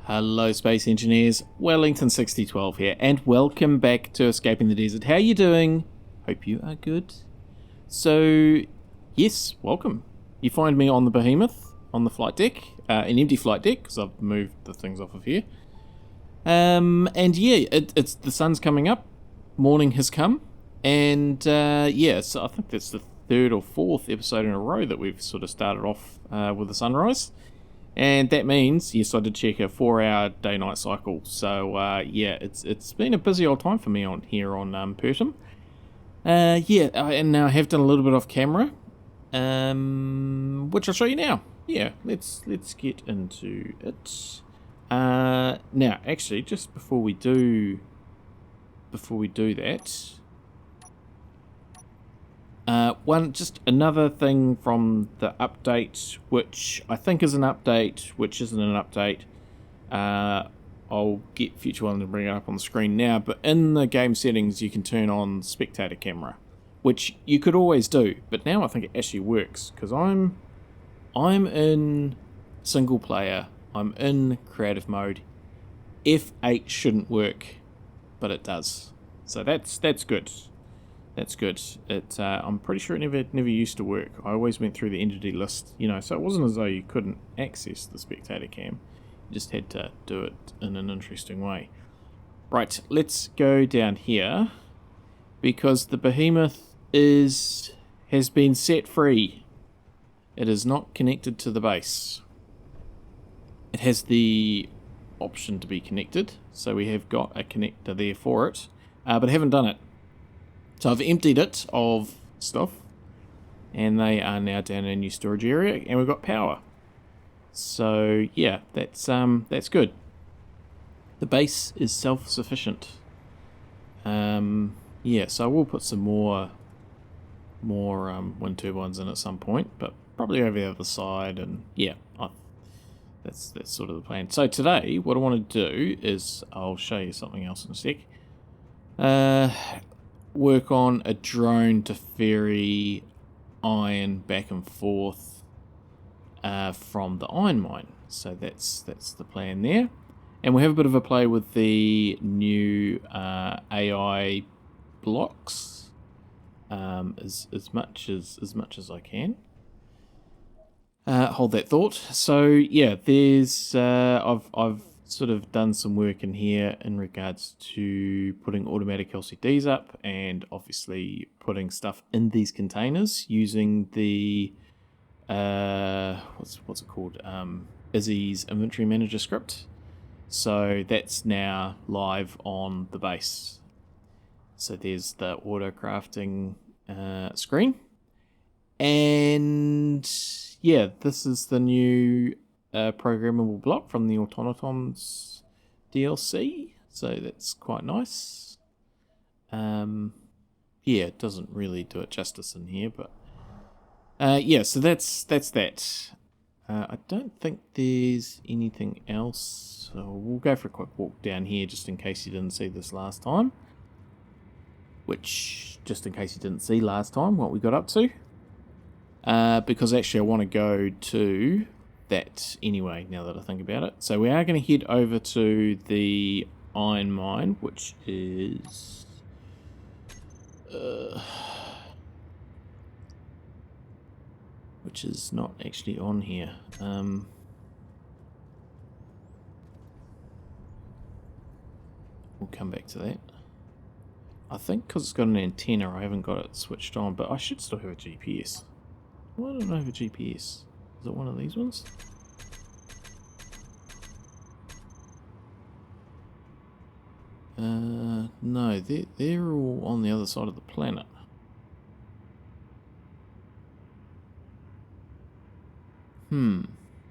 Hello Space Engineers, Wellington6012 here, and welcome back to Escaping the Desert. How are you doing? Hope you are good. So, yes, welcome. You find me on the Behemoth, on the flight deck, an empty flight deck, because I've moved the things off of here. And yeah, it's the sun's coming up, morning has come, and yeah, so I think that's the third or fourth episode in a row that we've sort of started off with the sunrise. And that means, yes, I did check a 4-hour day-night cycle. So, yeah, it's been a busy old time for me on here on Pertam. Yeah, and I have done a little bit off camera, which I'll show you now. Yeah, let's get into it. Now, actually, just before we do that, just another thing from the update, which I think is an update, which isn't an update. I'll get Future One to bring it up on the screen now, but in the game settings you can turn on spectator camera, which you could always do, but now I think it actually works, because I'm in single player, I'm in creative mode. F8 shouldn't work, but it does. So that's good. That's good. I'm pretty sure it never used to work. I always went through the entity list, so it wasn't as though you couldn't access the spectator cam. You just had to do it in an interesting way. Right, let's go down here, because the Behemoth has been set free. It is not connected to the base. It has the option to be connected, so we have got a connector there for it, but I haven't done it. So I've emptied it of stuff, and they are now down in a new storage area, and we've got power. So yeah, that's good. The base is self-sufficient. Yeah, so I will put some more wind turbines in at some point, but probably over the other side. And yeah, that's sort of the plan. So today, what I want to do is I'll show you something else in a sec. Work on a drone to ferry iron back and forth from the iron mine. So that's the plan there. And we have a bit of a play with the new AI blocks as much as I can. Hold that thought. So yeah, there's I've sort of done some work in here in regards to putting automatic LCDs up, and obviously putting stuff in these containers using the what's it called, Izzy's inventory manager script. So that's now live on the base. So there's the auto crafting screen, and yeah, this is the new programmable block from the Automatons DLC, so that's quite nice. Yeah, it doesn't really do it justice in here, but yeah, so that's that. I don't think there's anything else, so we'll go for a quick walk down here just in case you didn't see this last time. Which, just in case you didn't see last time what we got up to. Because actually I want to go to that anyway, now that I think about it. So we are going to head over to the iron mine, which is not actually on here. We'll come back to that. I think because it's got an antenna, I haven't got it switched on, but I should still have a GPS. Why don't I have a GPS? Is it one of these ones? No, they're all on the other side of the planet.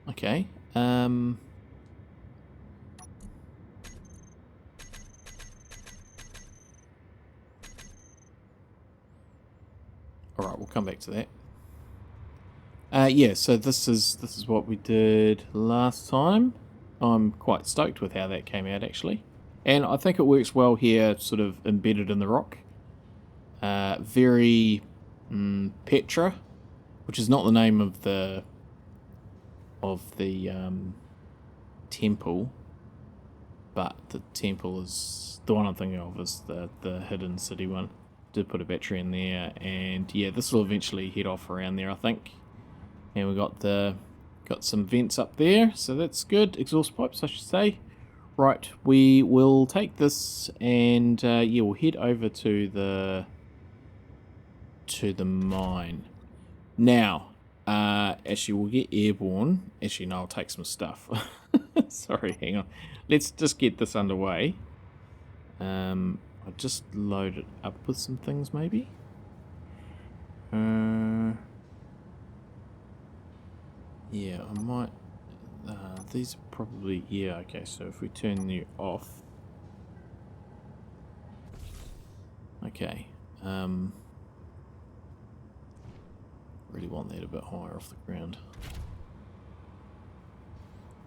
Okay. Alright, we'll come back to that. Yeah, so this is what we did last time. I'm quite stoked with how that came out, actually. And I think it works well here, sort of embedded in the rock. Very Petra, which is not the name of the temple. but the temple is the one I'm thinking of is the hidden city one. Did put a battery in there, and yeah, this will eventually head off around there, I think. And we got some vents up there, so that's good. Exhaust pipes, I should say. Right, we will take this and yeah, we'll head over to the mine. Now, actually, we'll get airborne. Actually, no, I'll take some stuff. Sorry, hang on. Let's just get this underway. I'll just load it up with some things, maybe. Yeah, I might. These are probably, yeah, okay, so if we turn you off. Okay. Really want that a bit higher off the ground.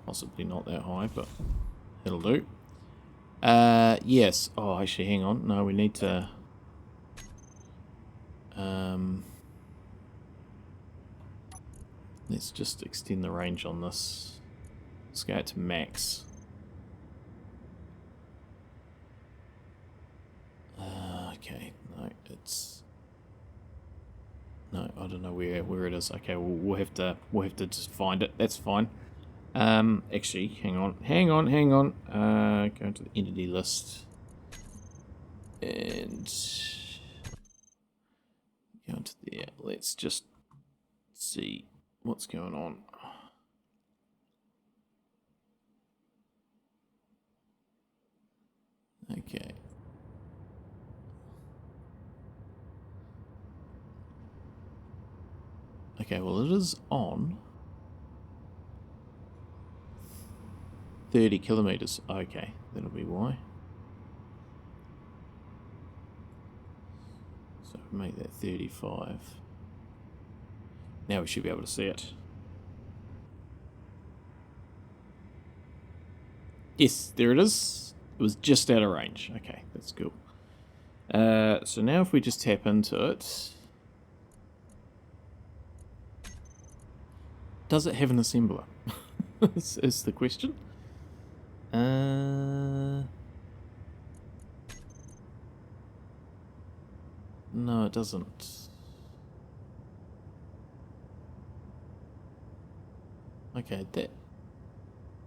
Possibly not that high, but it'll do. Yes. Oh, actually, hang on. No, we need to... let's just extend the range on this. Let's go to max. Okay, no, it's... No, I don't know where it is. Okay, we'll have to just find it. That's fine. Actually, hang on. Go into the entity list and go into there. Let's just see what's going on. Okay. Okay, well it is on 30 kilometers. Okay, that'll be why. So make that 35. Now we should be able to see it. Yes, there it is. It was just out of range. Okay, that's cool. So now if we just tap into it, does it have an assembler? is the question. No, it doesn't. Okay, that...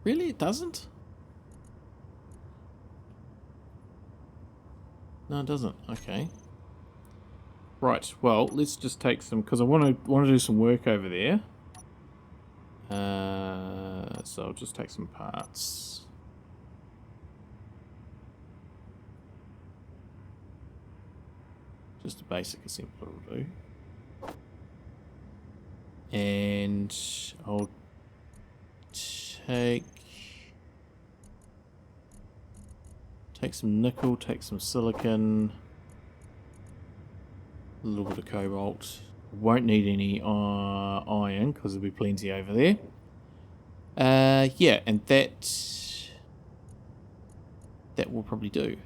Really? It doesn't? No, it doesn't. Okay. Right, well, let's just take some... Because I want to do some work over there. So I'll just take some parts. Just a basic assembler will do. And I'll take some nickel, take some silicon, a little bit of cobalt. Won't need any iron because there'll be plenty over there. Yeah, and that will probably do.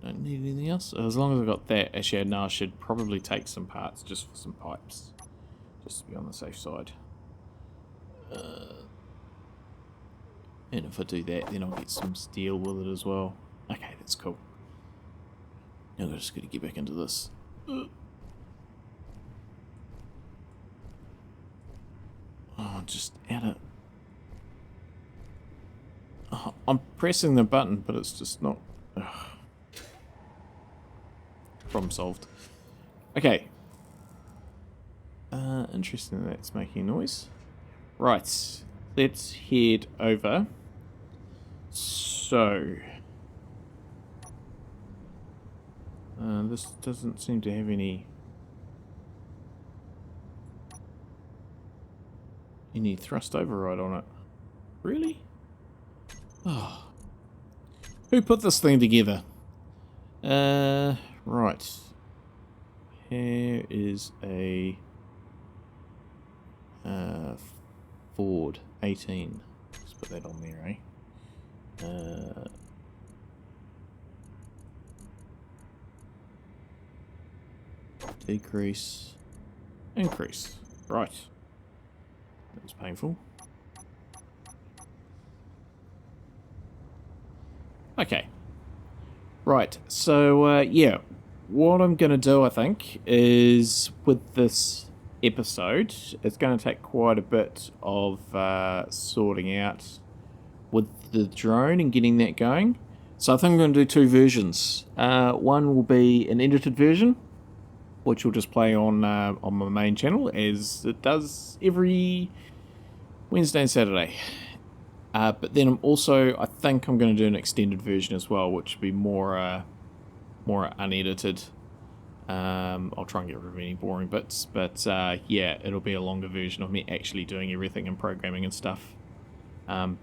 Don't need anything else. As long as I've got that, actually, no, I should probably take some parts just for some pipes, just to be on the safe side. And if I do that, then I'll get some steel with it as well. Okay, that's cool. Now I'm just going to get back into this. Oh, just out of... Oh, I'm pressing the button, but it's just not... Ugh. Problem solved. Okay. Interesting that that's making noise. Right. Let's head over. So... this doesn't seem to have any thrust override on it. Really? Oh. Who put this thing together? Right. Here is a Ford 18. Let's put that on there, eh? Decrease. Increase. Right. That was painful. Okay. Right, so, yeah, what I'm going to do, I think, is with this episode, it's going to take quite a bit of sorting out with the drone and getting that going. So I think I'm going to do two versions. One will be an edited version, which will just play on my main channel, as it does every Wednesday and Saturday. But then I think I'm going to do an extended version as well, which will be more unedited. I'll try and get rid of any boring bits, but yeah, it'll be a longer version of me actually doing everything and programming and stuff.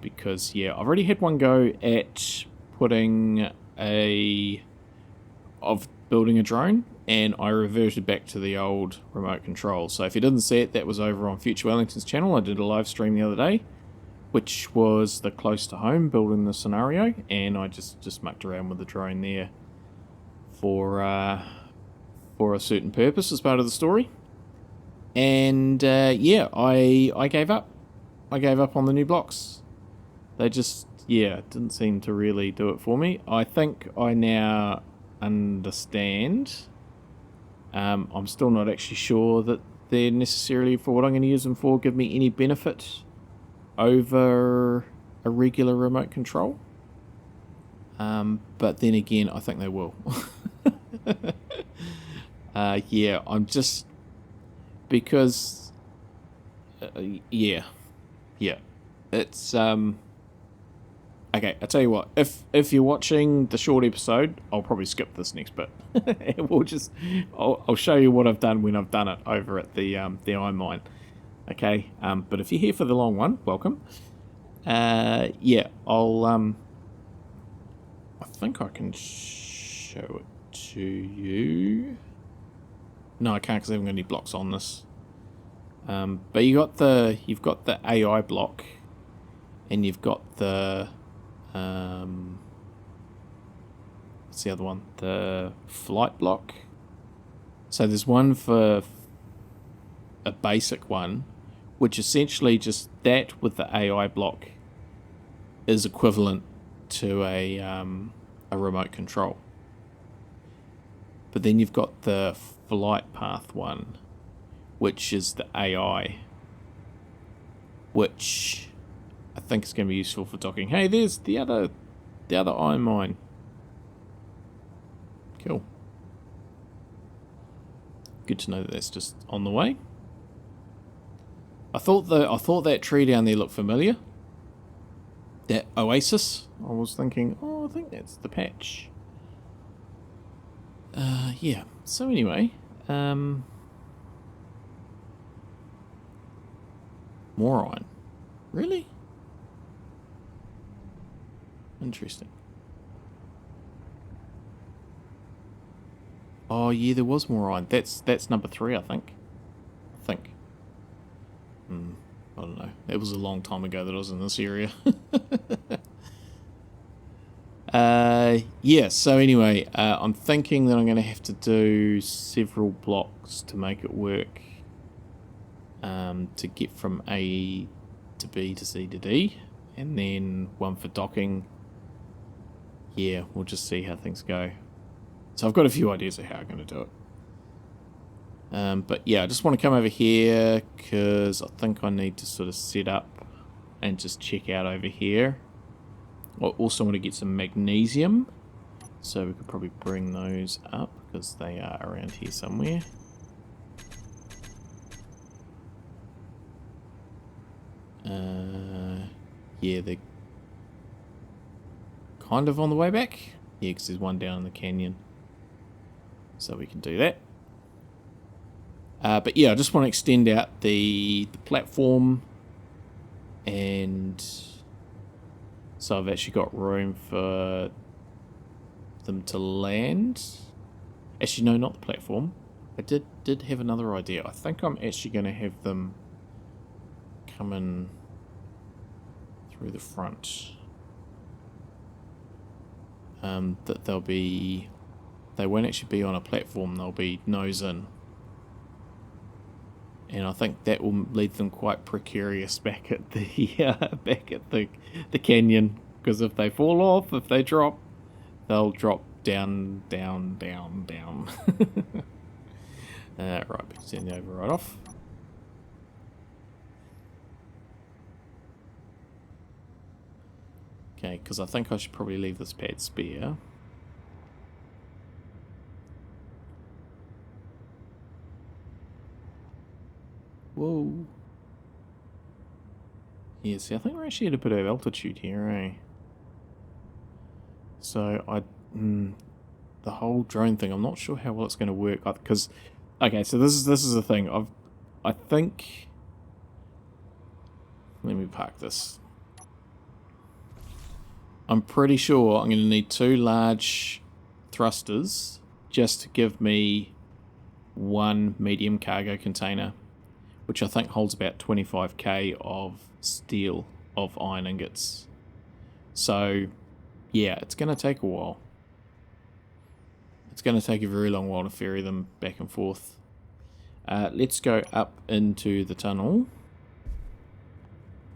Because yeah, I've already had one go at building a drone, and I reverted back to the old remote control. So if you didn't see it, that was over on Future Wellington's channel. I did a live stream the other day, which was the close to home building the scenario, and I just mucked around with the drone there for a certain purpose as part of the story. And yeah, I gave up. I gave up on the new blocks. They just, yeah, didn't seem to really do it for me. I think I now understand. I'm still not actually sure that they're necessarily, for what I'm going to use them for, give me any benefit over a regular remote control. But then again, I think they will. Yeah, I'm just, because yeah, it's okay, I'll tell you what, if you're watching the short episode, I'll probably skip this next bit. I'll show you what I've done when I've done it over at the iMine. Okay, but if you're here for the long one, welcome. Yeah, I think I can show it to you. No, I can't because I haven't got any blocks on this. But you've got the AI block, and you've got the what's the other one? The flight block. So there's one for a basic one, which essentially just that with the AI block is equivalent to a remote control. But then you've got the flight path one, which is the AI, which I think is going to be useful for docking. Hey, there's the other iron mine. Cool. Good to know that that's just on the way. I thought that tree down there looked familiar. That oasis. I was thinking, oh, I think that's the patch. Yeah. So anyway, more iron. Really? Interesting. Oh yeah, there was more iron. That's number 3, I think. I don't know. It was a long time ago that I was in this area. Yeah, so anyway, I'm thinking that I'm going to have to do several blocks to make it work, to get from A to B to C to D, and then one for docking. Yeah, we'll just see how things go. So I've got a few ideas of how I'm going to do it. But yeah, I just want to come over here because I think I need to sort of set up and just check out over here. I also want to get some magnesium, so we could probably bring those up because they are around here somewhere. Yeah, they're kind of on the way back. Yeah, because there's one down in the canyon. So we can do that. But yeah, I just want to extend out the platform, and so I've actually got room for them to land. Actually, no, not the platform. I did have another idea. I think I'm actually going to have them come in through the front. That they won't actually be on a platform. They'll be nose in. And I think that will leave them quite precarious back at the canyon, because if they fall off, if they drop, they'll drop down, down, down, down. Right, turn the override off. Okay, because I think I should probably leave this pad spare. Whoa. Yeah, see, I think we're actually at a bit of altitude here, eh? So, the whole drone thing, I'm not sure how well it's going to work. Because, okay, so this is the thing. I think... Let me park this. I'm pretty sure I'm going to need 2 large thrusters just to give me 1 medium cargo container, which I think holds about 25k of steel, of iron ingots. So, yeah, it's going to take a while. It's going to take a very long while to ferry them back and forth. Let's go up into the tunnel.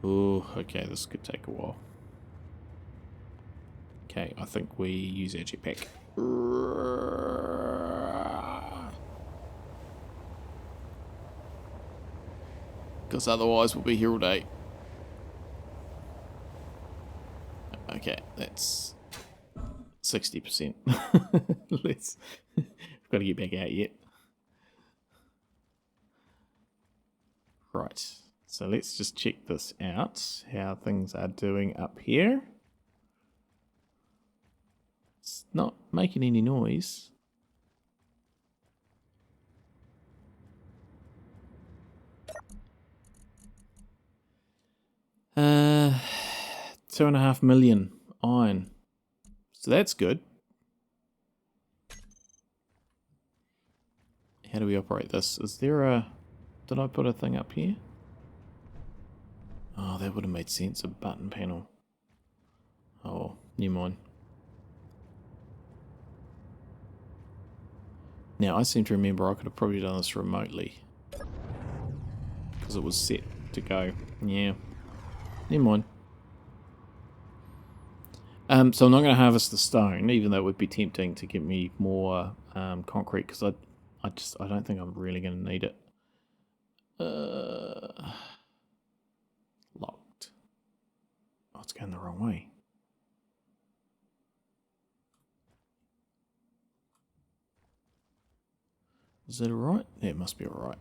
Oh, okay, this could take a while. Okay, I think we use our jetpack. Because otherwise we'll be here all day. Okay, that's 60%. Let's... We've got to get back out yet. Right, so let's just check this out, how things are doing up here. It's not making any noise. Uh, 2.5 million iron. So that's good. How do we operate this? Is there a... Did I put a thing up here? Oh, that would have made sense. A button panel. Oh, never mind. Now, I seem to remember I could have probably done this remotely. Because it was set to go. Yeah. Never mind. So I'm not going to harvest the stone, even though it would be tempting to give me more concrete, because I don't think I'm really going to need it. Locked. Oh, it's going the wrong way. Is that alright? Yeah, it must be alright.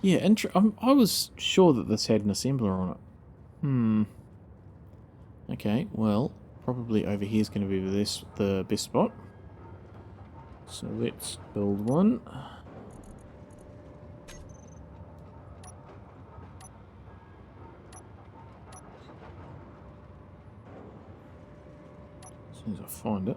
Yeah, I was sure that this had an assembler on it. Okay, well, probably over here is going to be the best spot. So let's build one. As soon as I find it.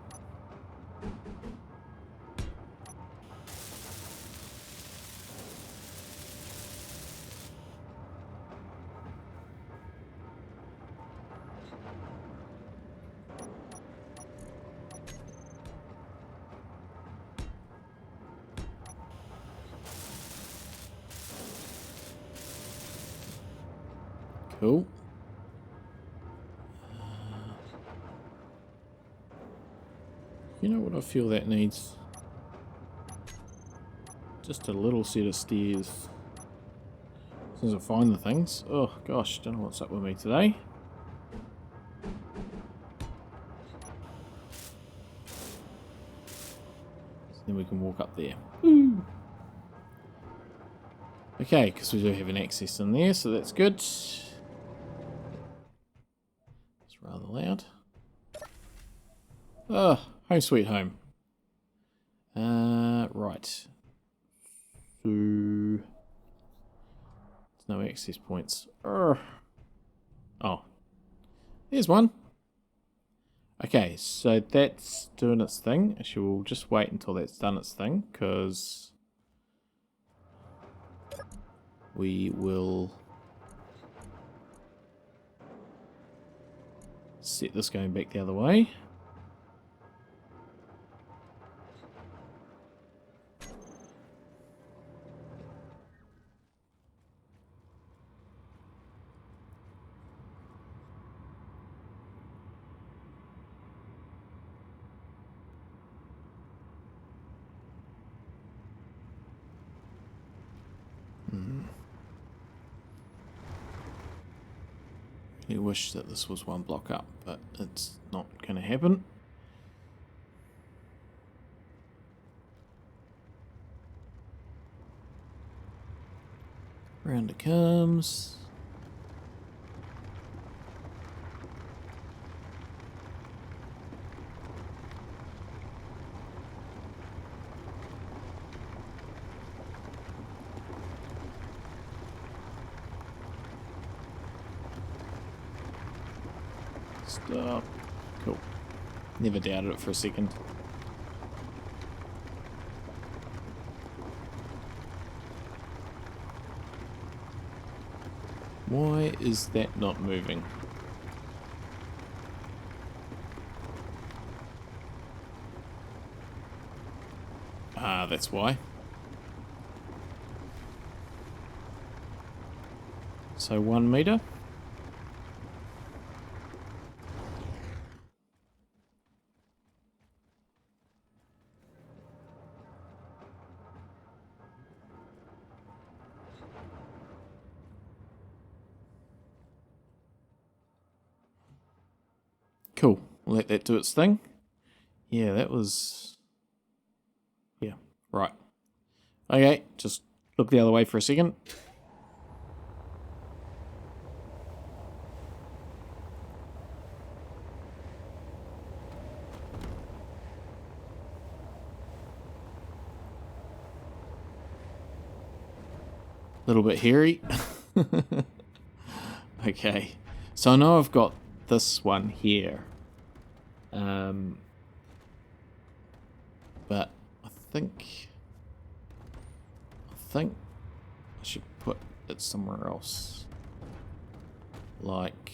Cool. You know what I feel that needs? Just a little set of stairs. As soon as I find the things. Oh gosh, don't know what's up with me today. So then we can walk up there. Woo! Okay, because we do have an access in there, so that's good. It's rather loud. Oh, home sweet home. Right. So there's no access points. Oh, there's one. Okay, so that's doing its thing. Actually, we'll just wait until that's done its thing, because we will set this going back the other way. I wish that this was one block up, but it's not going to happen. Round it comes. Stop. Cool. Never doubted it for a second. Why is that not moving? Ah, that's why. So 1 meter. Cool. We'll let that do its thing. Yeah, that was... Yeah, right. Okay, just look the other way for a second. A little bit hairy. Okay, so I know I've got this one here. But I think I should put it somewhere else. Like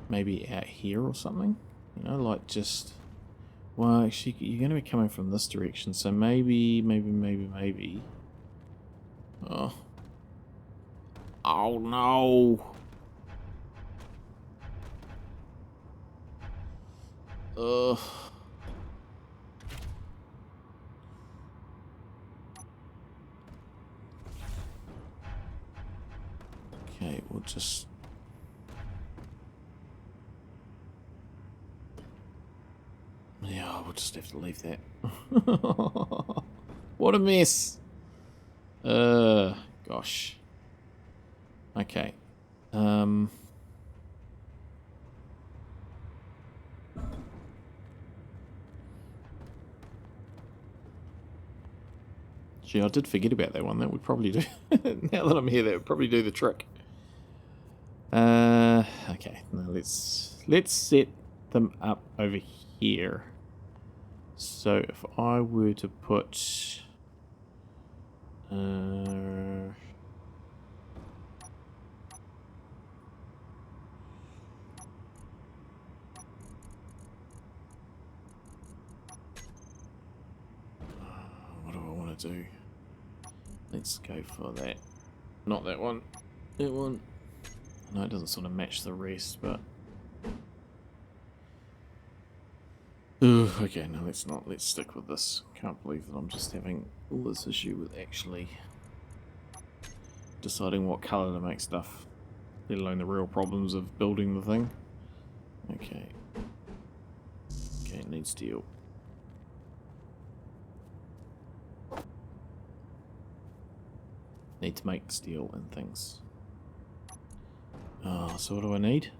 maybe out here or something. You know, like just... Well, actually, you're going to be coming from this direction, so maybe. Oh. Oh no. Ugh. Okay, we'll just... Yeah, we'll just have to leave that. What a mess. Gosh. Okay. Gee, I did forget about that one. That would probably do... Now that I'm here, that would probably do the trick. Okay. Now let's set them up over here. So if I were to put... what do I want to do? Let's go for that. Not that one. That one. I know it doesn't sort of match the rest, but... Ugh, okay, no, let's not. Let's stick with this. Can't believe that I'm just having all this issue with actually deciding what colour to make stuff, let alone the real problems of building the thing. Okay. Okay, it needs steel. Need to make steel and things. Oh, so what do I need?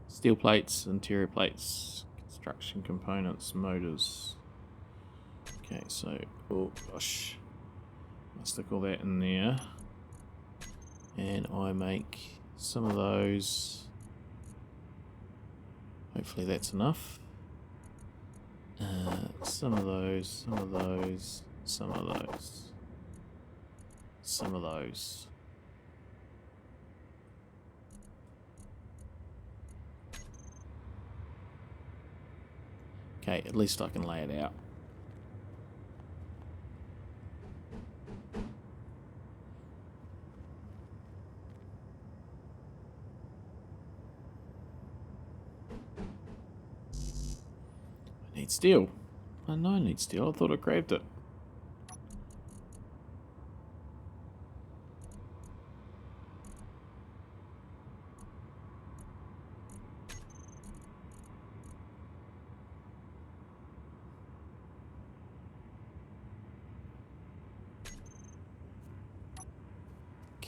Steel plates, interior plates, construction components, motors. Okay, so, oh gosh. I'll stick all that in there. And I make some of those. Hopefully that's enough. Some of those, some of those, some of those. Some of those. Okay, at least I can lay it out. I need steel. I know I need steel. I thought I grabbed it.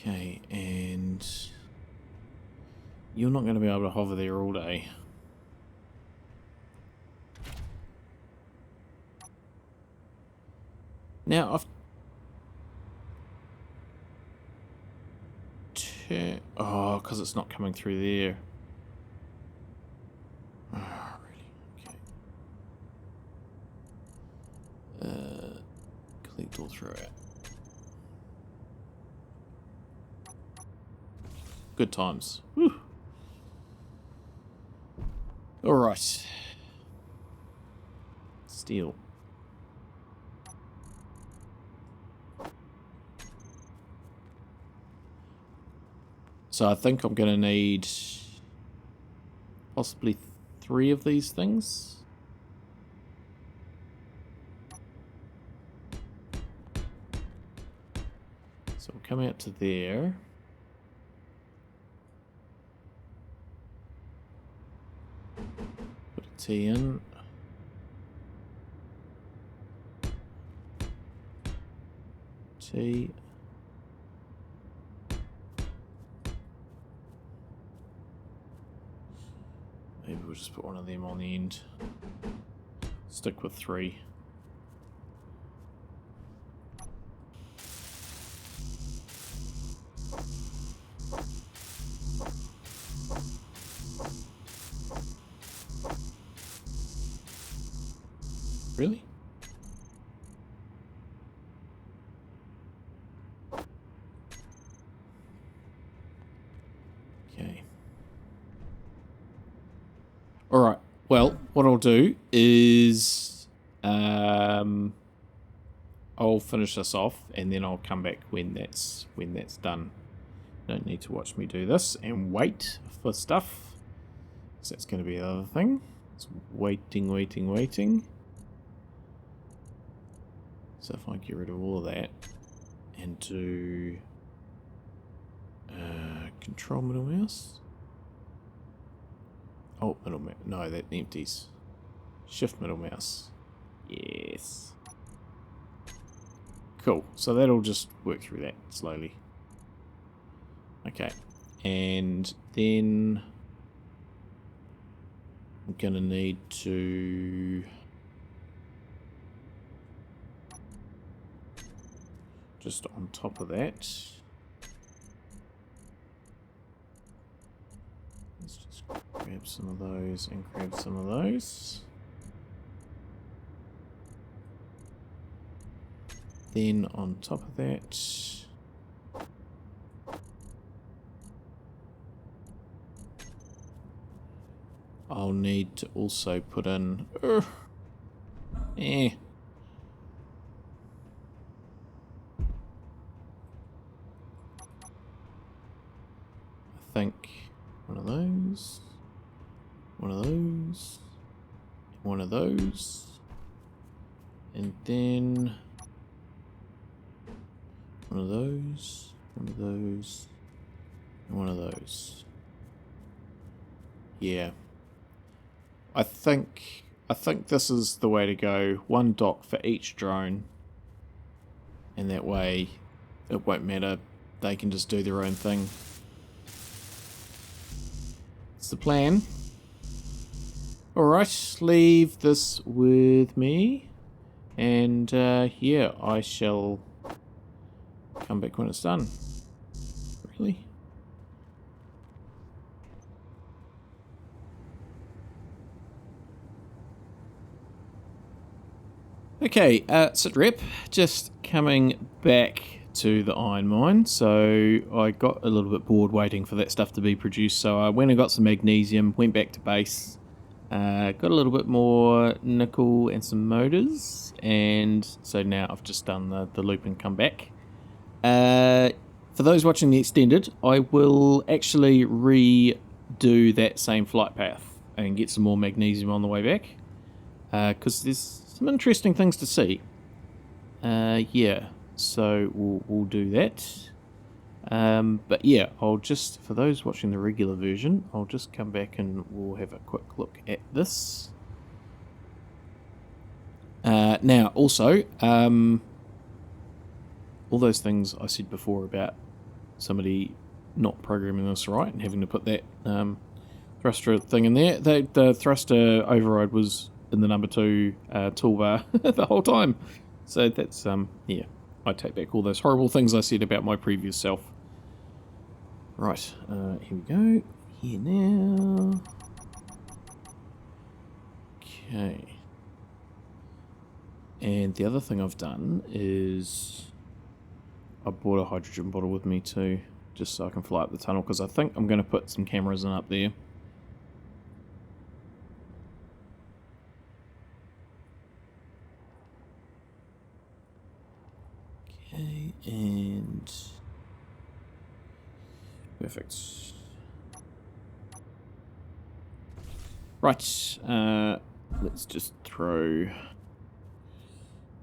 Okay, and you're not going to be able to hover there all day. Now, I've... Oh, because it's not coming through there. Oh, really? Okay. Collect all through it. Good times. Whew. Alright. Steel. So I think I'm going to need possibly 3 of these things. So we'll come out to there. Put a T in. T. Maybe we'll just put one of them on the end. Stick with 3. Really? Okay. Alright, well, what I'll do is I'll finish this off and then I'll come back when that's done. Don't need to watch me do this and wait for stuff. So that's going to be the other thing. It's waiting. So if I get rid of all of that and do control middle mouse. Oh, middle mouse. No, that empties. Shift middle mouse. Yes. Cool. So that'll just work through that slowly. Okay. And then I'm going to need to just on top of that, let's just grab some of those and grab some of those. Then on top of that, I'll need to also put in I think one of those, one of those, one of those, and then one of those, one of those, and one of those. Yeah. I think this is the way to go. One dock for each drone, and that way it won't matter. They can just do their own thing. It's the plan. Alright, leave this with me. And yeah, I shall come back when it's done. Really? Okay, sit rep, just coming back to the iron mine. So I got a little bit bored waiting for that stuff to be produced, so I went and got some magnesium, went back to base, got a little bit more nickel and some motors, and so now I've just done the loop and come back. For those watching the extended, I will actually redo that same flight path and get some more magnesium on the way back, because there's some interesting things to see. Yeah, so we'll do that. But yeah, I'll just, for those watching the regular version, I'll just come back and we'll have a quick look at this. Now, also, all those things I said before about somebody not programming this right and having to put that thruster thing in there. The thruster override was in the number 2 toolbar the whole time. So that's, yeah, I take back all those horrible things I said about my previous self. Right, here we go. Here now. Okay. And the other thing I've done is I brought a hydrogen bottle with me too, just so I can fly up the tunnel, because I think I'm going to put some cameras in up there. Okay, and perfect. Right, let's just throw...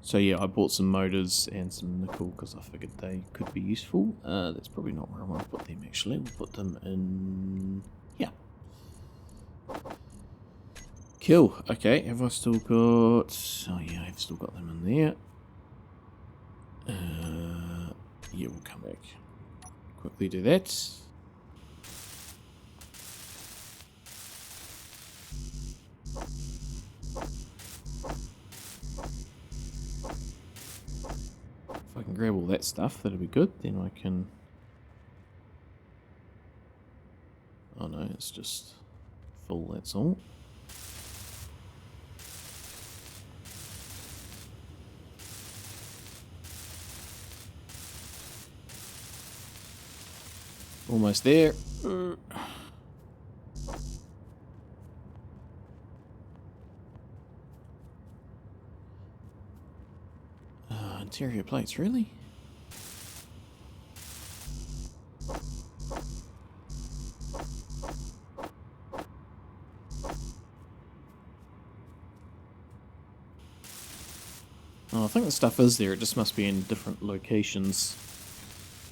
So yeah, I bought some motors and some nickel because I figured they could be useful. That's probably not where I want to put them actually. We'll put them in here. Cool. Okay, have I still got... Oh yeah, I've still got them in there. Yeah, we'll come back. Quickly do that. If I can grab all that stuff, that'll be good. Then I can... Oh no, it's just full, that's all. Almost there. Interior plates, really? Oh, I think the stuff is there, it just must be in different locations.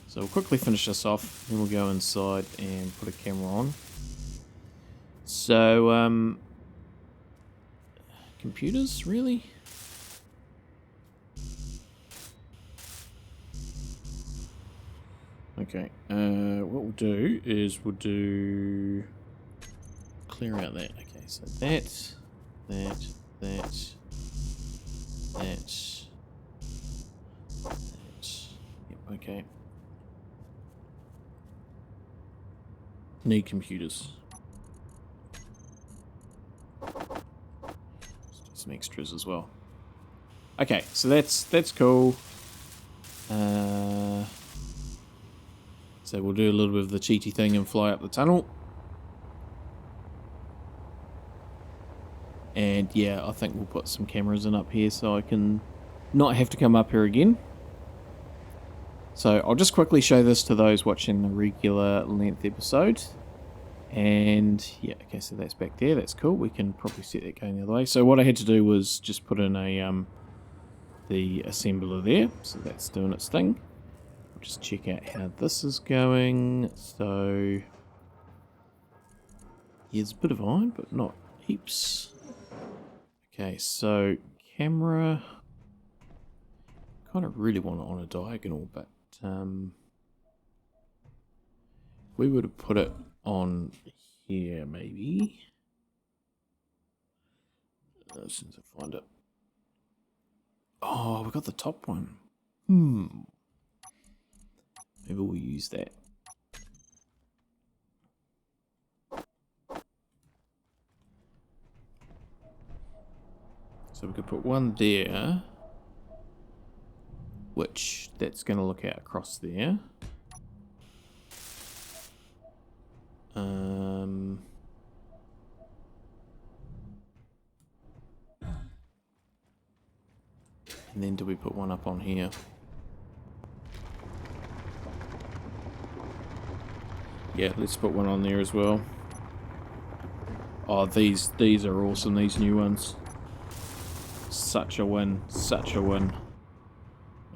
So we'll quickly finish this off, then we'll go inside and put a camera on. So, computers, really? Okay, what we'll do is we'll do... Clear out that. Okay, so that. Yep, okay. Need computers. Let's do some extras as well. Okay, so that's cool. So we'll do a little bit of the cheaty thing and fly up the tunnel. And yeah, I think we'll put some cameras in up here so I can not have to come up here again. So I'll just quickly show this to those watching the regular length episode. And yeah, okay, so that's back there. That's cool. We can probably set that going the other way. So what I had to do was just put in a the assembler there. So that's doing its thing. We'll just check out how this is going. So here's a bit of iron, but not heaps. Okay, so camera, kind of really want it on a diagonal, but we would have put it on here maybe. As soon as I find it. Oh, we got the top one. Maybe we'll use that. So we could put one there, which that's going to look out across there. And then do we put one up on here? Yeah, let's put one on there as well. Oh, these are awesome, these new ones. Such a win, such a win.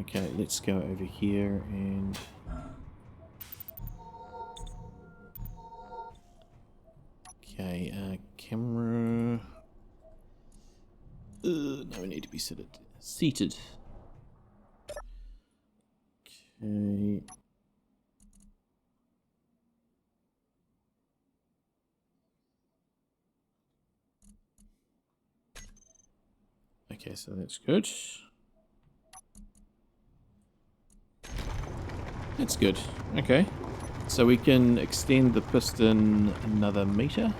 Okay, let's go over here and... Okay, camera... no, we need to be seated. Okay. Okay, so that's good. That's good. Okay. So we can extend the piston another meter.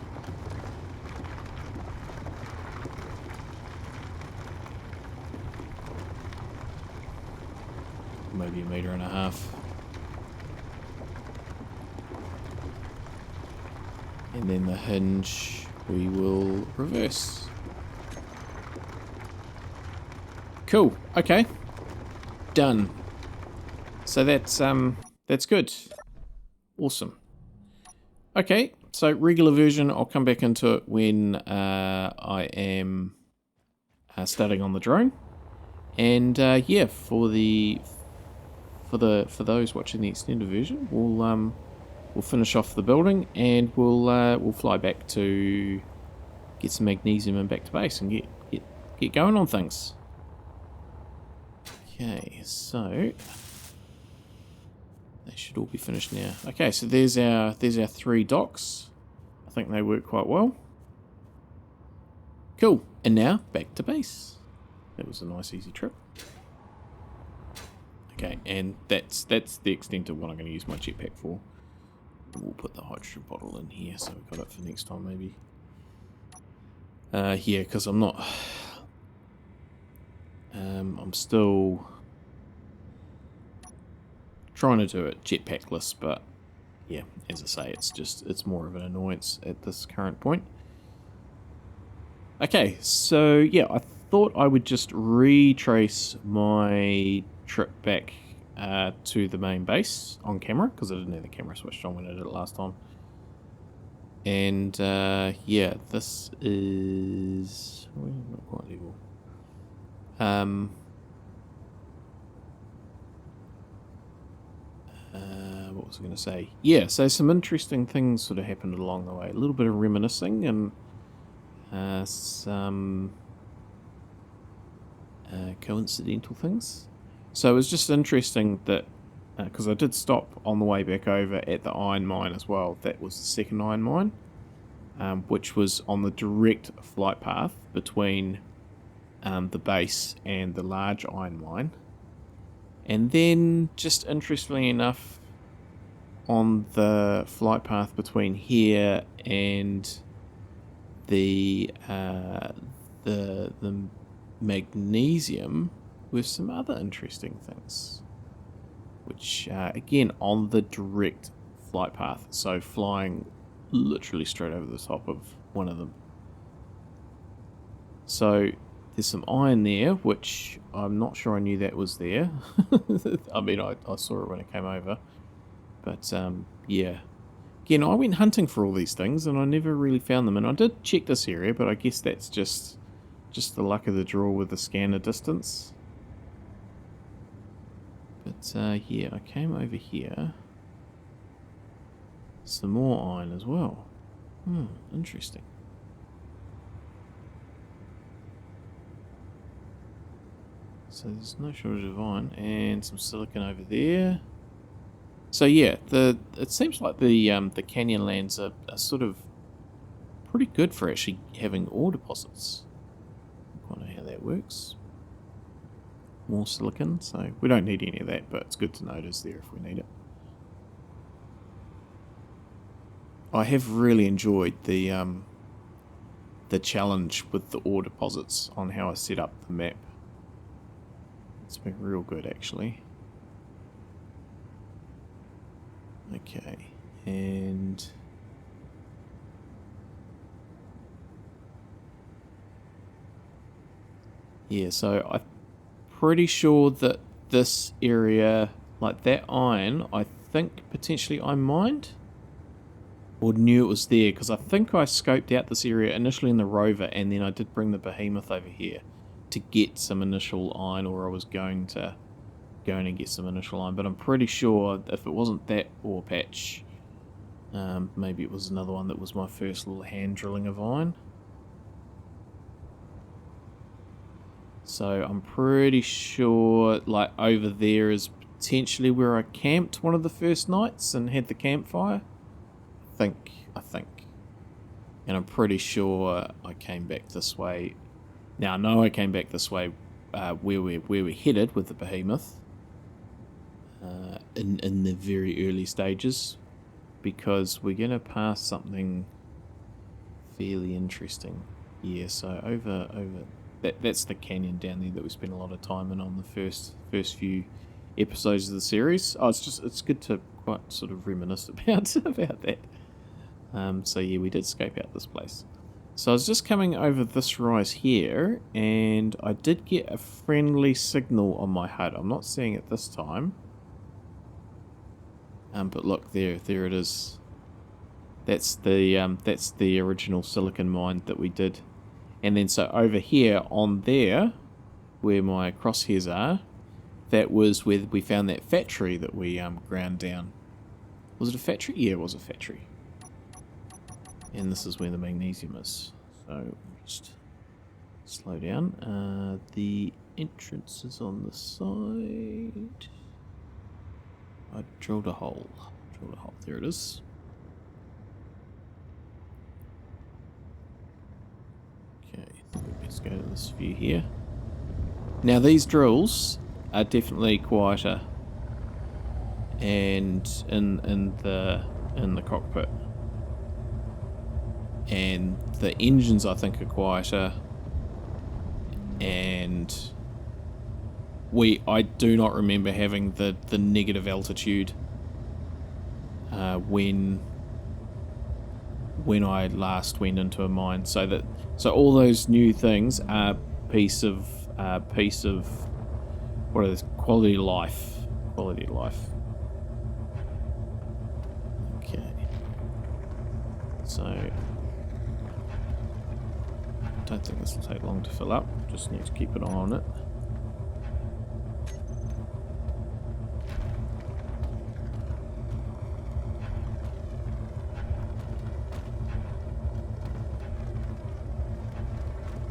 Maybe a meter and a half. And then the hinge we will reverse. Cool. Okay. Done. So that's good. Awesome. Okay, so regular version, I'll come back into it when I am starting on the drone. And yeah, for those watching the extended version, we'll finish off the building and we'll fly back to get some magnesium and back to base and get going on things. Okay, so they should all be finished now. Okay, so there's our 3 docks. I think they work quite well. Cool. And now back to base. That was a nice easy trip. Okay, and that's the extent of what I'm going to use my jetpack for. We'll put the hydrogen bottle in here, so we've got it for next time maybe. Yeah, because I'm not. I'm still trying to do it jetpackless, but yeah, as I say, it's more of an annoyance at this current point. Okay, so yeah, I thought I would just retrace my trip back to the main base on camera, because I didn't have the camera switched on when I did it last time. And yeah, this is not quite level. What was I going to say? Yeah, so some interesting things sort of happened along the way. A little bit of reminiscing and some coincidental things. So it was just interesting that, because I did stop on the way back over at the iron mine as well. That was the second iron mine, which was on the direct flight path between the base and the large iron mine. And then, just interestingly enough, on the flight path between here and the magnesium, with some other interesting things, which again on the direct flight path, so flying literally straight over the top of one of them. So there's some iron there, which I'm not sure I knew that was there. I mean, I saw it when it came over. But, yeah. Again, I went hunting for all these things, and I never really found them. And I did check this area, but I guess that's just the luck of the draw with the scanner distance. But, yeah, I came over here. Some more iron as well. Interesting. So there's no shortage of iron, and some silicon over there. So yeah, it seems like the canyon lands are sort of pretty good for actually having ore deposits. I don't know how that works. More silicon, so we don't need any of that, but it's good to know it is there if we need it. I have really enjoyed the challenge with the ore deposits on how I set up the map. It's been real good, actually. Okay, and yeah, so I'm pretty sure that this area, like that iron, I think potentially I mined or knew it was there, because I think I scoped out this area initially in the rover, and then I did bring the behemoth over here to get some initial iron, or I was going to get some initial iron, but I'm pretty sure if it wasn't that ore patch, maybe it was another one that was my first little hand drilling of iron. So I'm pretty sure like over there is potentially where I camped one of the first nights and had the campfire. I think. And I'm pretty sure I came back this way Now I know I came back this way where we're headed with the behemoth in the very early stages, because we're going to pass something fairly interesting. Yeah, so over that's the canyon down there that we spent a lot of time in on the first few episodes of the series. Oh, it's good to quite sort of reminisce about that. So yeah, we did scope out this place. So I was just coming over this rise here, and I did get a friendly signal on my HUD. I'm not seeing it this time. But look, there it is. That's the original silicon mine that we did. And then so over here on there, where my crosshairs are, that was where we found that factory that we ground down. Was it a factory? Yeah, it was a factory. And this is where the magnesium is. So just slow down. The entrance is on the side. I drilled a hole. There it is. Okay, let's go to this view here. Now these drills are definitely quieter, and in the cockpit. And the engines, I think, are quieter, and I do not remember having the negative altitude when I last went into a mine. So all those new things are piece of what is quality of life. Okay, so. Don't think this will take long to fill up. Just need to keep an eye on it.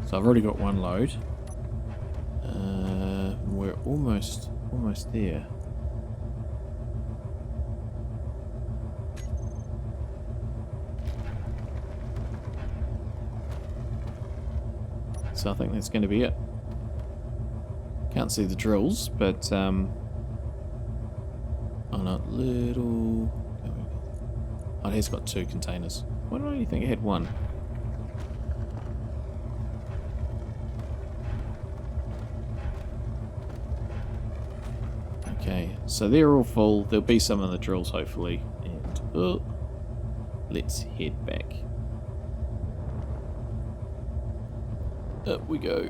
So I've already got one load. We're almost there. So I think that's going to be it. Can't see the drills, but on a little... Oh, it has got 2 containers. Why did I think it had 1? Okay, so they're all full. There'll be some of the drills, hopefully. And let's head back. Up we go.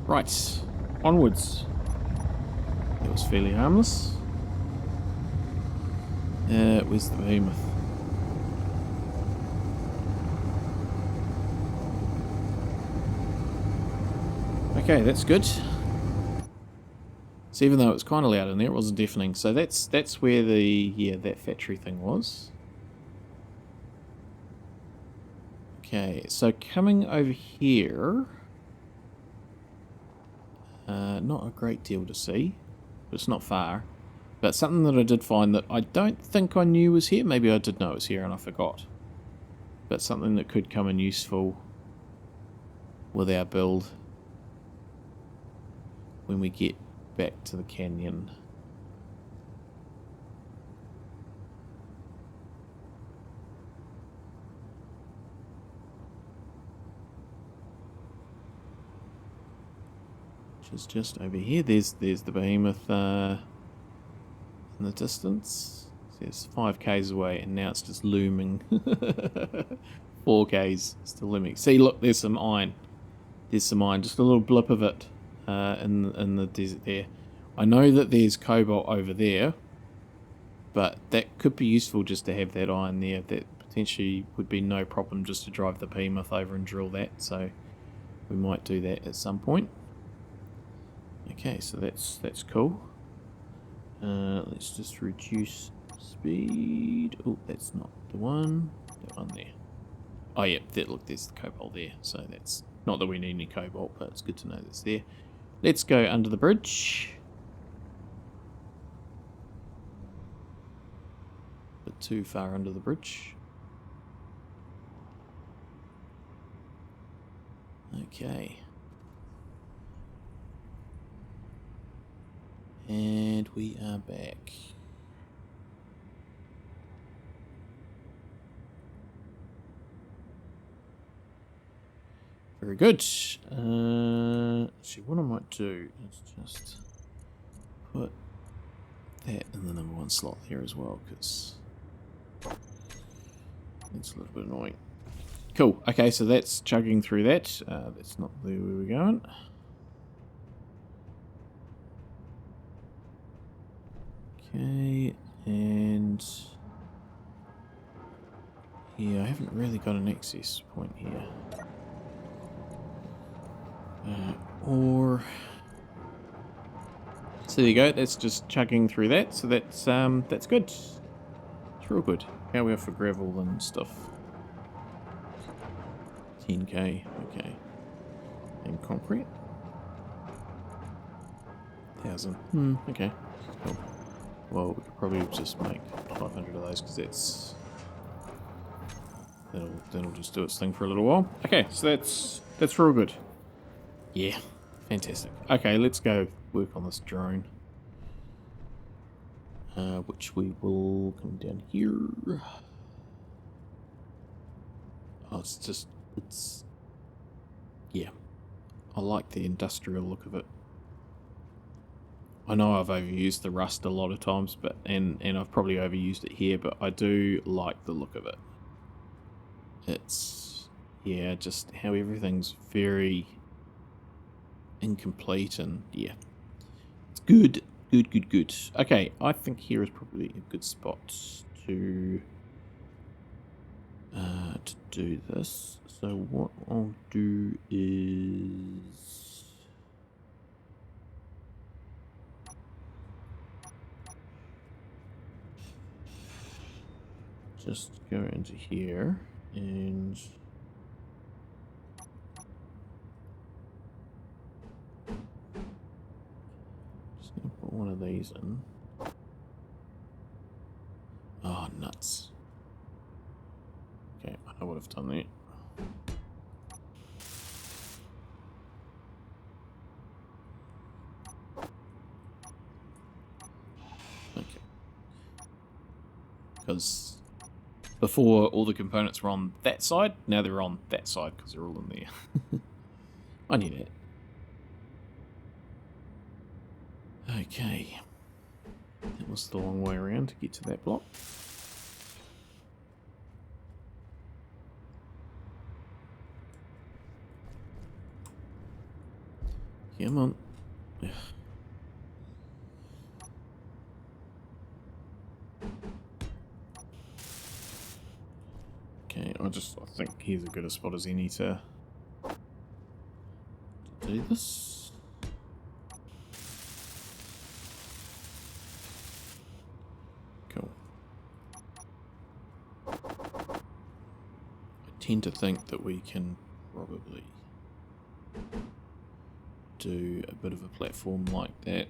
Right, onwards. That was fairly harmless. Where's the behemoth? Okay, that's good. So even though it was kind of loud in there, it wasn't deafening. So that's where that factory thing was. Okay, so coming over here, not a great deal to see, but it's not far. But something that I did find that I don't think I knew was here. Maybe I did know it was here and I forgot. But something that could come in useful with our build when we get back to the canyon. Which is just over here. There's the behemoth in the distance. So it's 5k's away, and now it's just looming. 4k's still looming. See, look, there's some iron. Just a little blip of it. In the desert there. I know that there's cobalt over there, but that could be useful just to have that iron there. That potentially would be no problem just to drive the behemoth over and drill that, so we might do that at some point. Okay, so that's cool. Let's just reduce speed. Oh, that's not the one. That one there. Oh yeah, look, there's the cobalt there, so that's not that we need any cobalt, but it's good to know that's there. Let's go under the bridge. too far under the bridge. Okay. And we are back. Very good. See, what I might do is just put that in the number 1 slot here as well, because it's a little bit annoying. Cool. Okay, so that's chugging through that. That's not where we were going. Okay, and yeah, I haven't really got an access point here. So there you go. That's just chugging through that. So that's good. It's real good. How are we are for gravel and stuff? 10k. Okay. And concrete. 1,000. Okay. Cool. Well, we could probably just make 500 of those because that'll just do its thing for a little while. Okay, so that's real good. Yeah, fantastic. Okay, let's go work on this drone, which we will come down here. Oh, yeah. I like the industrial look of it. I know I've overused the rust a lot of times, but and I've probably overused it here, but I do like the look of it. It's, yeah, just how everything's very incomplete, and yeah, it's good. Okay, I think here is probably a good spot to do this. So what I'll do is just go into here and just gonna put one of these in. Oh, nuts. Okay, I would have done that. Okay. Because before all the components were on that side, now they're on that side because they're all in there. I knew that. Okay. That was the long way around to get to that block. Come on. Ugh. Okay, I think here's as good a spot as any to do this. Cool. I tend to think that we can probably do a bit of a platform like that.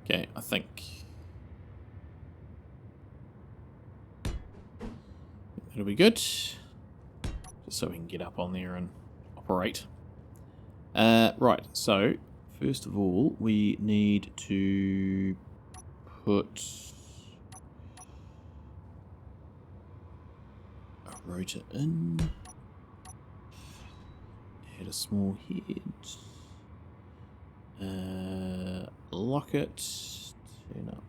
Okay, I think it'll be good. Just so we can get up on there and operate. Right, so first of all, we need to put a rotor in, add a small head, lock it, turn up,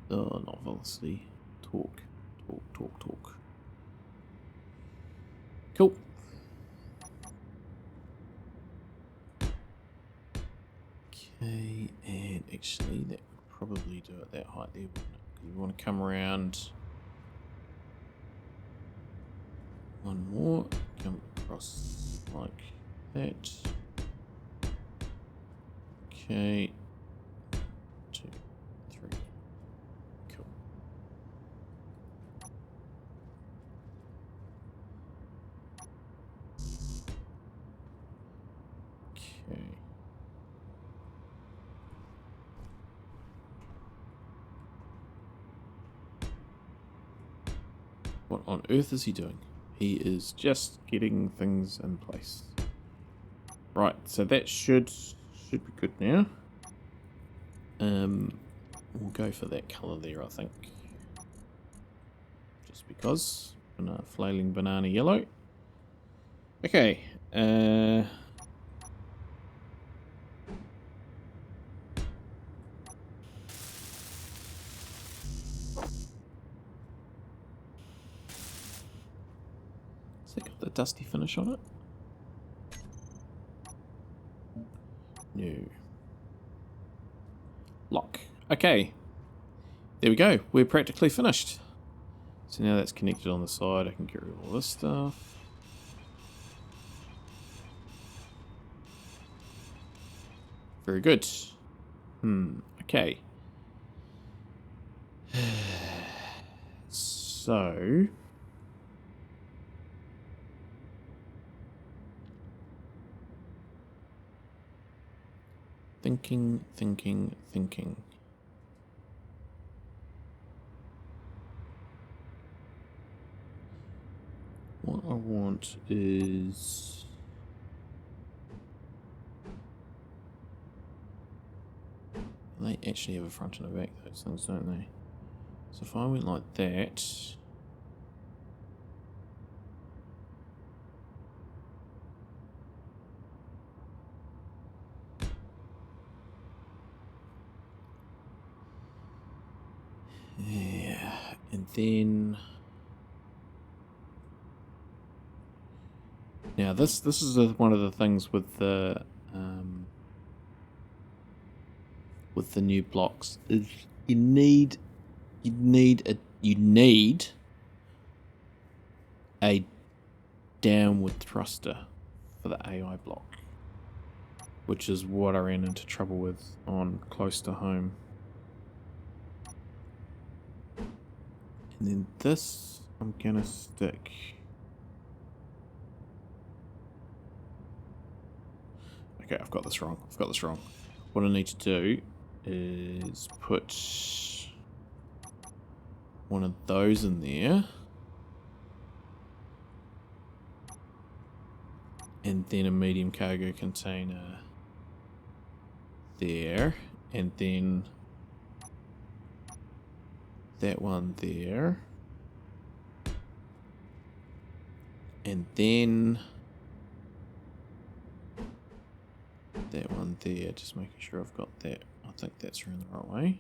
not velocity, torque. Cool. Okay, and actually that would probably do it that height there, wouldn't it? Because we want to come around one more, come across like that. Okay, 2, on earth is he doing? He is just getting things in place. Right, so that should be good now. We'll go for that colour there, I think. Just because. Flailing banana yellow. Okay. Has it got the dusty finish on it? No. Lock. Okay. There we go. We're practically finished. So now that's connected on the side, I can get rid of all this stuff. Very good. Okay. So... Thinking. What I want is... They actually have a front and a back, those things, don't they? So if I went like that... Yeah, and then... Now this is one of the things with the new blocks is you need a downward thruster for the AI block, which is what I ran into trouble with on Close to Home. And then this I'm gonna stick. Okay, I've got this wrong. What I need to do is put one of those in there. And then a medium cargo container there. And then that one there. And then that one there, just making sure I've got that. I think that's around the right way.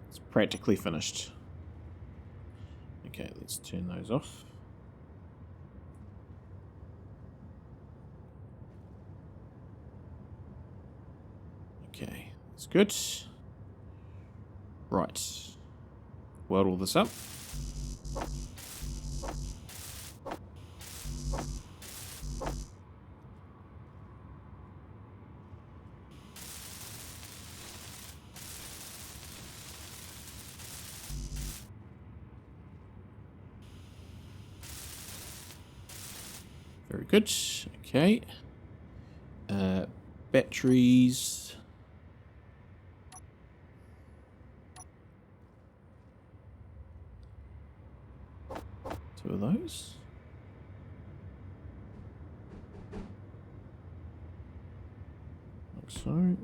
It's practically finished. Okay, let's turn those off. Okay, that's good. Right. Weld all this up. Very good. Okay. Batteries. Two of those. Like so.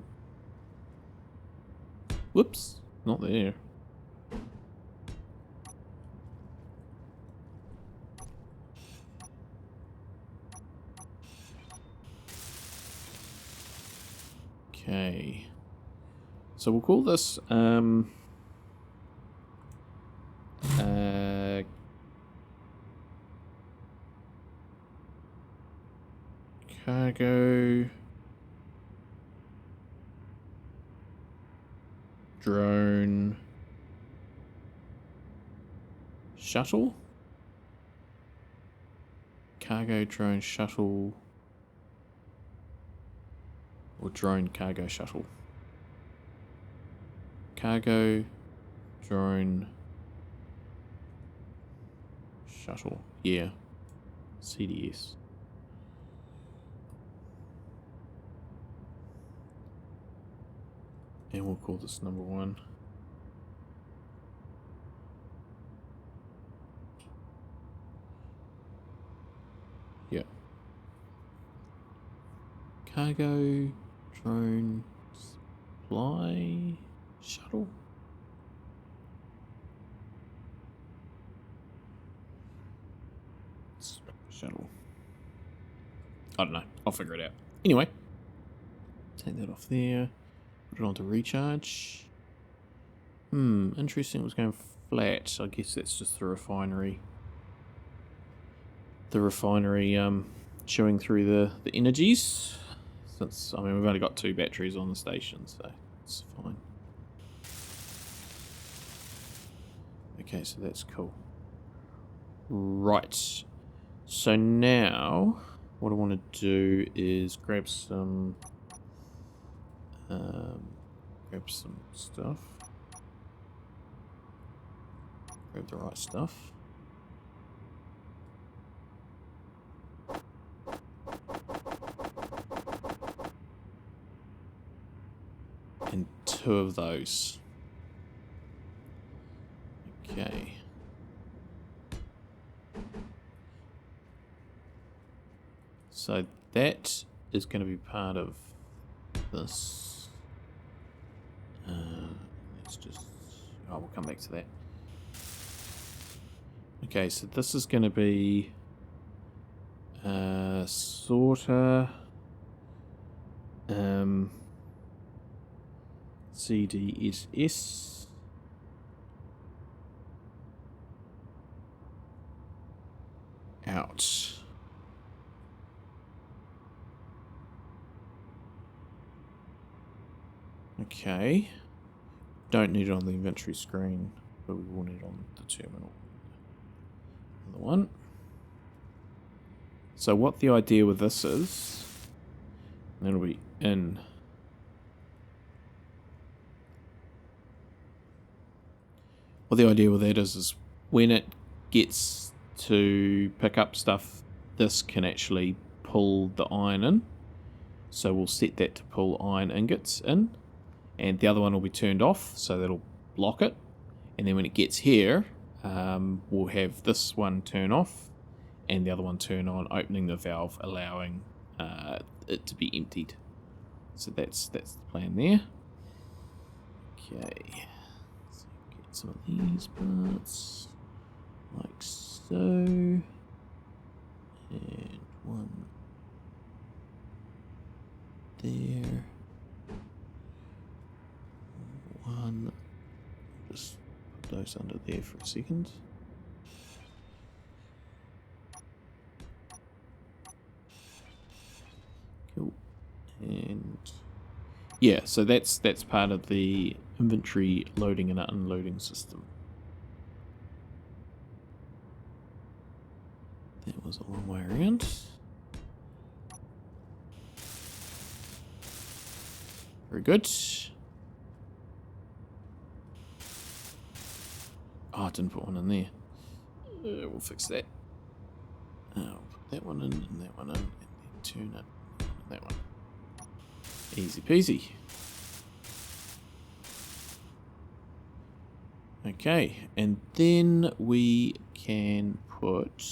Whoops. Not there. Okay, so we'll call this cargo drone shuttle. Cargo drone shuttle. Or drone cargo shuttle. Cargo drone shuttle. Yeah. CDS. And we'll call this number 1. Yep. Cargo, drone, supply, shuttle. Shuttle. I don't know. I'll figure it out. Anyway, take that off there. Put it onto recharge. Interesting. It was going flat. I guess that's just the refinery. The refinery chewing through the energies. Since, I mean, we've only got 2 batteries on the station, so it's fine. Okay, so that's cool. Right. So now, what I want to do is grab some stuff. Grab the right stuff. And 2 of those. Okay. So that is going to be part of this. Let's just... Oh, we'll come back to that. Okay, so this is going to be... sorter... CDSS... out. Okay. Don't need it on the inventory screen, but we will need it on the terminal. Another one. So what the idea with this is, it'll be in. What the idea with that is when it gets to pick up stuff, this can actually pull the iron in. So we'll set that to pull iron ingots in. And the other one will be turned off, so that'll block it. And then when it gets here, we'll have this one turn off and the other one turn on, opening the valve, allowing it to be emptied. So that's the plan there. Okay, so get some of these parts like so, and one there. One, just put those under there for a second. Cool. And yeah, so that's part of the inventory loading and unloading system. That was a long way around. Very good. Oh, I didn't put one in there. We'll fix that. I'll put that one in and that one in, and then turn it on that one. Easy peasy. Okay, and then we can put...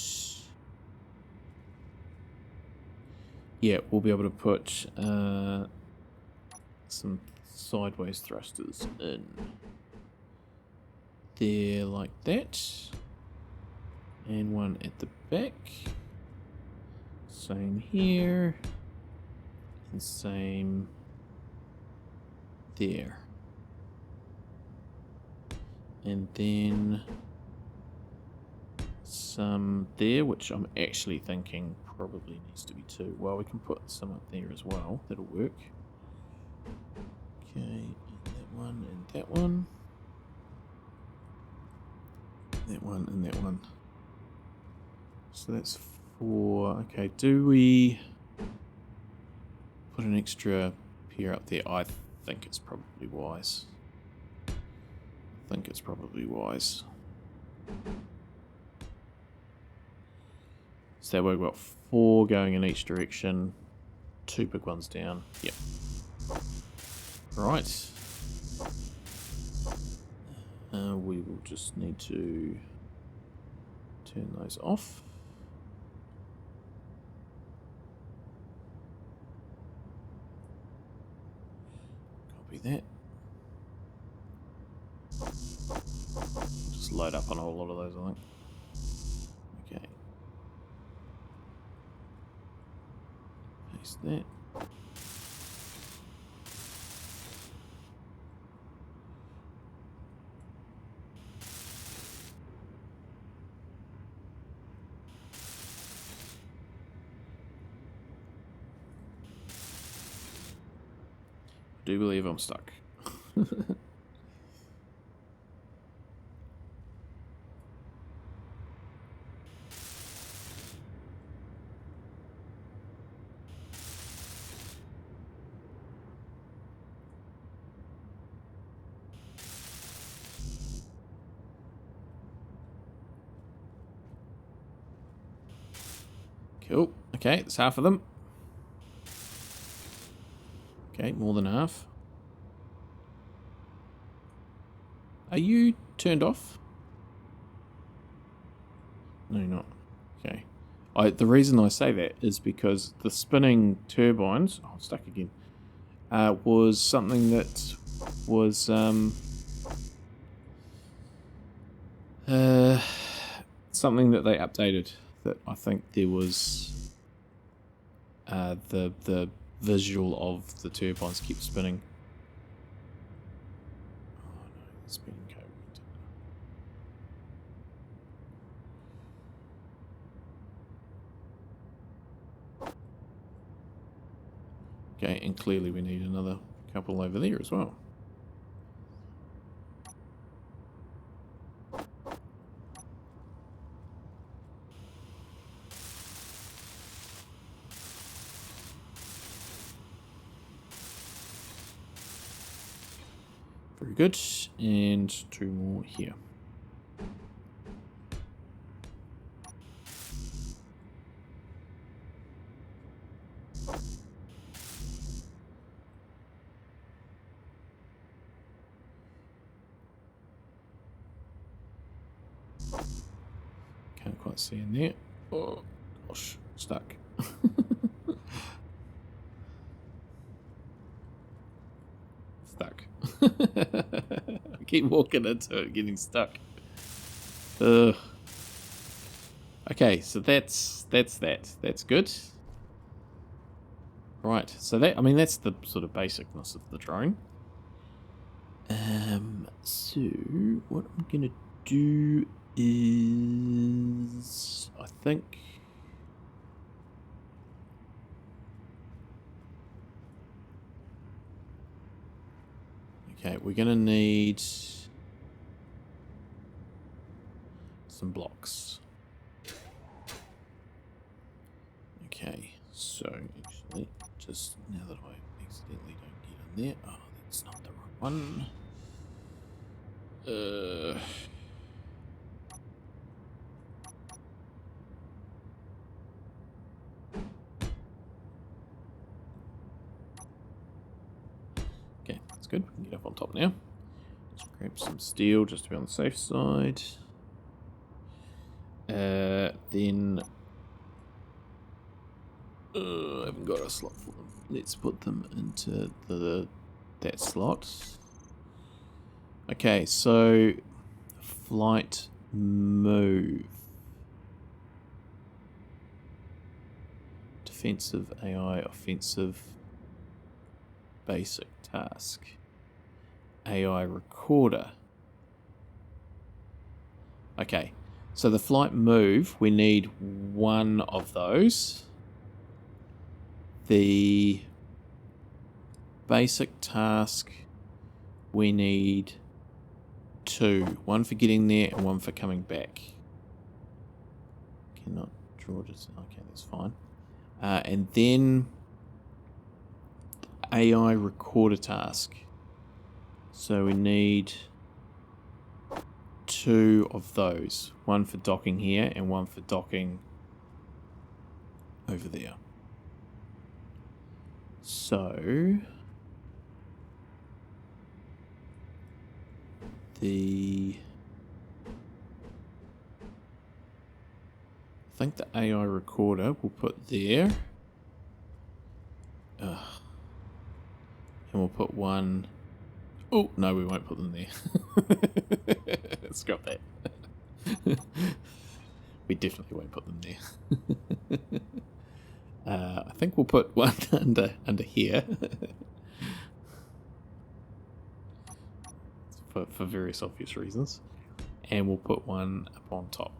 Yeah, we'll be able to put some sideways thrusters in. There like that, and one at the back, same here, and same there, and then some there, which I'm actually thinking probably needs to be 2. Well, we can put some up there as well, that'll work. Okay, and that one and that one. That one and that one. So that's 4. Okay, do we put an extra pair up there? I think it's probably wise. So that way we've got 4 going in each direction, 2 big ones down. Yep. Right. We will just need to turn those off. Copy that. Just load up on a whole lot of those, I think. Okay. Paste that. I do believe I'm stuck. Cool. Okay, that's half of them. Okay, more than half. Are you turned off? No, you're not. Okay. The reason I say that is because the spinning turbines... Oh, I'm stuck again. Was something that was... something that they updated. That I think there was... the visual of the turbines kept spinning. Oh no, the spinning cable. Okay, and clearly we need another couple over there as well. Very good, and 2 more here. Can't quite see in there. Oh gosh, stuck. Stuck. I keep walking into it, getting stuck. Ugh. Okay, so that's that. That's good. Right, so that, I mean, that's the sort of basicness of the drone. So what I'm gonna do is, I think, okay, we're gonna need some blocks. Okay, so actually, just now that I accidentally don't get in there, oh, that's not the right one. Okay, that's good. We can get up on top now. Just grab some steel just to be on the safe side. Then I haven't got a slot for them. Let's put them into that slot. Okay, so flight move. Defensive AI, offensive basic task. AI recorder. Okay, so the flight move, we need 1 of those. The basic task, we need 2. 1 for getting there and 1 for coming back. Cannot draw this. Okay, that's fine. And then AI recorder task. So we need 2 of those. 1 for docking here and 1 for docking over there. So the... I think the AI recorder we'll put there. And we'll put one... Oh, no, we won't put them there. Scrap that. We definitely won't put them there. I think we'll put one under here. for various obvious reasons. And we'll put one up on top.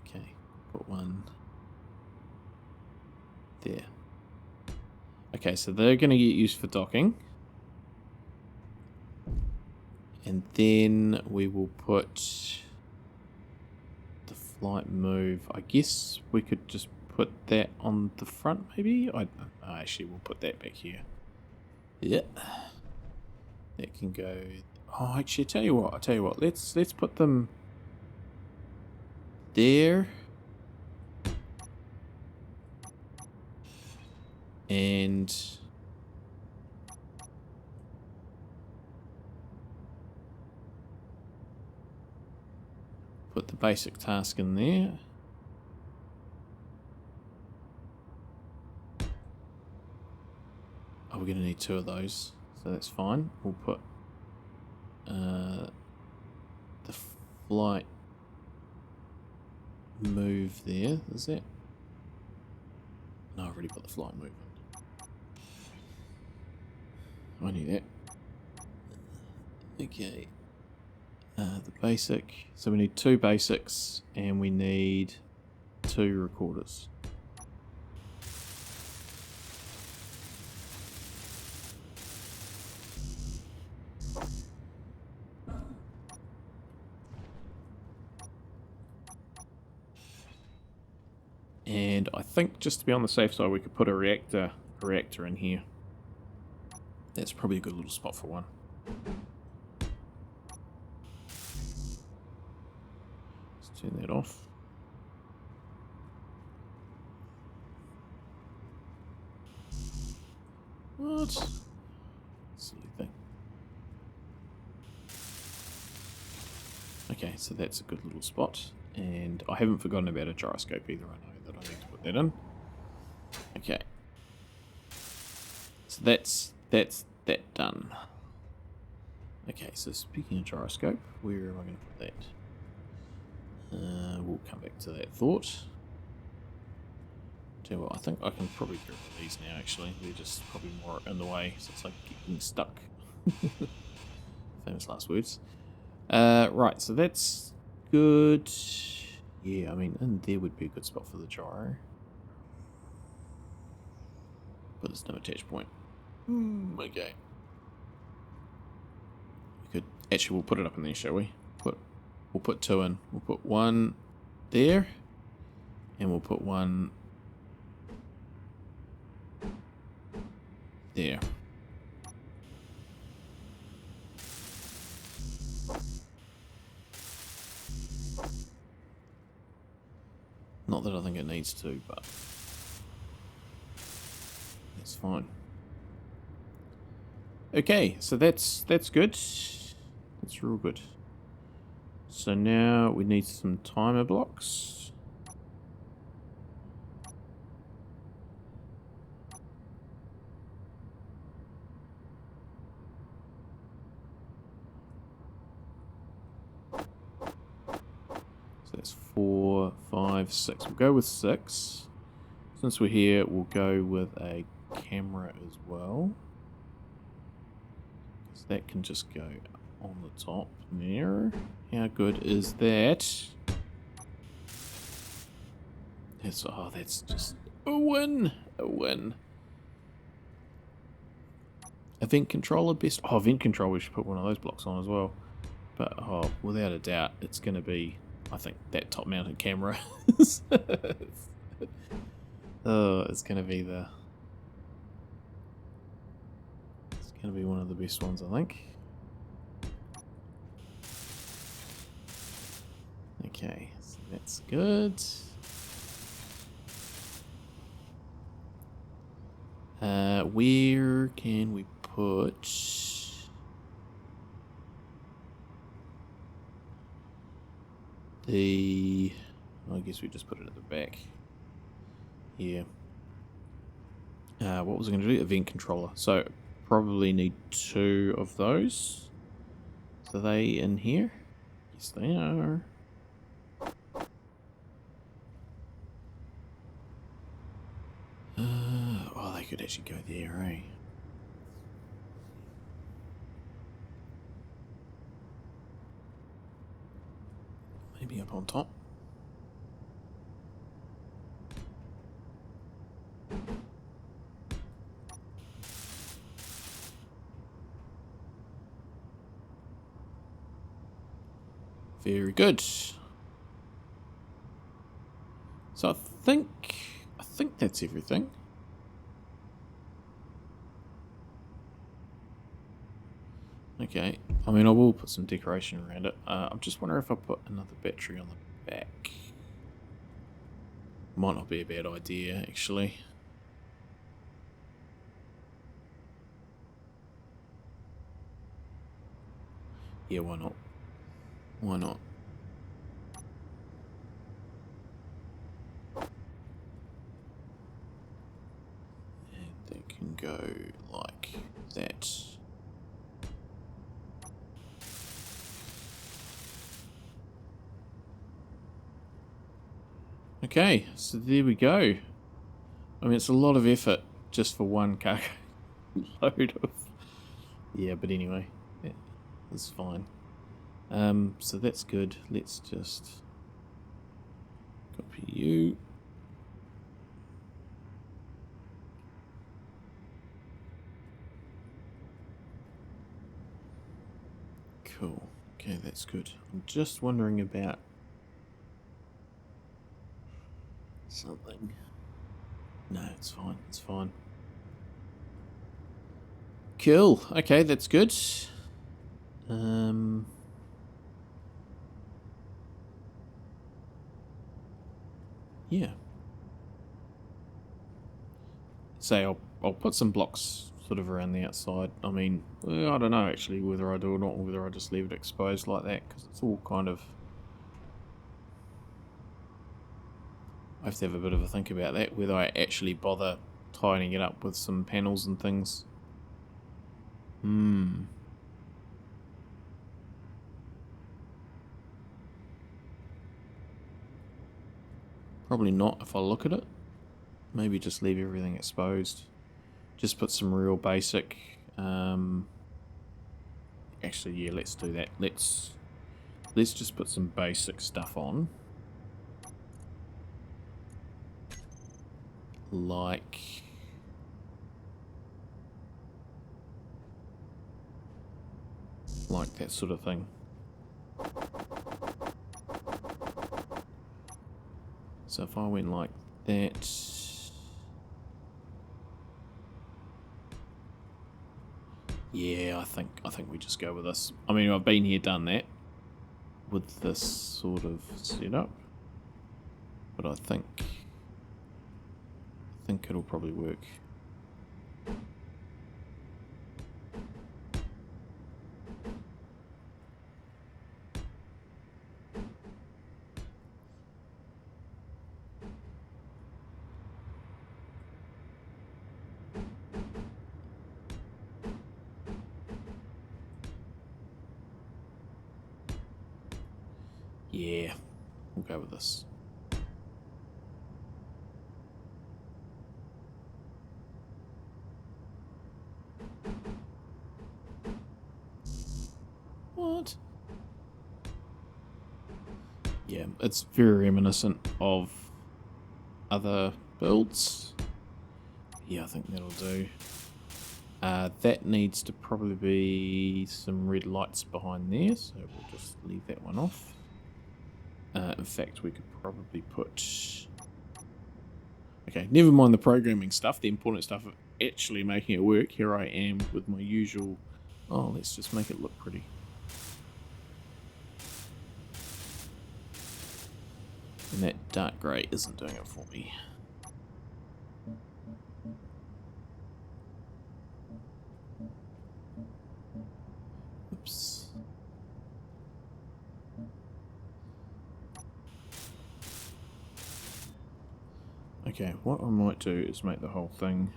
Okay, put one there. Okay, so they're going to get used for docking. And then we will put the flight move. I guess we could just put that on the front, maybe? Actually, we'll put that back here. Yeah. That can go... Oh, actually, I tell you what. Let's put them there. And... put the basic task in there. Oh, we're going to need 2 of those, so that's fine. We'll put the flight move there. Is that? No, I've already put the flight move in. I knew that. Okay. The basic. So we need 2 basics and we need 2 recorders. And I think just to be on the safe side we could put a reactor in here. That's probably a good little spot for one. Turn that off. What? Silly thing. Okay, so that's a good little spot. And I haven't forgotten about a gyroscope either. I know that I need to put that in. Okay. So that's that done. Okay, so speaking of gyroscope, where am I going to put that? We'll come back to that thought. Tell you what, I think I can probably get rid of these now, actually. They're just probably more in the way, so it's like getting stuck. Famous last words. Right, so that's good. Yeah, I mean, in there would be a good spot for the gyro. But there's no attach point. Okay. We could... Actually, we'll put it up in there, shall we? We'll put 2 in. We'll put 1 there. And we'll put 1 there. Not that I think it needs to, but that's fine. Okay, so that's good. That's real good. So now we need some timer blocks. So that's 4, 5, 6. We'll go with 6. Since we're here, we'll go with a camera as well. So that can just go on the top there. How good is that? That's just a win. A win. Event controller best. Oh, event control, we should put one of those blocks on as well. But without a doubt, it's going to be, I think, that top mounted camera. It's going to be one of the best ones, I think. Okay, so that's good. Where can we put... the... I guess we just put it at the back. Yeah. What was I going to do? Event controller. So probably need 2 of those. Are they in here? Yes, they are. Oh, they could actually go there, eh? Maybe up on top. Very good. So I think that's everything. Okay, I mean I will put some decoration around it. I'm just wondering if I put another battery on the back. Might not be a bad idea, actually. Yeah, why not? Why not? And they can go like that. Okay, so there we go. I mean, it's a lot of effort just for one cargo load of... Yeah, but anyway, yeah, that's fine. So that's good. Let's just copy you. Cool. Okay, that's good. I'm just wondering about something. No, it's fine. It's fine. Cool. Okay, that's good. Yeah. Say I'll put some blocks sort of around the outside. I mean, I don't know actually whether I do or not, or whether I just leave it exposed like that, because it's all kind of... I have to have a bit of a think about that, whether I actually bother tidying it up with some panels and things. Probably not if I look at it. Maybe just leave everything exposed. Just put some real basic... Actually, yeah, let's do that. Let's just put some basic stuff on. Like... that sort of thing. So if I went like that... Yeah, I think we just go with this. I mean, I've been here, done that with this sort of setup, but I think it'll probably work. Yeah, we'll go with this. What? Yeah, it's very reminiscent of other builds. Yeah, I think that'll do. That needs to probably be some red lights behind there, so we'll just leave that one off. In fact, we could probably put... Okay, never mind the programming stuff, the important stuff of actually making it work. Here I am with my usual... Oh, let's just make it look pretty. And that dark grey isn't doing it for me. Oops. Okay, what I might do is make the whole thing...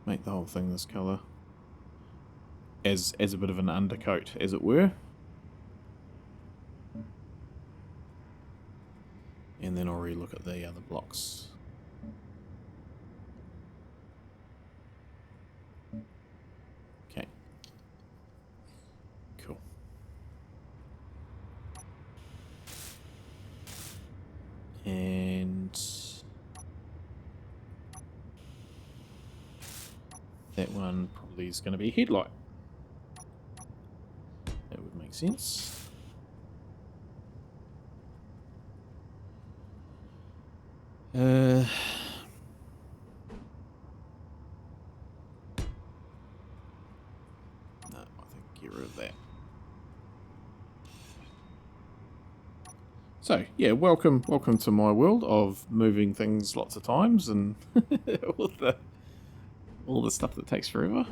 Make the whole thing this colour. As a bit of an undercoat, as it were. And then I'll relook at the other blocks. Okay. Cool. And that one probably is going to be a headlight. That would make sense. No, I think get rid of that. So, yeah, welcome to my world of moving things lots of times and all the stuff that takes forever.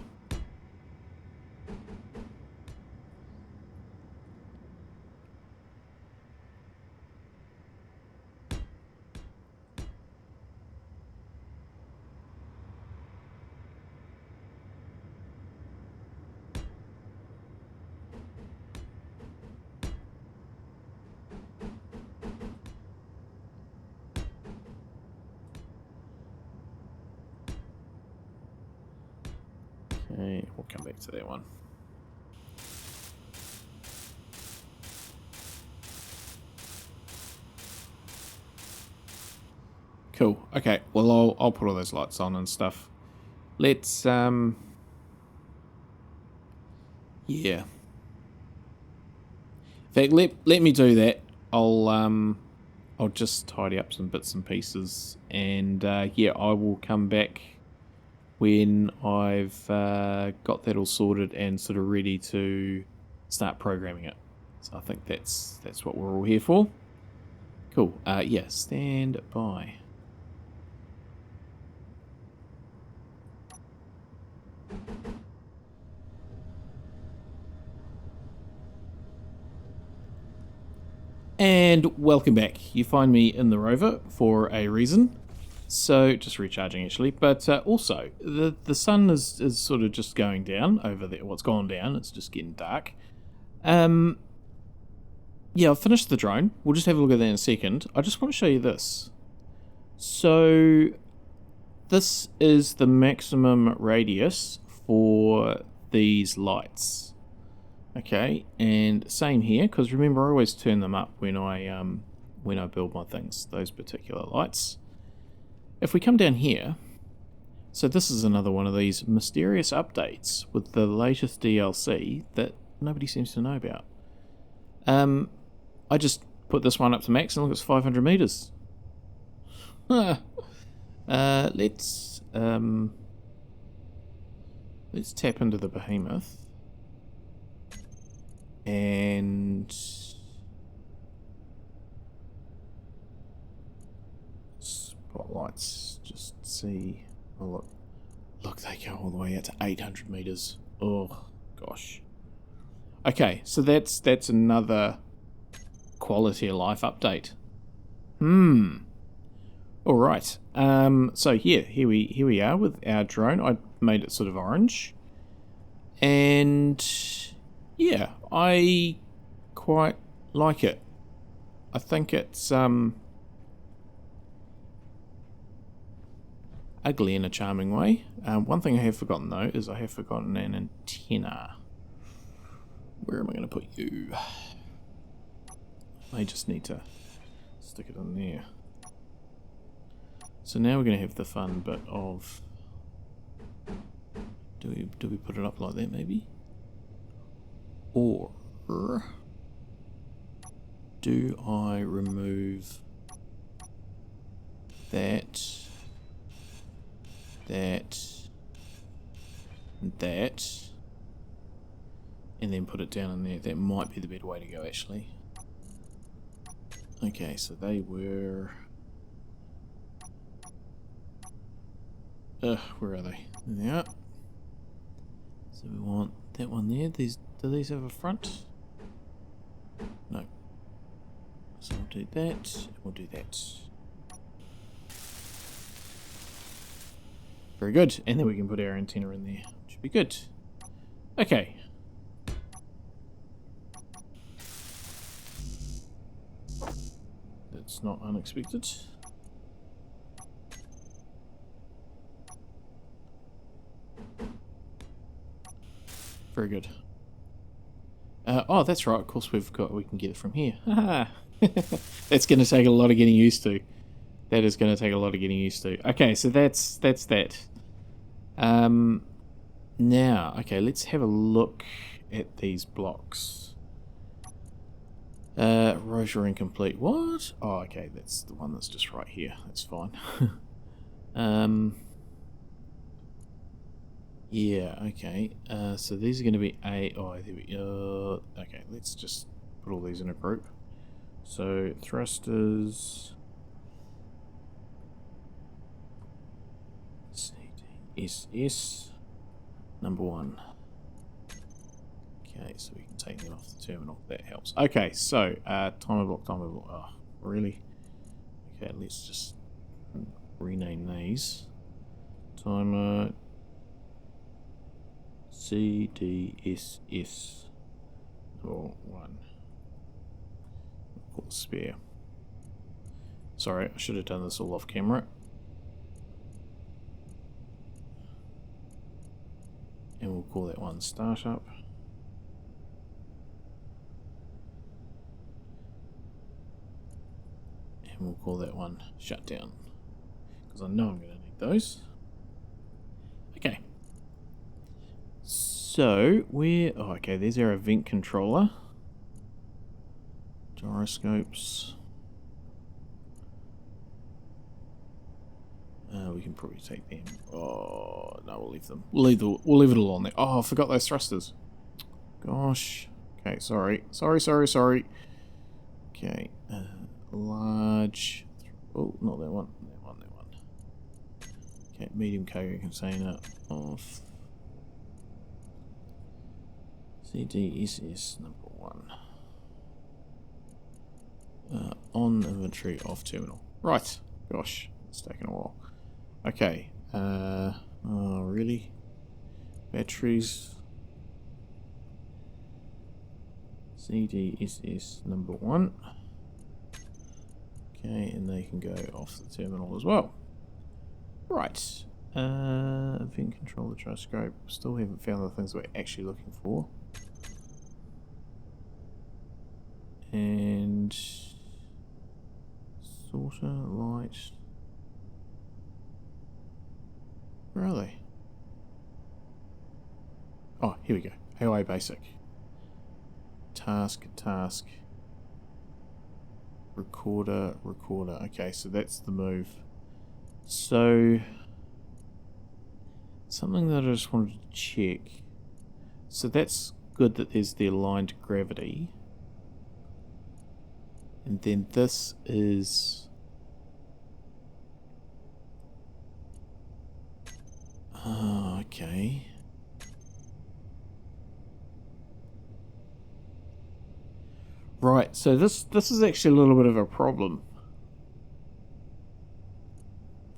Okay, we'll come back to that one. Cool. Okay, well I'll put all those lights on and stuff. Let's yeah. In fact, let me do that. I'll just tidy up some bits and pieces, and yeah, I will come back when I've got that all sorted and sort of ready to start programming it. So I think that's what we're all here for. Cool. Yeah, stand by. And welcome back. You find me in the rover for a reason. So, just recharging actually, but also, the sun is sort of just going down over there. Well, it's gone down, it's just getting dark. Yeah, I've finished the drone. We'll just have a look at that in a second. I just want to show you this. So, this is the maximum radius for these lights. Okay, and same here, because remember I always turn them up when I build my things, those particular lights. If we come down here, so this is another one of these mysterious updates with the latest DLC that nobody seems to know about. I just put this one up to max and look, it's 500 meters. Let's tap into the behemoth and spotlights, just see. Oh look, they go all the way out to 800 meters. Oh gosh. Okay, so that's another quality of life update. All right. So here we are with our drone. I made it sort of orange, and yeah, I quite like it. I think it's ugly in a charming way. One thing I have forgotten though is I have forgotten an antenna. Where am I going to put you? I just need to stick it in there. So now we're going to have the fun bit of, do we put it up like that maybe? Or do I remove that, and then put it down in there? That might be the better way to go actually. Okay, so they were... where are they? There they are. So we want that one there. Do these have a front? No. do that. We'll do that. Very good. And then we can put our antenna in there. Should be good. Okay. That's not unexpected. Very good. Oh, that's right. Of course, we can get it from here. That's going to take a lot of getting used to. That is going to take a lot of getting used to. Okay, so that's that. Now, okay, let's have a look at these blocks. Rosary incomplete. What? Oh, okay, that's the one that's just right here. That's fine. Yeah, okay. So these are going to be there we go. Okay, let's just put all these in a group. So thrusters, CDSS, number 1. Okay, so we can take that off the terminal. That helps. Okay, so timer block. Oh, really? Okay, let's just rename these. Timer CDSS or 1. Call it spare. Sorry, I should have done this all off camera. And we'll call that one startup. And we'll call that one shutdown. Because I know I'm going to need those. Okay. So, okay, there's our event controller. Gyroscopes. We can probably take them. Oh, no, we'll leave them. We'll leave it all on there. Oh, I forgot those thrusters. Gosh. Okay, sorry. Sorry. Okay, large. Oh, not that one. That one. Okay, medium cargo container off. CDSS number 1. On inventory, off terminal. Right. Gosh, it's taken a while. Okay. Oh, really? Batteries. CDSS number 1. Okay, and they can go off the terminal as well. Right. Event controller gyroscope. Still haven't found the things we're actually looking for. And sorter, light. Where are they? Oh, here we go. AI basic. Task. Recorder. Okay, so that's the move. So, something that I just wanted to check. So that's good that there's the aligned gravity. And then this is... Oh, okay. Right, so this is actually a little bit of a problem.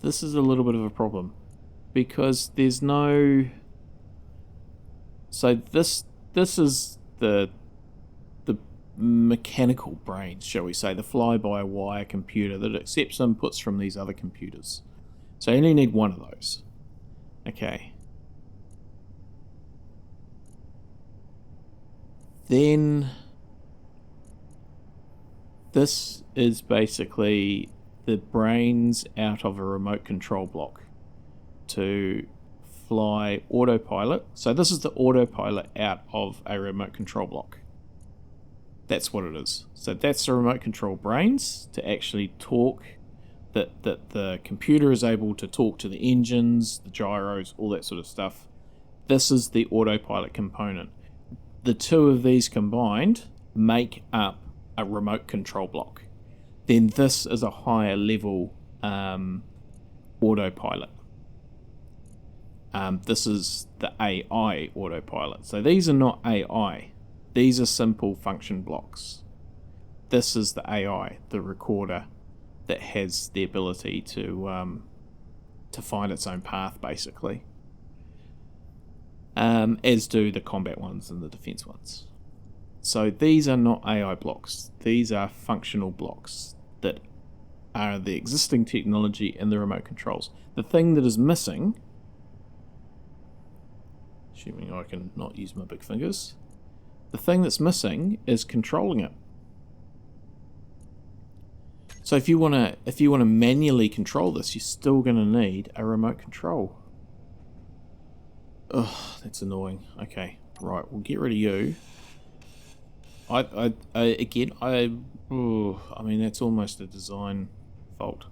This is a little bit of a problem. Because there's no... So this is the mechanical brains, shall we say, the fly-by-wire computer that accepts inputs from these other computers. So you only need one of those. Okay. Then this is basically the brains out of a remote control block to fly autopilot. So this is the autopilot out of a remote control block. That's what it is. So that's the remote control brains to actually talk, that the computer is able to talk to the engines, the gyros, all that sort of stuff. This is the autopilot component. The two of these combined make up a remote control block. Then this is a higher level autopilot. This is the AI autopilot. So these are not AI. These are simple function blocks. this is the AI, the recorder, that has the ability to find its own path, basically. As do the combat ones and the defense ones. So these are not AI blocks. These are functional blocks that are the existing technology in the remote controls. The thing that is missing, assuming I can not use my big fingers, the thing that's missing is controlling it. So if you want to manually control this, you're still going to need a remote control. Ugh, that's annoying. Okay, right, we'll get rid of you. I mean, that's almost a design fault.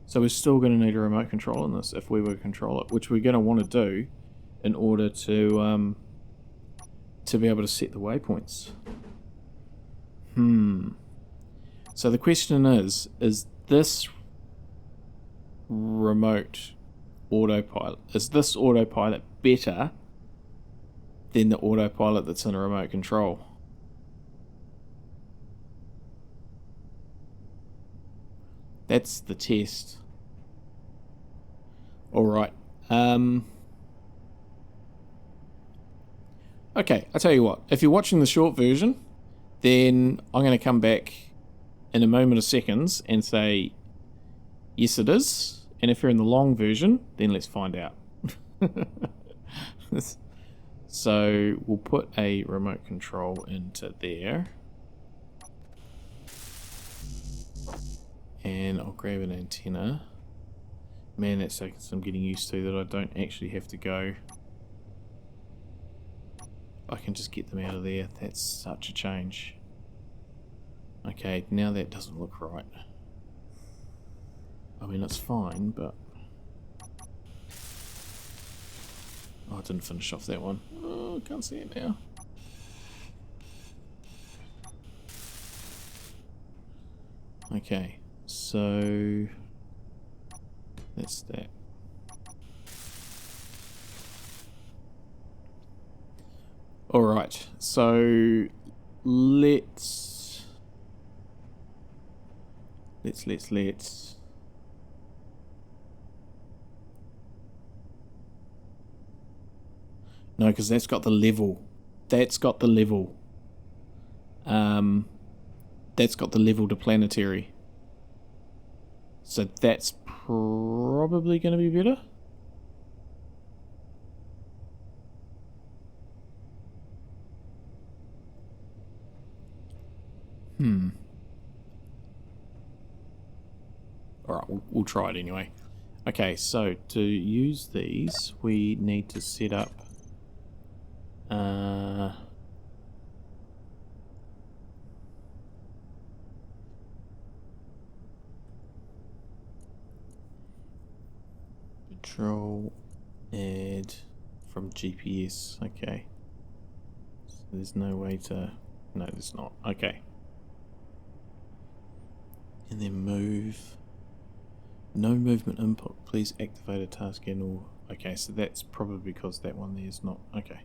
So we're still going to need a remote control in this if we were to control it, which we're going to want to do in order to be able to set the waypoints. So the question is this remote autopilot, is this autopilot better than the autopilot that's in a remote control? That's the test. Alright. Okay, I'll tell you what. If you're watching the short version, then I'm going to come back in a moment of seconds and say, yes it is. And if you're in the long version, then let's find out. So we'll put a remote control into there. And I'll grab an antenna. Man, that's taking some getting used to, that I don't actually have to go. I can just get them out of there. That's such a change. Okay, now that doesn't look right. I mean, it's fine, but... Oh, I didn't finish off that one. Oh, I can't see it now. Okay, so... that's that. Alright, so... let's... No, because that's got the level. That's got the level. That's got the level to planetary. So that's probably going to be better. Alright, we'll try it anyway. Okay, so to use these, we need to set up control add from GPS. Okay, so there's no way to, no there's not. Okay, and then move, no movement input, please activate a task and all. Okay, so that's probably because that one there is not. Okay,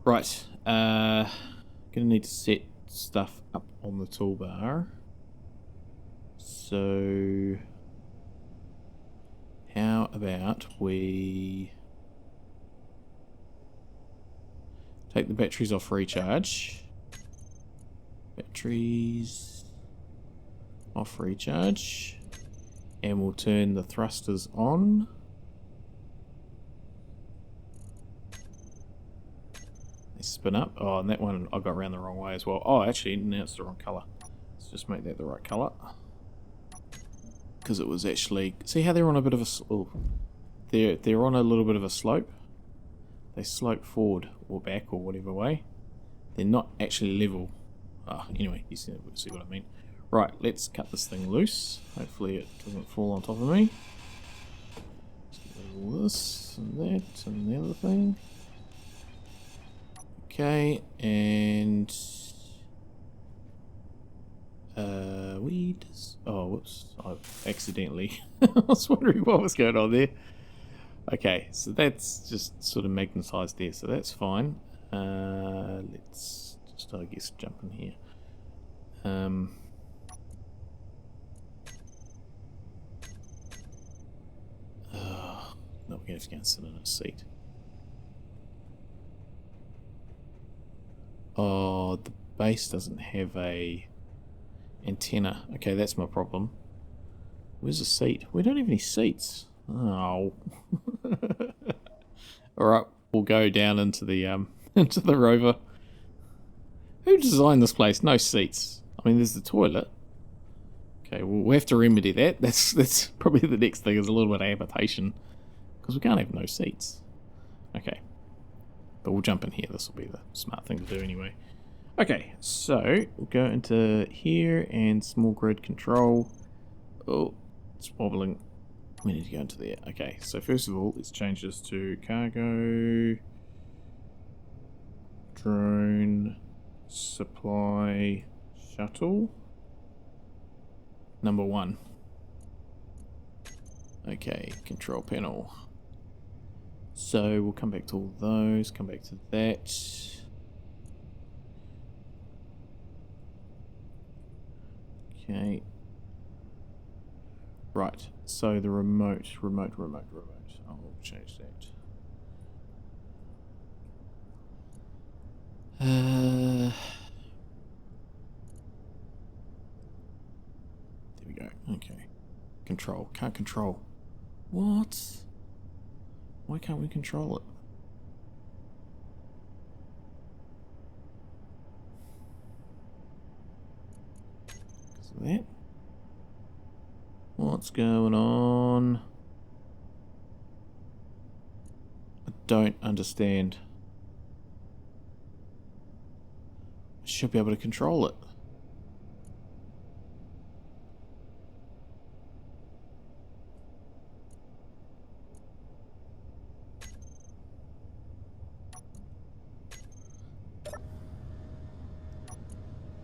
right, gonna need to set stuff up on the toolbar. So how about we take the batteries off recharge. Batteries off recharge. And we'll turn the thrusters on. They spin up. Oh, and that one I got around the wrong way as well. Oh, actually, now it's the wrong colour. Let's just make that the right colour. Because it was actually... see how they're on a bit of a... oh, they're on a little bit of a slope. They slope forward or back or whatever way. They're not actually level. Oh, anyway, you see what I mean. Right, let's cut this thing loose. Hopefully it doesn't fall on top of me. Let's get rid of all this and that and the other thing. Okay, and... weeds. Oh, whoops. I accidentally... I was wondering what was going on there. Okay, so that's just sort of magnetised there, so that's fine. Let's just, I guess, jump in here. No, we're going to have to sit in a seat. Oh, the base doesn't have a antenna. Okay, that's my problem. Where's the seat? We don't have any seats. Oh. Alright, we'll go down into the into the rover. Who designed this place? No seats. I mean, there's the toilet. Okay, well, we'll have to remedy that. That's probably the next thing, is a little bit of habitation. Because we can't have no seats. Okay. But we'll jump in here. This will be the smart thing to do anyway. Okay, so we'll go into here and small grid control. Oh, it's wobbling. We need to go into there. Okay, so first of all, let's change this to cargo, drone, supply, shuttle, number 1. Okay, control panel. So we'll come back to all those, come back to that. Okay. Right, so the remote. I'll change that. There we go, okay. Control, can't control. What? Why can't we control it? Because of that? What's going on? I don't understand. I should be able to control it.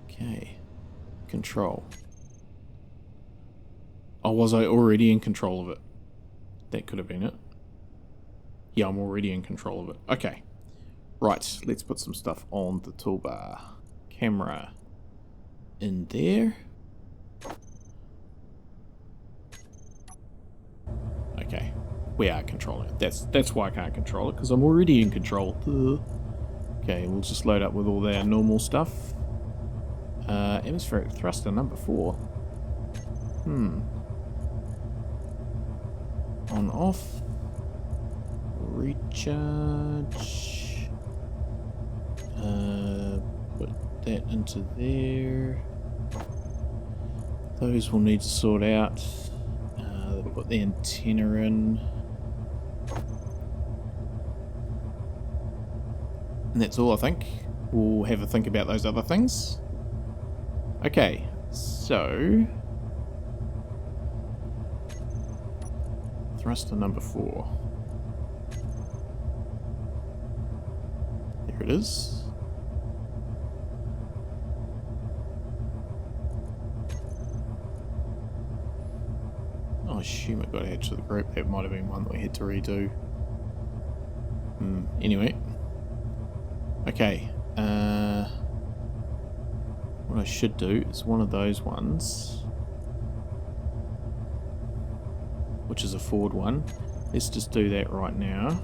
Okay. Control. Oh, was I already in control of it? That could have been it. Yeah, I'm already in control of it. Okay. Right, let's put some stuff on the toolbar. Camera. In there. Okay. We are controlling it. That's why I can't control it, because I'm already in control. Okay, we'll just load up with all their normal stuff. Atmospheric thruster number 4. On off. Recharge. Put that into there. Those will need to sort out. Put the antenna in. And that's all, I think. We'll have a think about those other things. Okay, so thruster number 4. There it is. I assume it got added to the group. That might have been one that we had to redo. Anyway. Okay. What I should do is one of those ones, which is a forward one. Let's just do that right now.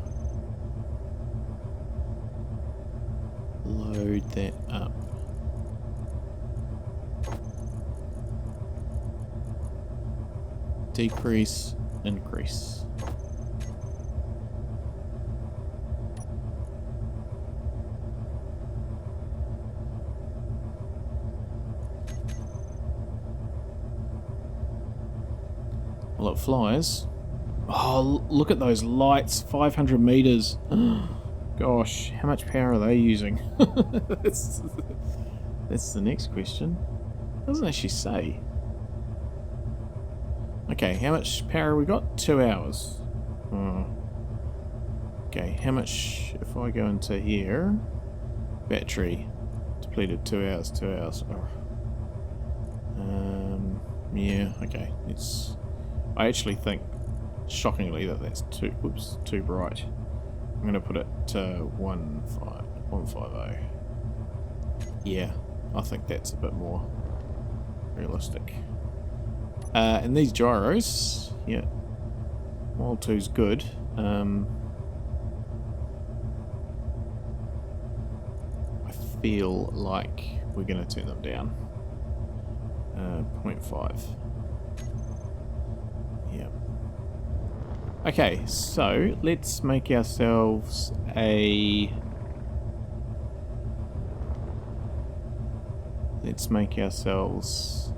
Load that up. Decrease, increase. Well, it flies. Oh, look at those lights. 500 meters. Gosh, how much power are they using? That's the next question. It doesn't actually say. Okay, how much power we got? 2 hours. Okay, how much, if I go into here, battery, depleted 2 hours, 2 hours. Yeah, okay, I actually think, shockingly, that's too bright. I'm going to put it to 150. Yeah, I think that's a bit more realistic. And these gyros, yeah, while 2's good. I feel like we're going to turn them down. 0.5. Yeah. Okay, so let's make ourselves a... Let's make ourselves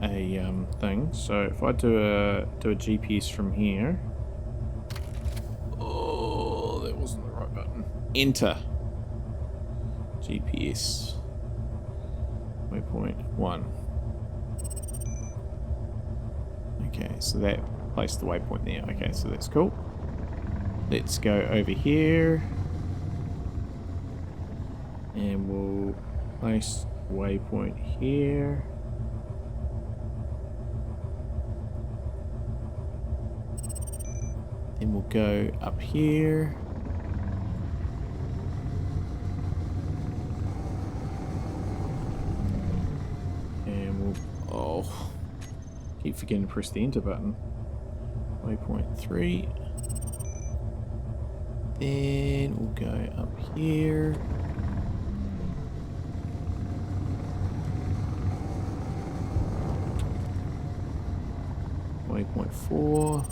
a thing. So if I do a GPS from here. Oh, that wasn't the right button. Enter. GPS. Waypoint 1. Okay, so that placed the waypoint there. Okay, so that's cool. Let's go over here. And we'll place waypoint here. Then we'll go up here. And we'll... Oh. Keep forgetting to press the enter button. Waypoint 3. Then we'll go up here. Waypoint 4.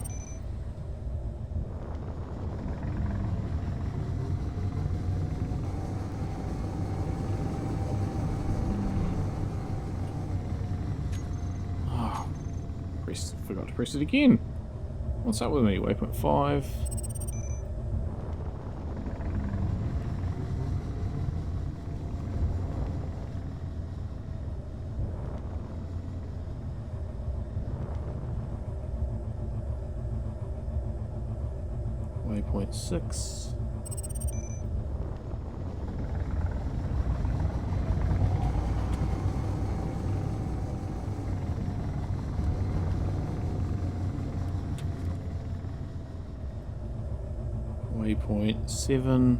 Oh, forgot to press it again. What's up with me? Waypoint 5. Waypoint 6. Waypoint 7.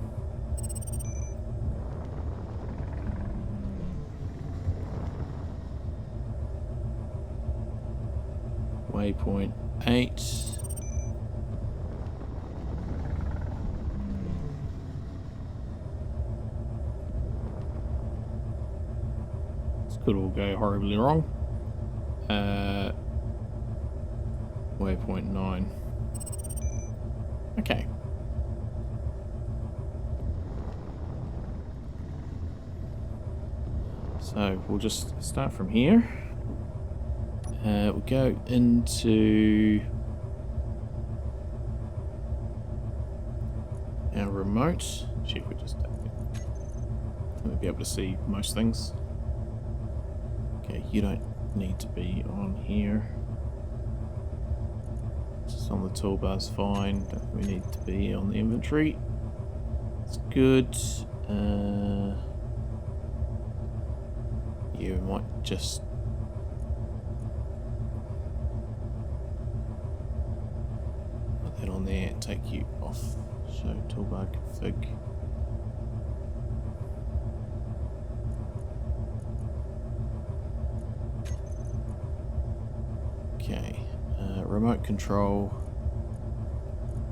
Waypoint 8. Could all go horribly wrong. Waypoint 9. Okay. So we'll just start from here. We'll go into our remote. See if we just we'll be able to see most things. Okay, you don't need to be on here. Just on the toolbar's fine. Don't think we need to be on the inventory. It's good. Yeah, we might just put that on there and take you off. Show toolbar config. Okay, remote control.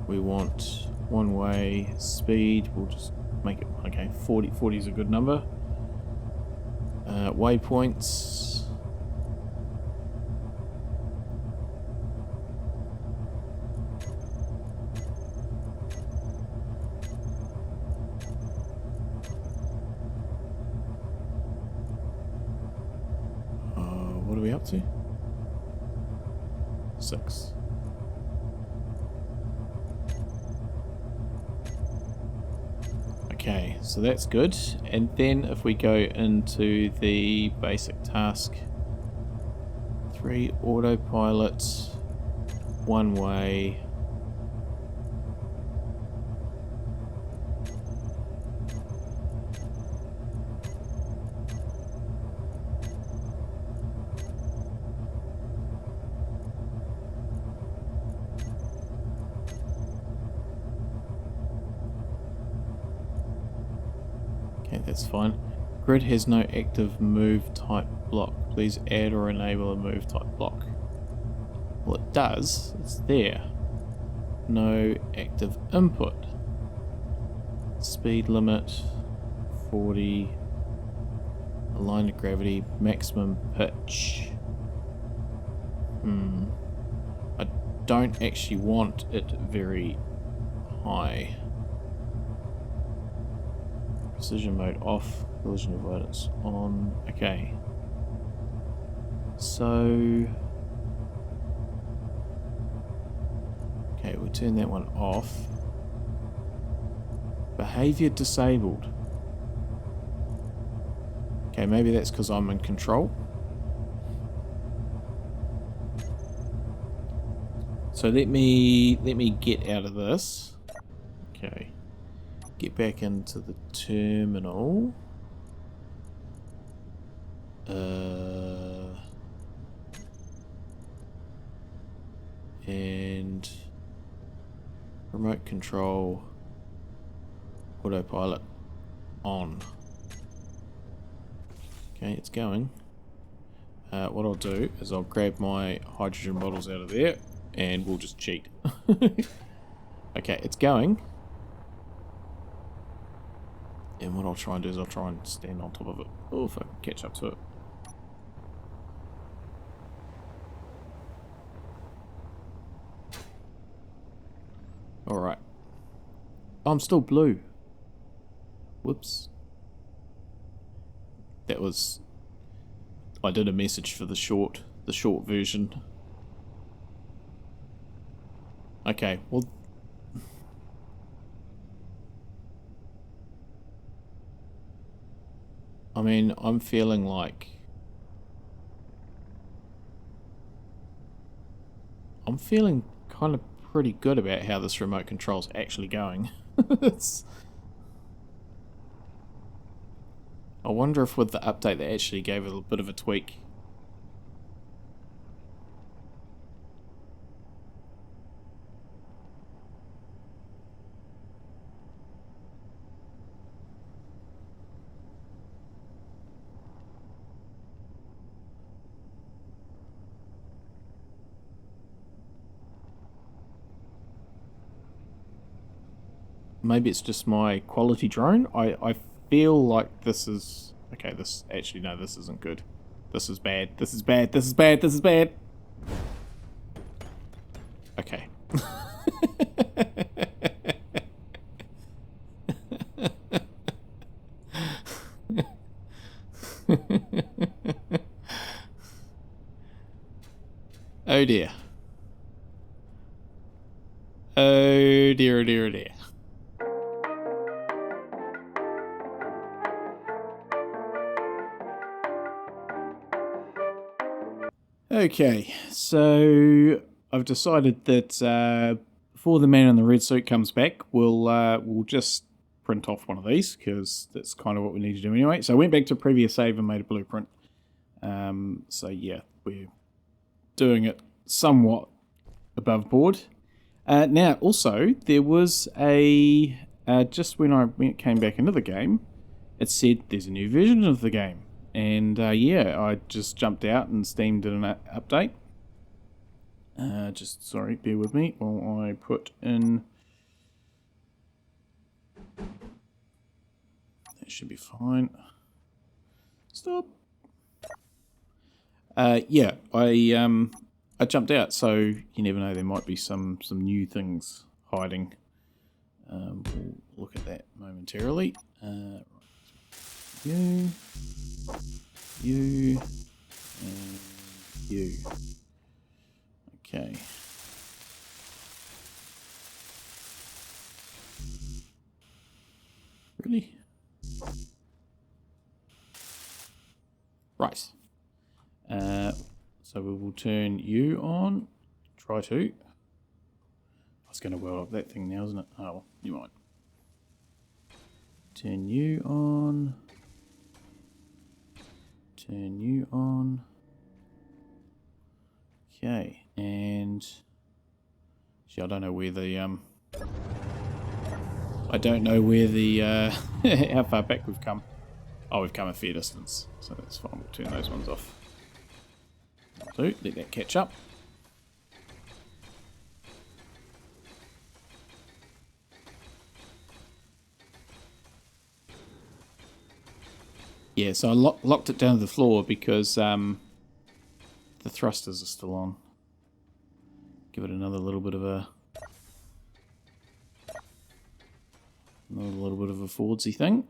We want one way speed. We'll just make it, okay, 40. 40 is a good number. Waypoints. What are we up to? 6. Okay, so that's good. And then if we go into the basic task, 3 autopilot, 1 way. Okay, that's fine. Grid has no active move type block. Please add or enable a move type block. Well, it does. It's there. No active input. Speed limit 40. Line of gravity, maximum pitch. I don't actually want it very high. Precision mode off, collision avoidance on. Okay. So. Okay, we'll turn that one off. Behavior disabled. Okay, maybe that's because I'm in control. So let me get out of this. Okay. Get back into the terminal. And remote control autopilot on. Okay, it's going. What I'll do is I'll grab my hydrogen bottles out of there and we'll just cheat. Okay, it's going. And what I'll try and do is I'll try and stand on top of it. Oh, if I can catch up to it. Alright. I'm still blue. Whoops. That was... I did a message for the short version. Okay, well... I mean, I'm feeling like... I'm feeling kind of pretty good about how this remote control's actually going. It's... I wonder if with the update they actually gave it a bit of a tweak. Maybe it's just my quality drone. I feel like this is... Okay, this... Actually, no, this isn't good. This is bad. This is bad. This is bad. This is bad. Okay. Oh dear. Oh dear, oh dear, oh dear. Okay, so I've decided that before the man in the red suit comes back, we'll just print off one of these because that's kind of what we need to do anyway. So I went back to previous save and made a blueprint. So yeah, we're doing it somewhat above board. Now, also, there was a just when I came back into the game, it said there's a new version of the game. And yeah, I just jumped out and Steam did an update. Just, sorry, bear with me while I put in... That should be fine. Stop. Yeah, I jumped out, so you never know, there might be some new things hiding. We'll look at that momentarily. Right. You, and you. Okay. Really? Right. So we will turn you on. Try to. I was going to weld up that thing now, isn't it? Oh, well, you might. Turn you on. Turn you on. Okay, and see, I don't know where the how far back we've come. Oh, we've come a fair distance, so that's fine. We'll turn those ones off. So, let that catch up. Yeah, so I locked it down to the floor because the thrusters are still on. Give it another little bit of a forwardsy thing.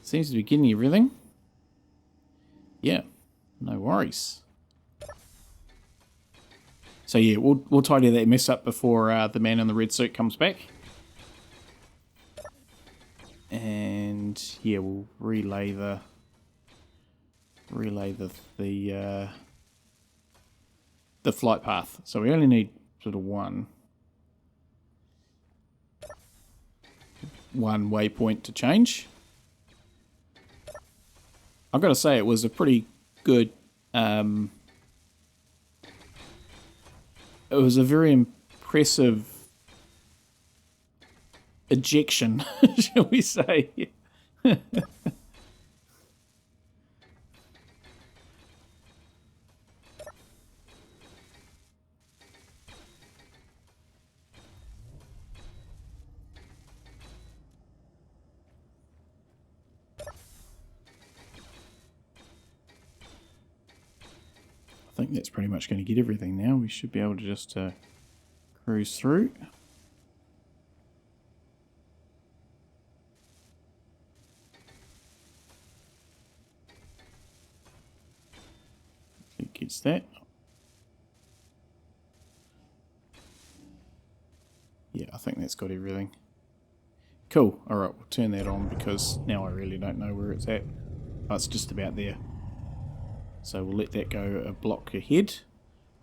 Seems to be getting everything. Yeah, no worries. So yeah, we'll tidy that mess up before the man in the red suit comes back. And yeah, we'll relay the flight path. So we only need sort of one waypoint to change. I've got to say it was a pretty good. It was a very impressive ejection, shall we say. I think that's pretty much going to get everything now. We should be able to just cruise through. It gets that. Yeah, I think that's got everything. Cool. Alright, we'll turn that on because now I really don't know where it's at. Oh, it's just about there. So we'll let that go a block ahead.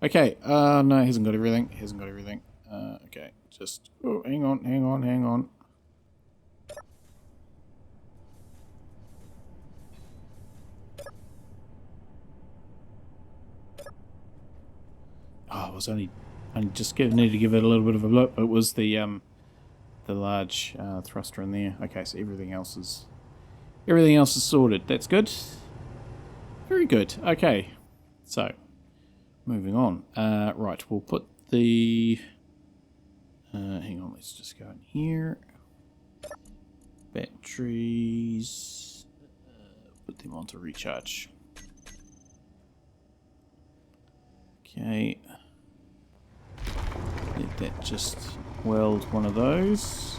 Okay, no, it hasn't got everything. It hasn't got everything. Okay, just... Oh, hang on. Oh, I was only just need to give it a little bit of a blip. It was the large thruster in there. Okay, so everything else is sorted. That's good. Very good. Okay, so moving on. Right, we'll put the. Hang on, let's just go in here. Batteries. Put them onto recharge. Okay. Let that just weld one of those.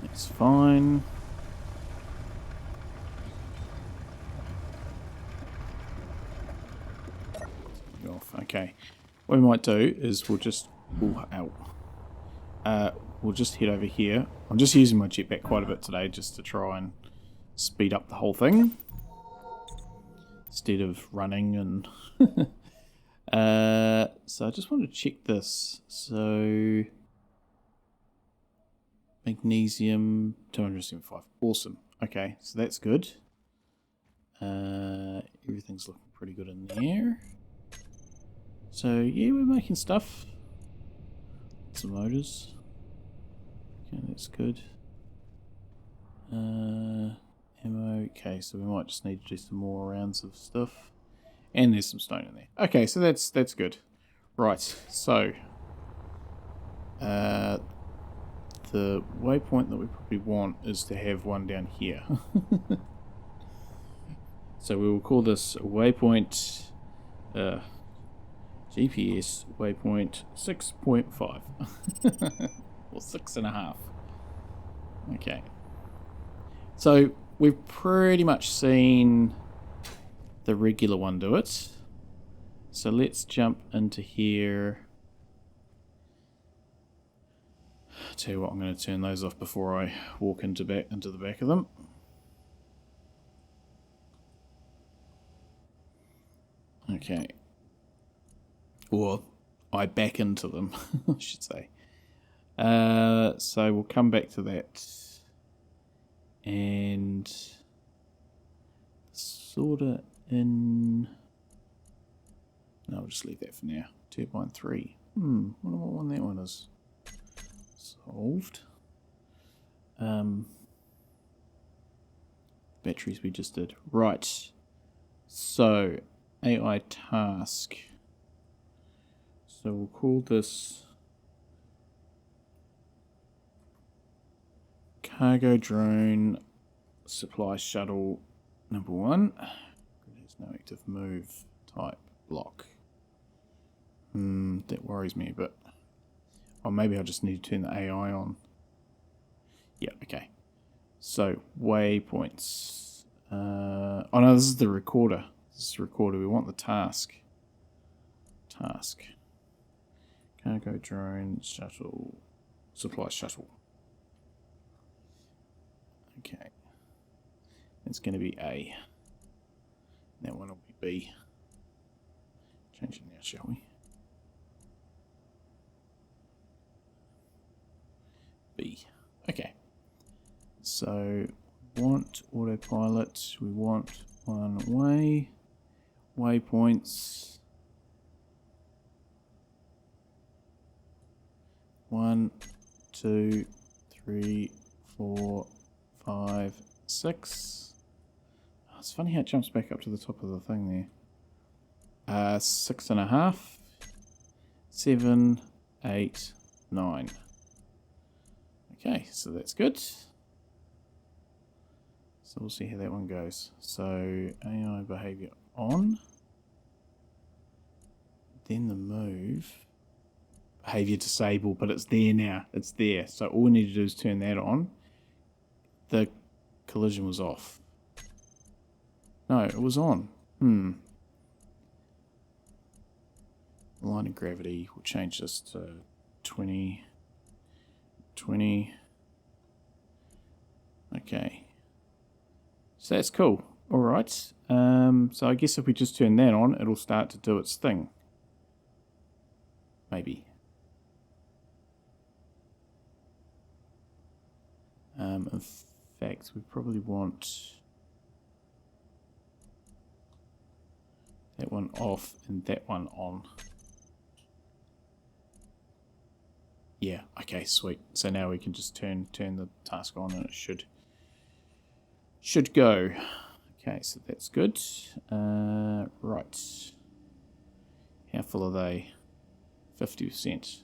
That's fine. Okay. What we might do is we'll just we'll just head over here. I'm just using my jetpack quite a bit today just to try and speed up the whole thing instead of running and so I just want to check this. So magnesium 275. Awesome. Okay, so that's good. Everything's looking pretty good in there. So yeah, we're making stuff. Some motors. Okay, that's good. Ammo. Okay, so we might just need to do some more rounds of stuff. And there's some stone in there. Okay, so that's good. Right, so the waypoint that we probably want is to have one down here. So we will call this waypoint GPS waypoint 6.5 or 6.5. Okay, so we've pretty much seen the regular one do it. So let's jump into here. Tell you what, I'm going to turn those off before I walk into the back of them. Okay. Or I back into them, I should say. So we'll come back to that. And sorta in... No, I'll just leave that for now. Turbine 3. Wonder what one that one is. Solved. Batteries we just did. Right. So, AI task. So we'll call this cargo drone supply shuttle number 1. There's no active move type block. That worries me a bit. Or maybe I just need to turn the AI on. Yeah, okay. So, waypoints. Oh no, this is the recorder. This is the recorder. We want the task. Task. Cargo drone shuttle. Supply shuttle. Okay. It's going to be A. That one will be B. Change it now, shall we? B. Okay. So, want autopilot. We want one way. Waypoints. 1, 2, 3, 4, 5, 6. Oh, it's funny how it jumps back up to the top of the thing there. 6.5. 7, 8, 9. Okay, so that's good. So we'll see how that one goes. So AI behavior on. Then the move. Behavior disabled, but it's there now. It's there. So all we need to do is turn that on. The collision was off. No, it was on. Line of gravity. We'll change this to 20. 20. Okay. So that's cool. Alright. So I guess if we just turn that on, it'll start to do its thing. Maybe. In fact, we probably want that one off and that one on. Yeah, okay, sweet. So now we can just turn the task on and it should go. Okay, so that's good. Right. How full are they? 50%.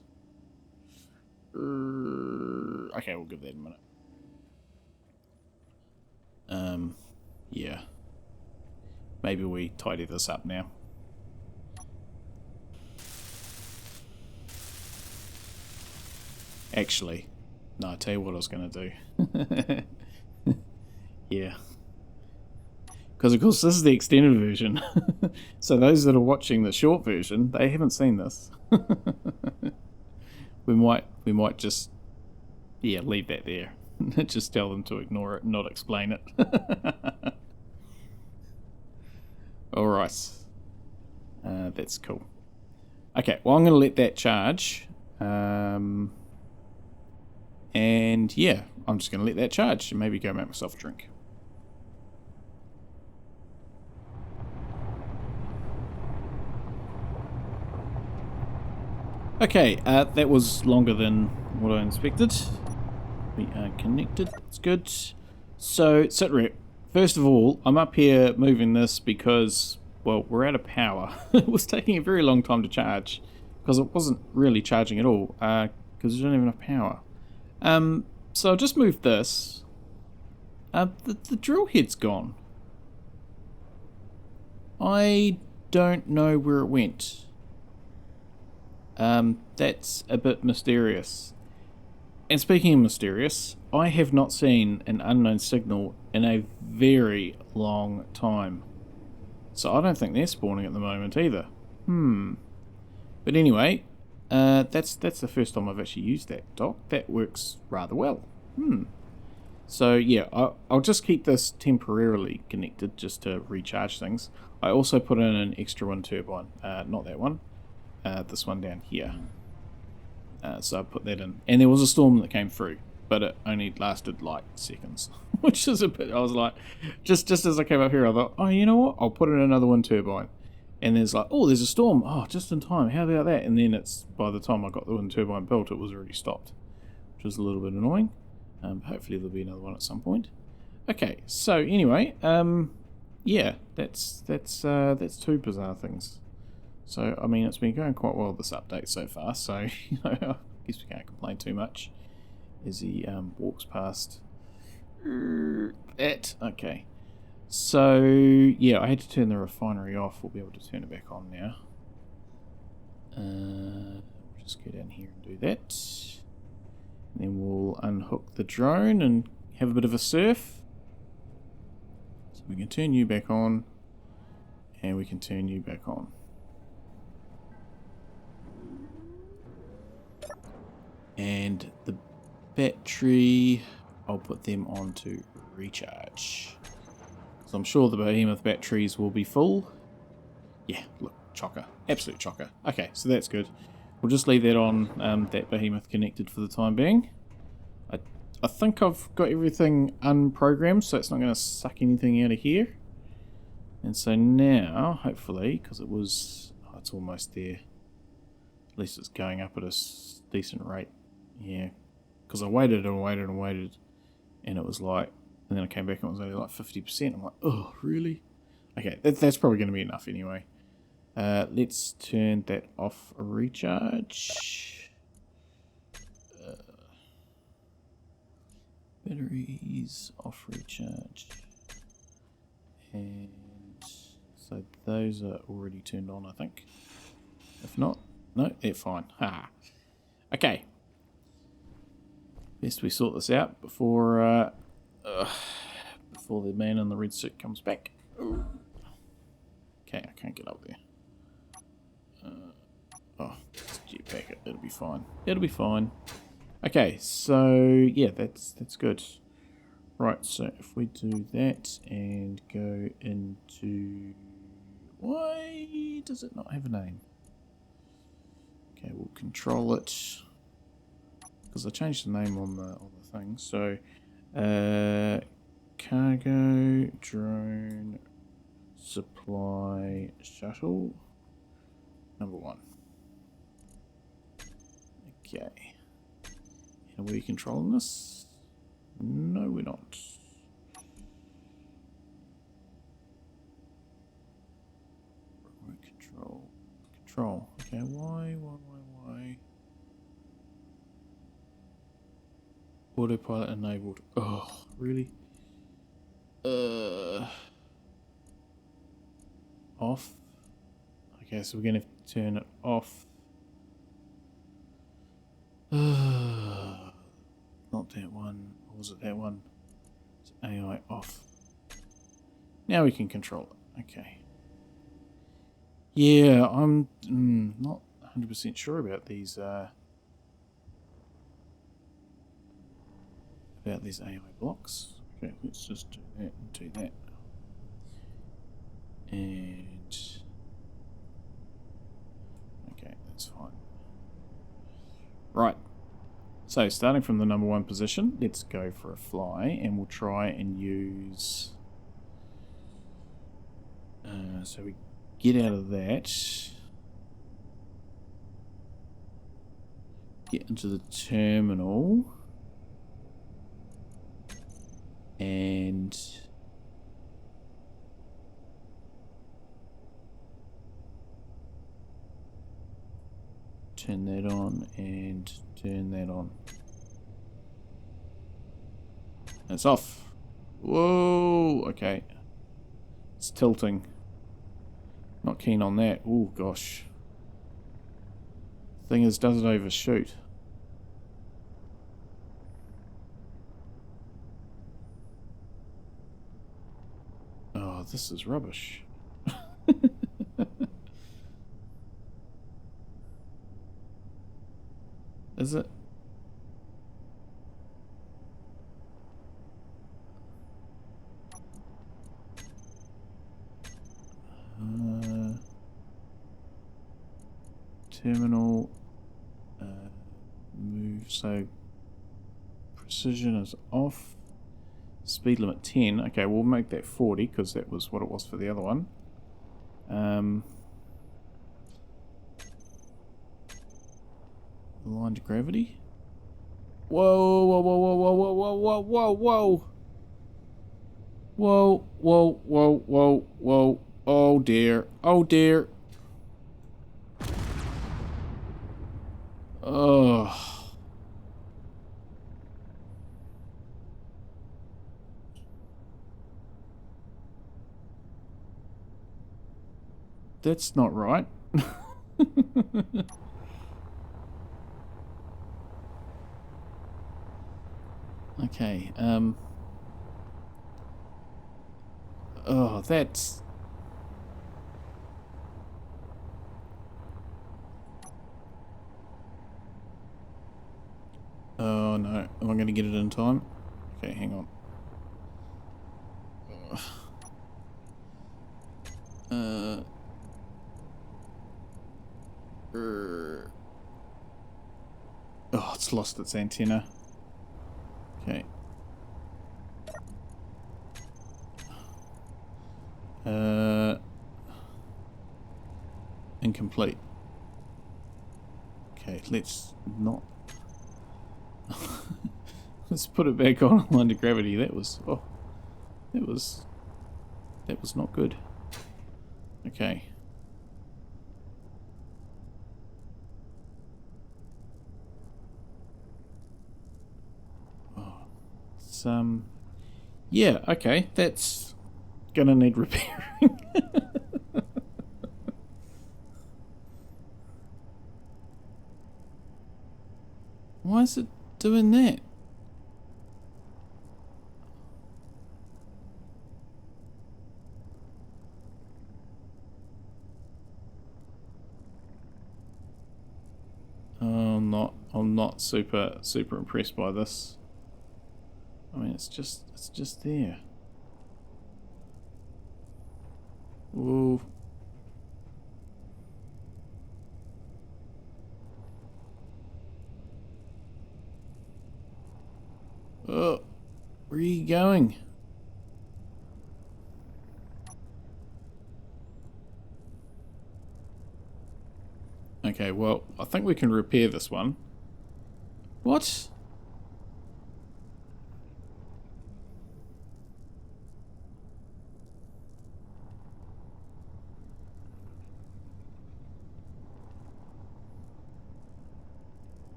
Okay, we'll give that a minute. Yeah. Maybe we tidy this up now. Actually, no, I'll tell you what I was going to do. Yeah. Because, of course, this is the extended version. So those that are watching the short version, they haven't seen this. We might just, yeah, leave that there. Just tell them to ignore it, not explain it. Alright. That's cool. Okay, well, I'm going to let that charge. And yeah, I'm just going to let that charge and maybe go make myself a drink. Okay, that was longer than what I expected. We are connected, it's good. So, sitrep, first of all, I'm up here moving this because, well, we're out of power. It was taking a very long time to charge because it wasn't really charging at all because we don't have enough power. So I'll just move this. The drill head's gone. I don't know where it went. That's a bit mysterious. And speaking of mysterious, I have not seen an unknown signal in a very long time. So I don't think they're spawning at the moment either. But anyway, that's the first time I've actually used that dock. That works rather well. So yeah, I'll just keep this temporarily connected just to recharge things. I also put in an extra one turbine, not that one, this one down here. So I put that in. And there was a storm that came through, but it only lasted like seconds, which is a bit, I was like, just as I came up here, I thought, oh, you know what? I'll put in another wind turbine. And there's like, oh, there's a storm. Oh, just in time. How about that? And then it's, by the time I got the wind turbine built, it was already stopped, which was a little bit annoying. Hopefully there'll be another one at some point. Okay, so anyway, yeah, that's two bizarre things. So, I mean, it's been going quite well this update so far, so, you know, I guess we can't complain too much as he walks past it. Okay. So, yeah, I had to turn the refinery off. We'll be able to turn it back on now. We'll just go down here and do that. And then we'll unhook the drone and have a bit of a surf. So we can turn you back on, and we can turn you back on. And the battery, I'll put them on to recharge. So I'm sure the behemoth batteries will be full. Yeah, look, chocker. Absolute chocker. Okay, so that's good. We'll just leave that on, that behemoth connected for the time being. I think I've got everything unprogrammed, so it's not going to suck anything out of here. And so now, hopefully, because it was, oh, it's almost there. At least it's going up at a decent rate. Yeah, because I waited and waited and waited, and it was like, and then I came back and it was only like 50%. I'm like, oh, really? Okay, that's probably going to be enough anyway. Let's turn that off recharge. Batteries off recharge. And so those are already turned on, I think. If not, no, they're fine. Ha. Okay. Best we sort this out before the man in the red suit comes back. Ooh. Okay, I can't get up there. Oh, just jetpack it. It'll be fine. It'll be fine. Okay, so yeah, that's good. Right, so if we do that and go into, why does it not have a name? Okay, we'll control it because I changed the name on the thing. So, cargo drone supply shuttle number 1. Okay. Are we controlling this? No, we're not. Remote control. Control. Okay, why? Autopilot enabled. Oh, really? Off. Okay, so we're going to turn it off. Not that one. Or was it that one? It's AI off. Now we can control it. Okay. Yeah, I'm not 100% sure about these AI blocks. Okay, let's just do that and do that. And okay, that's fine. Right. So starting from the number 1 position, let's go for a fly, and we'll try and use. So we get out of that, get into the terminal, and turn that on and turn that on. It's off. Whoa, okay. It's tilting. Not keen on that. Oh gosh. Thing is, does it overshoot? Oh, this is rubbish. Is it? Terminal. So precision is off. Speed limit 10. Okay, we'll make that 40 because that was what it was for the other one. Aligned to gravity. Whoa, whoa, whoa, whoa, whoa, whoa, whoa, whoa, whoa. Whoa, whoa, whoa, whoa, whoa. Oh dear. Oh dear. Oh. That's not right. Okay, oh, that's... Oh no, am I going to get it in time? Okay, hang on. Oh, it's lost its antenna. Okay. Incomplete. Okay, let's not... Let's put it back on under gravity. That was... Oh. That was not good. Okay. Oh. It's, yeah, okay. That's gonna need repairing. Why is it doing that? I'm not super impressed by this. I mean, it's just there. Ooh. Oh, where are you going? Okay, well, I think we can repair this one. What?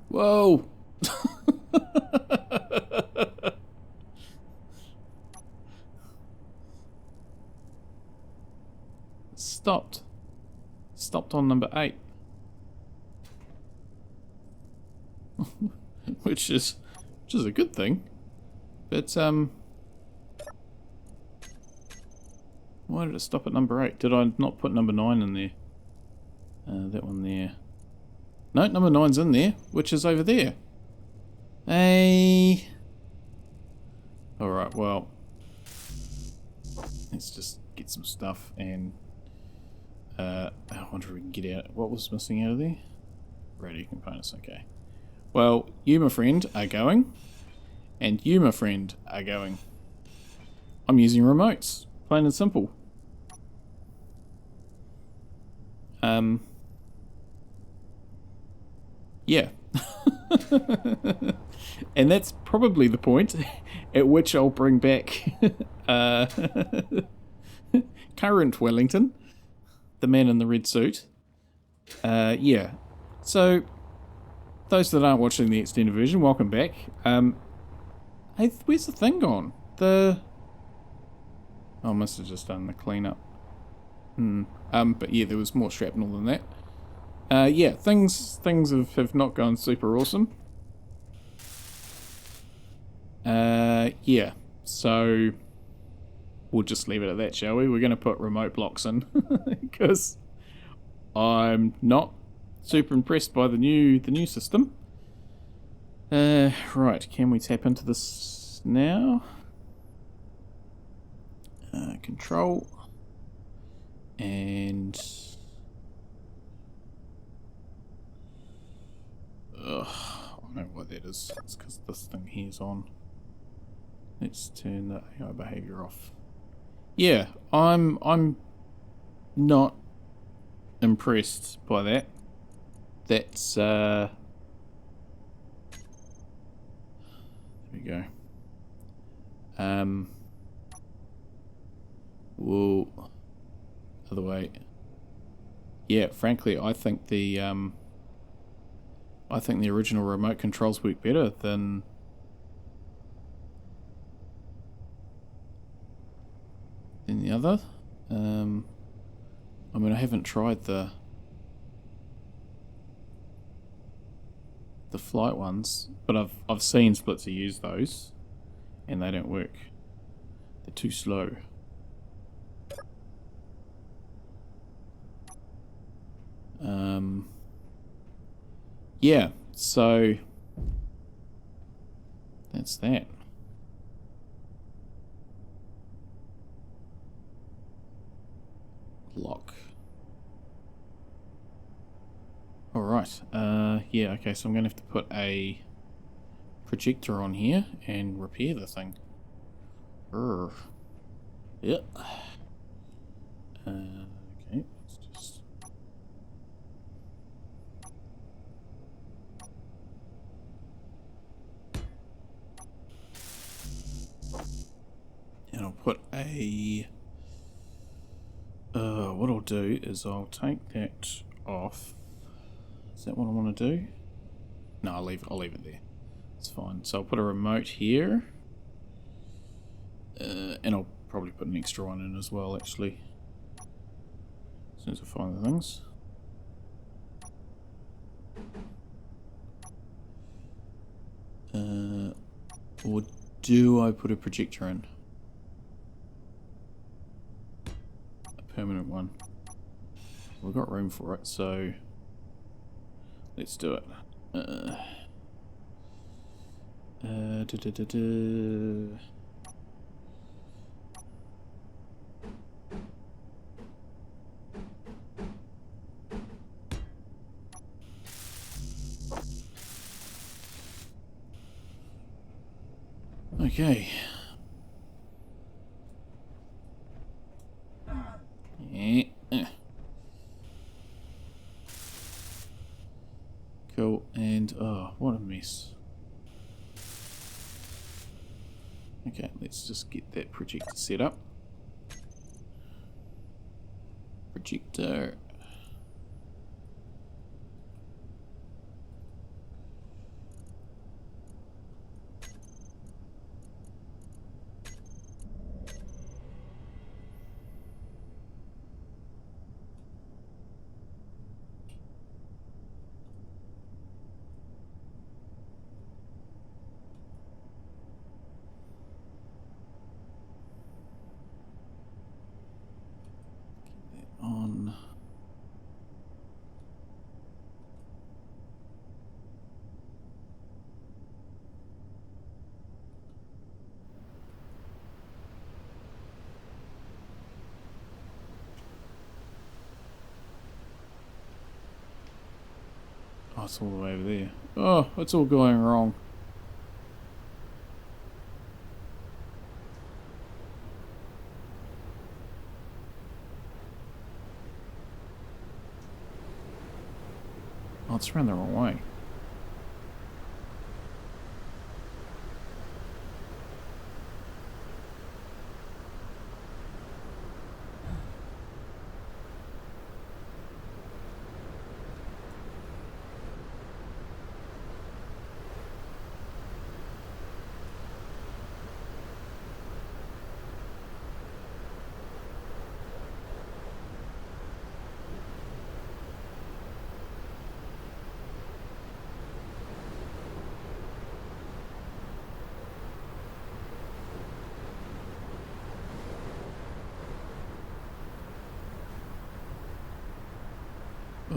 Whoa! Stopped on number 8. which is a good thing. But why did it stop at number 8? Did I not put number 9 in there? That one there. No, number 9's in there, which is over there. Hey. Alright, well, let's just get some stuff and I wonder if we can get out. What was missing out of there? Radio components, okay. Well, you, my friend, are going, and you, my friend, are going. I'm using remotes, plain and simple. Yeah. And that's probably the point at which I'll bring back current Wellington, the man in the red suit. Yeah. So, those that aren't watching the extended version, welcome back. Hey, where's the thing gone? Oh, I must have just done the cleanup. But yeah, there was more shrapnel than that. Yeah, things have not gone super awesome. Yeah, so we'll just leave it at that, shall we? We're going to put remote blocks in because I'm not super impressed by the new system. Right, can we tap into this now? Control and Ugh, I know what that is. It's because this thing here's on. Let's turn the AI behavior off. Yeah, I'm not impressed by that. That's there we go. Whoa. Other way. Yeah, frankly, I think the original remote controls work better than the other. I mean, I haven't tried the flight ones, but I've seen Splitzer use those, and they don't work. They're too slow. Yeah, so that's that. Lock. Alright, yeah, okay, so I'm gonna have to put a projector on here and repair the thing. Urgh. Yep. Okay, let's just... And I'll put a... what I'll do is I'll take that off. Is that what I want to do? No, I'll leave it there. It's fine. So I'll put a remote here. And I'll probably put an extra one in as well, actually. As soon as I find the things. Or do I put a projector in? A permanent one. We've got room for it, so let's do it. Okay. Cool, and oh, what a mess. Okay, let's just get that projector set up. Projector. On. Oh, it's all the way over there. Oh, it's all going wrong. Oh, it's around the wrong way.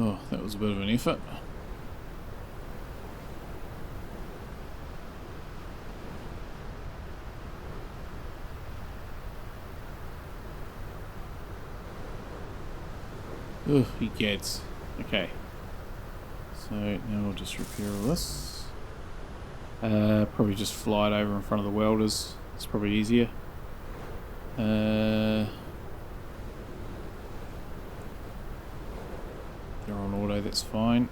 Oh, that was a bit of an effort. Oh, he gets. Okay. So So now we'll just repair all this. Probably just fly it over in front of the welders. It's probably easier. They're on auto, that's fine.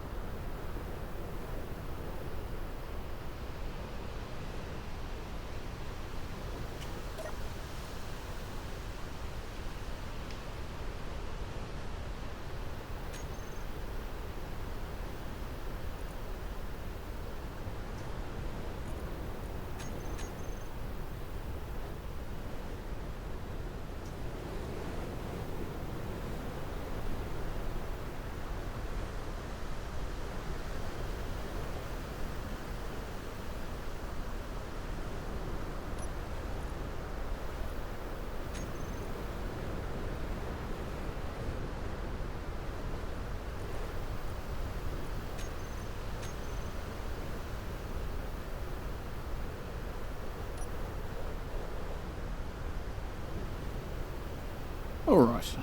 Alright.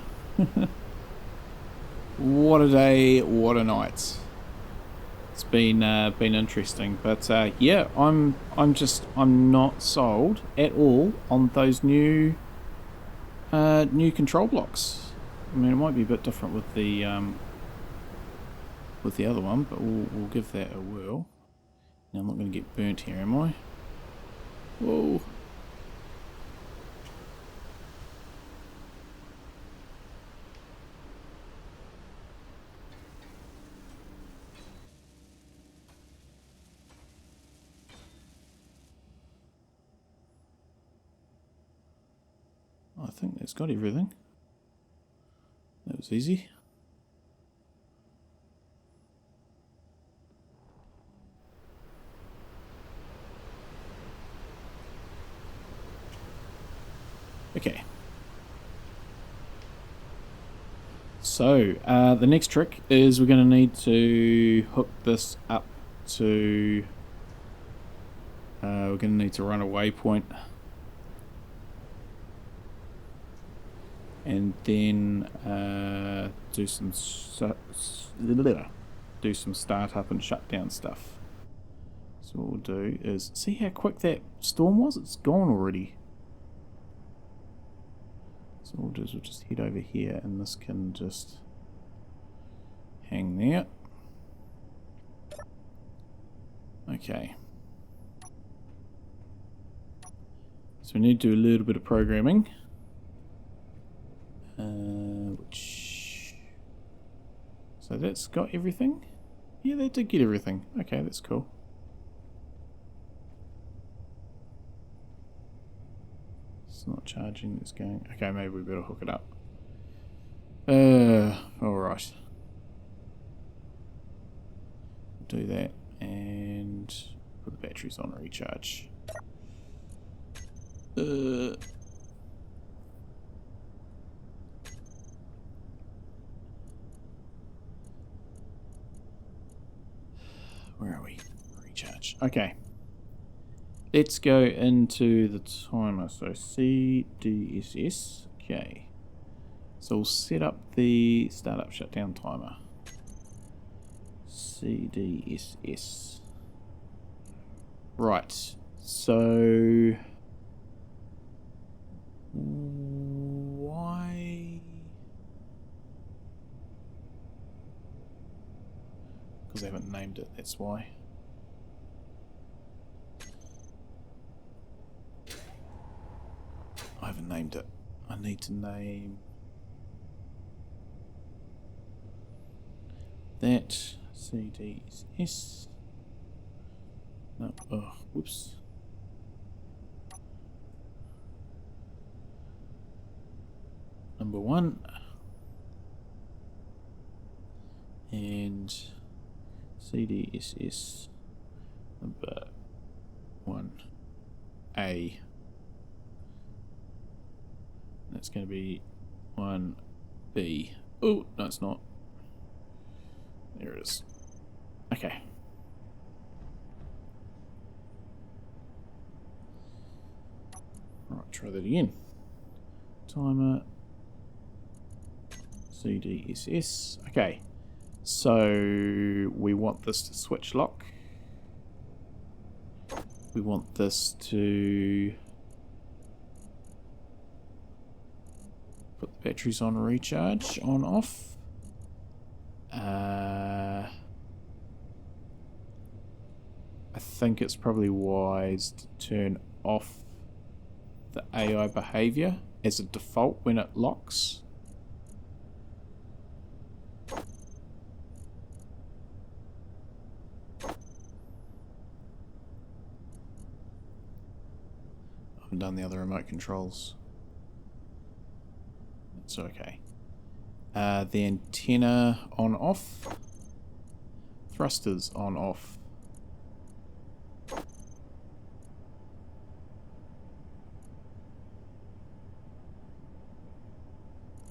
What a day, what a night. It's been interesting, but yeah, I'm not sold at all on those new control blocks. I mean, it might be a bit different with the other one, but we'll give that a whirl. Now I'm not going to get burnt here, am I? Whoa. I think that's got everything. That was easy. Okay. So, the next trick is we're going to need to hook this up to... we're going to need to run a waypoint. And then do some startup and shutdown stuff. So what we'll do is see how quick that storm was. It's gone already. So what we'll do is we'll just head over here, and this can just hang there. Okay. So we need to do a little bit of programming. So that's got everything? Yeah, that did get everything. Okay, that's cool. It's not charging, it's going... Okay, maybe we better hook it up. Alright. Do that, and put the batteries on recharge. Where are we? Recharge. Okay. Let's go into the timer. So CDSS. Okay. So we'll set up the startup shutdown timer. CDSS. Right. So why? Because I haven't named it, that's why. I haven't named it. I need to name that CDS. No, oh, whoops. Number 1. And CDSS number 1A. That's going to be 1B. Oh, no, it's not. There it is. Okay. Right, try that again. Timer CDSS. Okay. So we want this to switch lock. We want this to put the batteries on recharge, on off. I think it's probably wise to turn off the AI behavior as a default when it locks. I haven't done the other remote controls. That's okay. The antenna on off. Thrusters on off.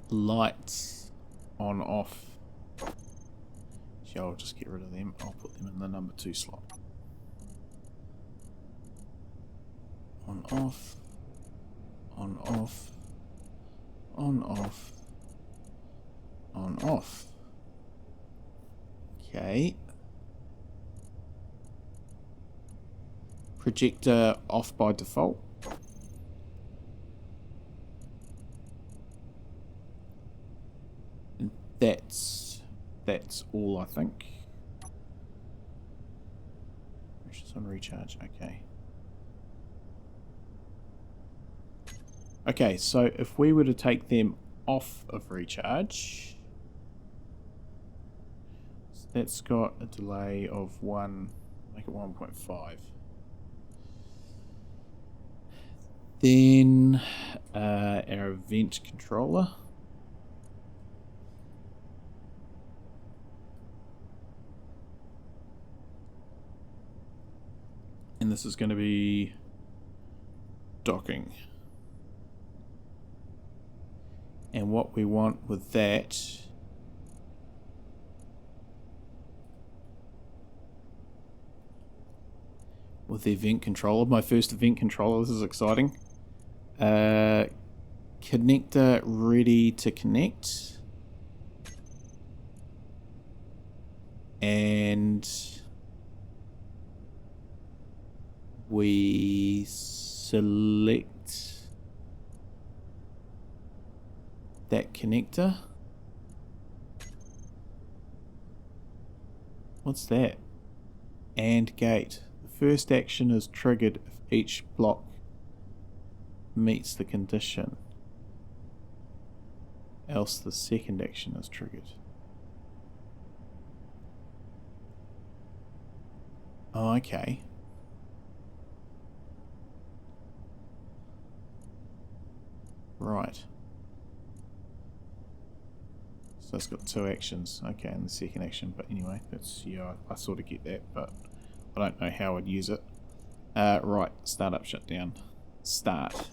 Lights on off. Actually, I'll just get rid of them. I'll put them in the number 2 slot. On off. On off. On off. On off. Okay. Projector off by default. And that's all, I think. Just on recharge. Okay. Okay, so if we were to take them off of recharge, so that's got a delay of 1, make it 1.5. Then our event controller. And this is going to be docking. And what we want with that with the event controller, my first event controller, this is exciting. Connector ready to connect. And we select that connector. What's that? And gate. The first action is triggered if each block meets the condition. Else the second action is triggered. Oh, okay. Right. So it's got 2 actions, okay, and the second action, but anyway, that's, yeah, I sort of get that, but I don't know how I'd use it. Right, start up, shutdown, start.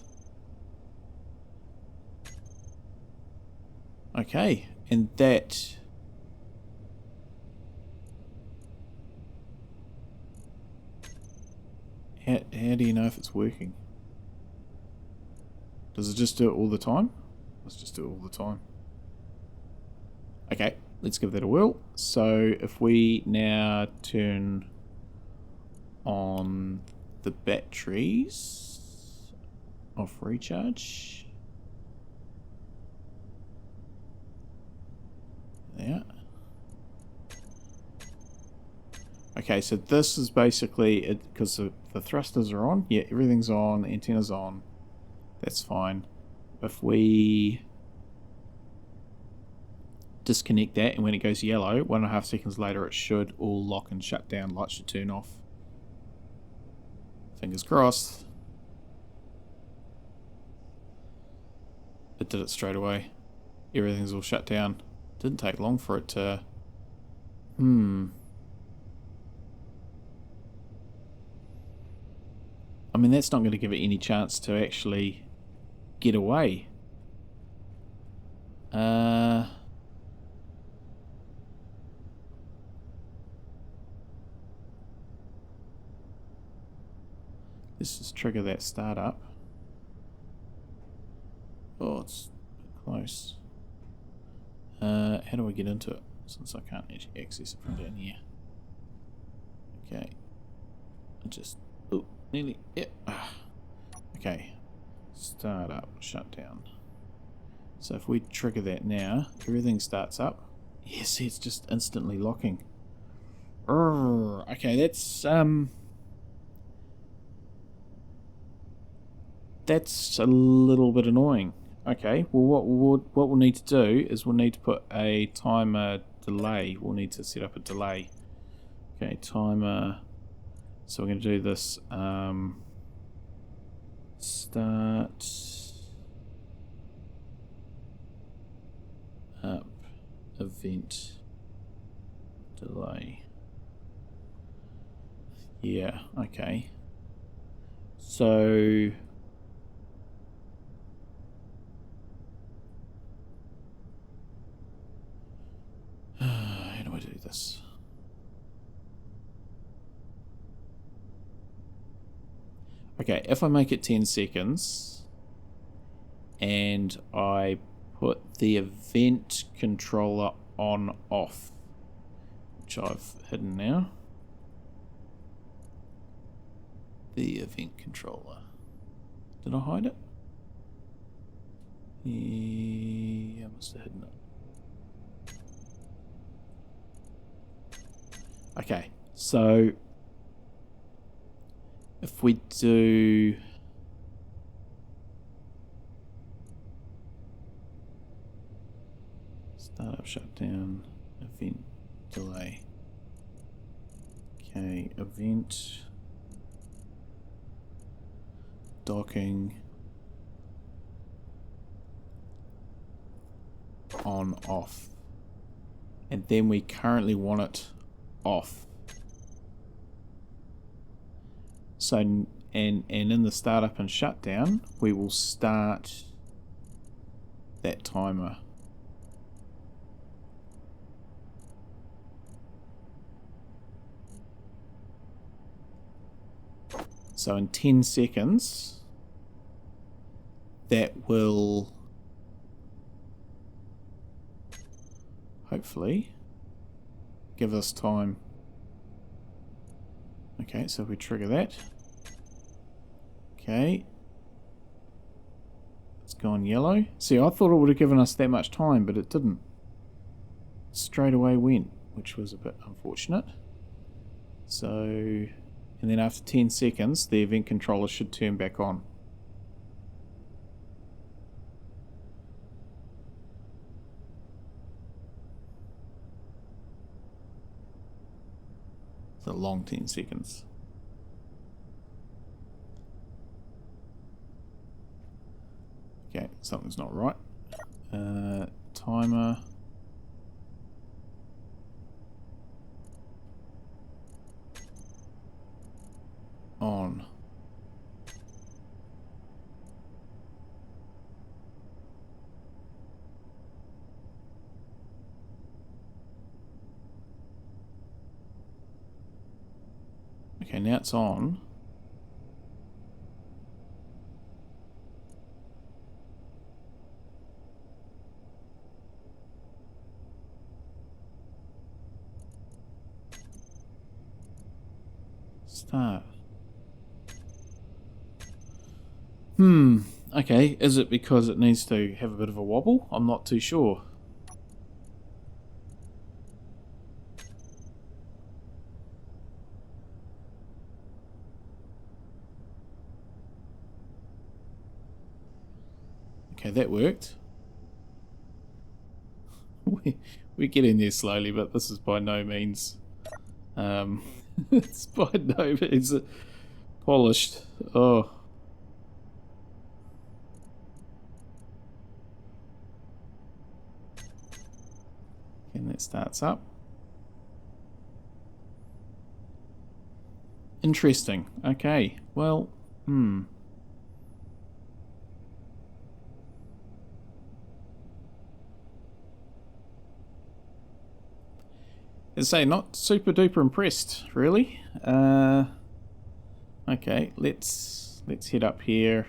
Okay, and that how do you know if it's working? Does it just do it all the time? Let's just do it all the time. Okay, let's give that a whirl. So if we now turn on the batteries off recharge. Yeah. Okay, so this is basically it because the thrusters are on. Yeah, everything's on, the antenna's on. That's fine. If we disconnect that, and when it goes yellow, 1.5 seconds later it should all lock and shut down, lights should turn off. Fingers crossed. It did it straight away. Everything's all shut down. Didn't take long for it to... I mean, that's not going to give it any chance to actually get away. Let's just trigger that startup. Oh, it's close. How do I get into it? since I can't actually access it from down here. Okay. Just, oh, nearly, yep. Okay. Start up, shut down. So if we trigger that now, everything starts up. Yes, see, it's just instantly locking. Okay, that's a little bit annoying. Okay, well what we'll need to do is we'll need to put a timer delay. We'll need to set up a delay. Okay, timer. So we're going to do this start up event delay. Yeah, okay. So how do I do this? Okay, if I make it 10 seconds and I put the event controller on off, which I've hidden now. The event controller. Did I hide it? Yeah, I must have hidden it. Okay, so if we do startup shutdown, event delay. Okay, event docking on off, and then we currently want it off. So and in the startup and shutdown we will start that timer. So in 10 seconds that will hopefully give us time. Okay, so if we trigger that. Okay. It's gone yellow. See, I thought it would have given us that much time, but it didn't. Straight away went, which was a bit unfortunate. So, and then after 10 seconds, the event controller should turn back on. It's a long 10 seconds. Okay, something's not right. Timer. On. Okay, now it's on. Start. Okay, is it because it needs to have a bit of a wobble? I'm not too sure. Okay, that worked. We're getting there slowly, but this is by no means it's by no means polished. Oh. And that starts up. Interesting. Okay. Well, As I say, not super duper impressed, really. Okay, let's head up here,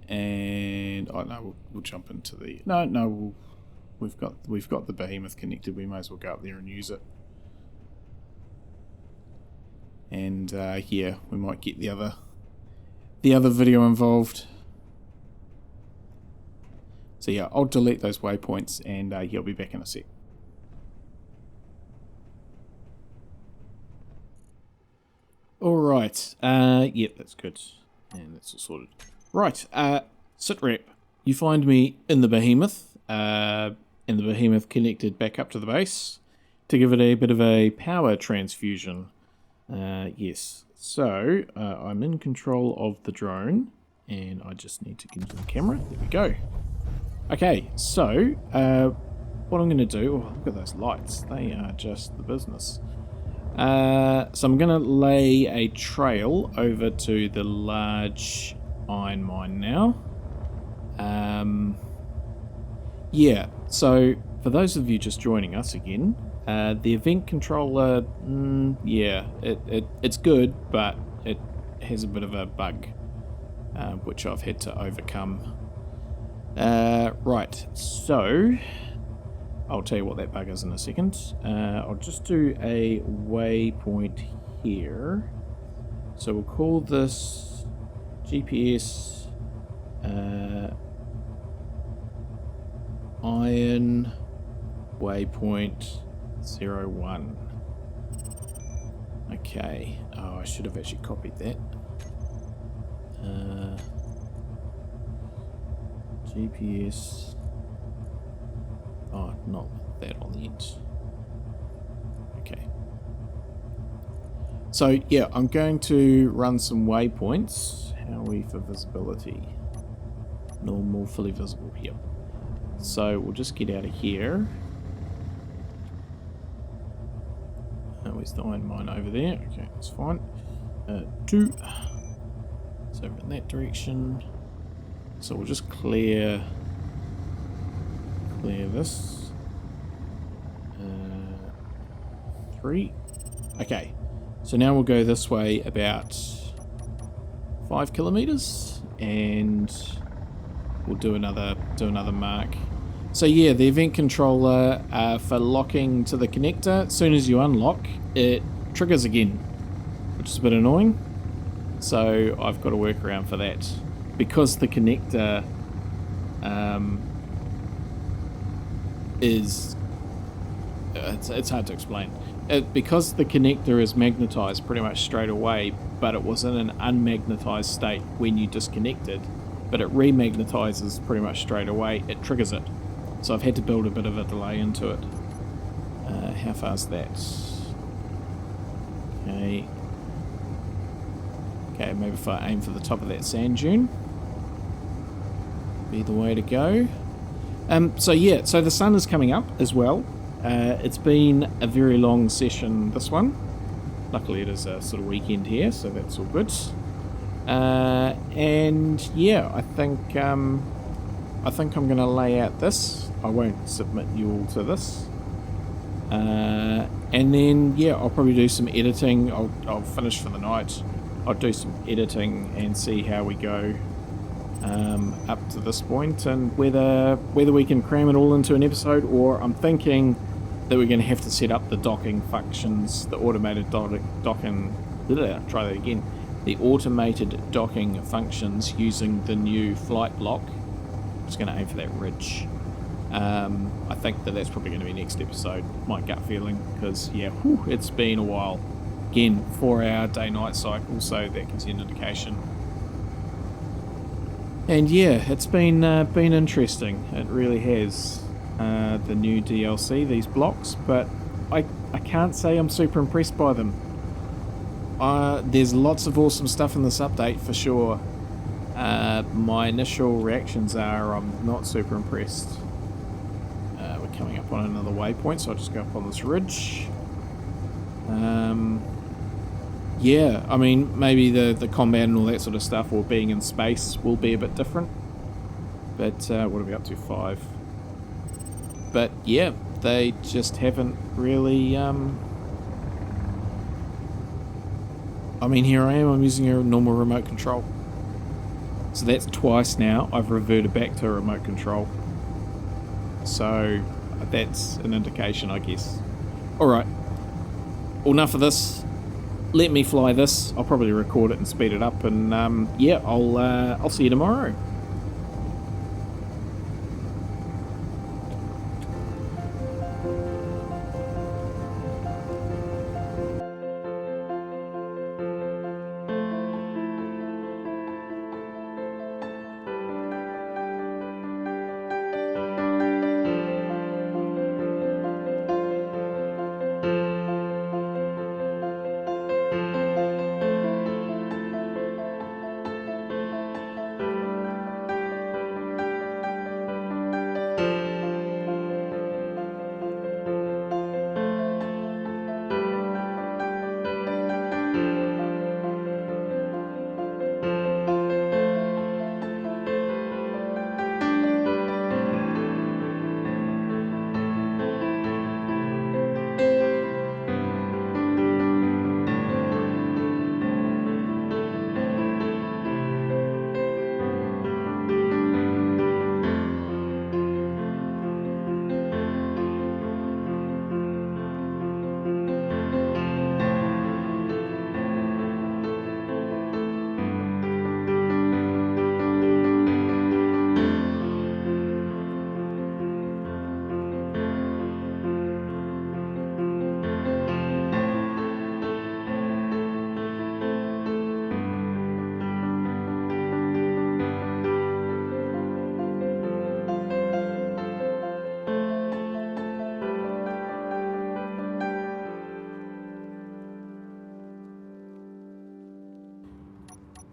and oh no, we'll jump into the no. we've got the behemoth connected. We may as well go up there and use it. And yeah, we might get the other video involved. So yeah, I'll delete those waypoints, and he'll be back in a sec. Alright, yep, that's good. And that's all sorted. Right, sit rep. You find me in the behemoth, and the behemoth connected back up to the base to give it a bit of a power transfusion. Yes, so I'm in control of the drone, and I just need to get into the camera. There we go. Okay, so what I'm going to do... Oh, look at those lights. They are just the business. So I'm going to lay a trail over to the large iron mine now. Yeah, so for those of you just joining us again, the event controller, yeah, it's good, but it has a bit of a bug, which I've had to overcome. Right, so I'll tell you what that bug is in a second. I'll just do a waypoint here. So we'll call this GPS iron waypoint 01. Okay. Oh, I should have actually copied that. GPS. Oh, not that on the end. Okay. So yeah, I'm going to run some waypoints. How are we for visibility? Normal, fully visible here. So we'll just get out of here. Where's the iron mine over there? Okay, that's fine. 2. It's over in that direction. So we'll just clear this. 3. Okay. So now we'll go this way about 5 kilometers, and we'll do another mark. So yeah, the event controller for locking to the connector, as soon as you unlock, it triggers again, which is a bit annoying. So I've got to work around for that. Because the connector is... it's hard to explain. Because the connector is magnetized pretty much straight away, but it was in an unmagnetized state when you disconnected, but it remagnetizes pretty much straight away, it triggers it. So I've had to build a bit of a delay into it. How far is that? Okay. Okay, maybe if I aim for the top of that sand dune, be the way to go. So yeah, so the sun is coming up as well. It's been a very long session, this one. Luckily it is a sort of weekend here, so that's all good. And yeah, I think I'm going to lay out this. I won't submit you all to this. And then yeah, I'll probably do some editing. I'll finish for the night. I'll do some editing and see how we go up to this point, and whether we can cram it all into an episode, or I'm thinking that we're going to have to set up the docking functions, the automated docking. Try that again. The automated docking functions using the new flight block. I'm just going to aim for that ridge. I think that's probably going to be next episode. My gut feeling, because yeah, it's been a while. Again, 4-hour day-night cycle, so that gives you an indication. And yeah, it's been interesting. It really has. The new DLC, these blocks, but I can't say I'm super impressed by them. There's lots of awesome stuff in this update for sure. My initial reactions are I'm not super impressed. We're coming up on another waypoint, so I'll just go up on this ridge. Yeah, I mean, maybe the combat and all that sort of stuff, or being in space, will be a bit different. But what are we up to? 5. But yeah, they just haven't really... I mean, here I am, I'm using a normal remote control. So that's twice now I've reverted back to a remote control. so that's an indication, I guess. Alright, well, enough of this. Let me fly this. I'll probably record it and speed it up, and yeah, I'll see you tomorrow.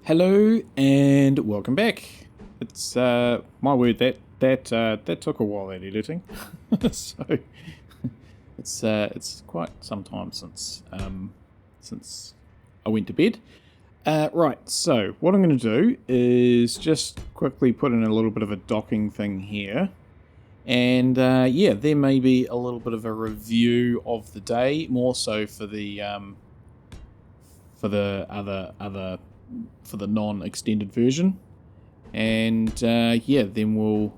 Hello and welcome back. It's my word, that took a while, that editing. So it's quite some time since I went to bed. Right, so what I'm going to do is just quickly put in a little bit of a docking thing here, and yeah, there may be a little bit of a review of the day, more so for the non-extended version, and yeah, then we'll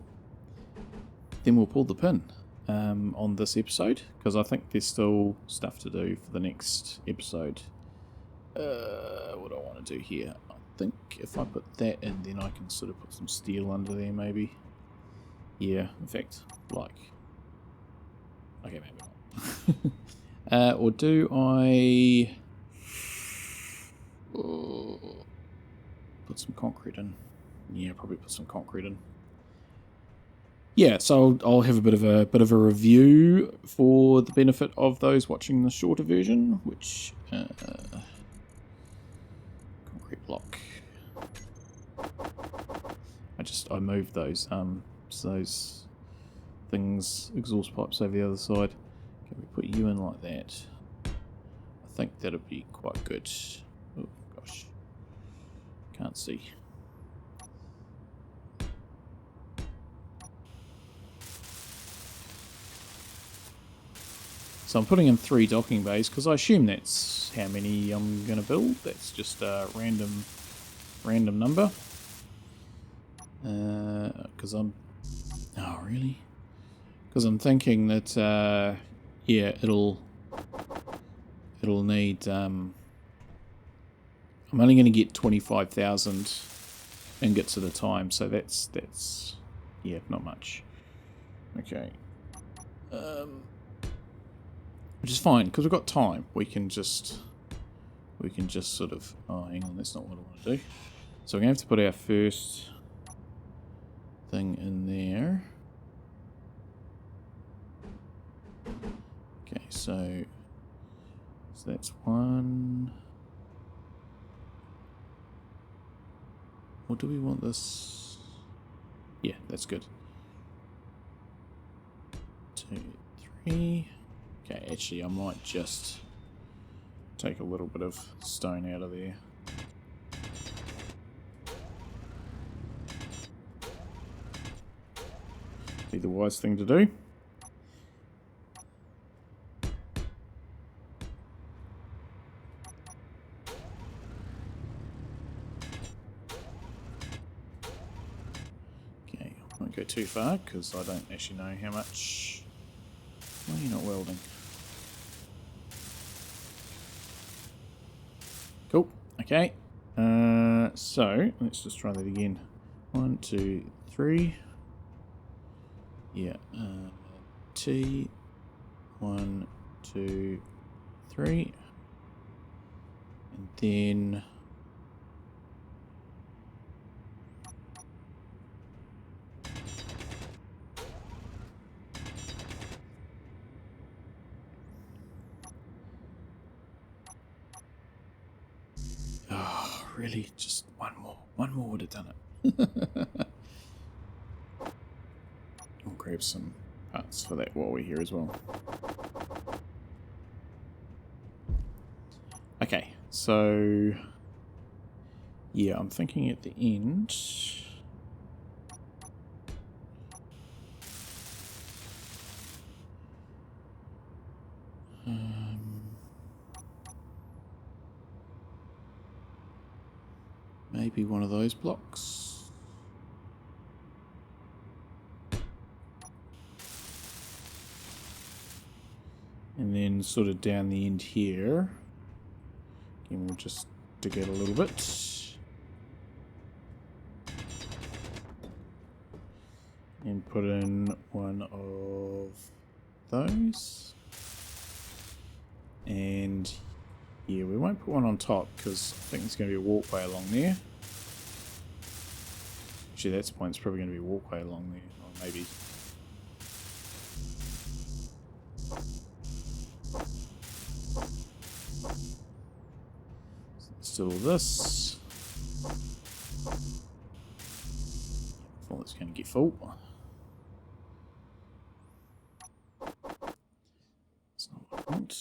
pull the pin on this episode, because I think there's still stuff to do for the next episode. What do I want to do here? I think if I put that in, then I can sort of put some steel under there, maybe. Yeah, in fact, like, okay, maybe not. Or do I put some concrete in? Yeah, probably put some concrete in. Yeah, so I'll have a bit of a review for the benefit of those watching the shorter version, which concrete block. I moved those things, exhaust pipes, over the other side. Can we put you in like that? I think that'd be quite good. Oh gosh, can't see. So I'm putting in 3 docking bays because I assume that's how many I'm going to build. That's just a random number. Because I'm... Oh, really? Because I'm thinking that, yeah, it'll need... I'm only going to get 25,000 ingots at a time, so that's yeah, not much. Okay. Which is fine, because we've got time. We can just sort of... Oh, hang on, that's not what I want to do. So we're going to have to put our first thing in there. Okay, so that's one. Or do we want this? Yeah, that's good. 2, 3. Okay, actually, I might just take a little bit of stone out of there. Be the wise thing to do. too far because I don't actually know how much. Why are you not welding? Cool. Okay. So let's just try that again. 1, 2, 3. Yeah. T. 1, 2, 3. And then. Oh, really? Just one more. One more would have done it. I'll grab some parts for that while we're here as well. Okay, so yeah, I'm thinking at the end. Maybe one of those blocks. And then sort of down the end here. Again, we'll just dig out a little bit. And put in one of those. And yeah, we won't put one on top because I think there's going to be a walkway along there. Actually, that's the point. It's probably going to be a walkway along there. Or maybe. Still this. Before it's going to get full. That's not what I want.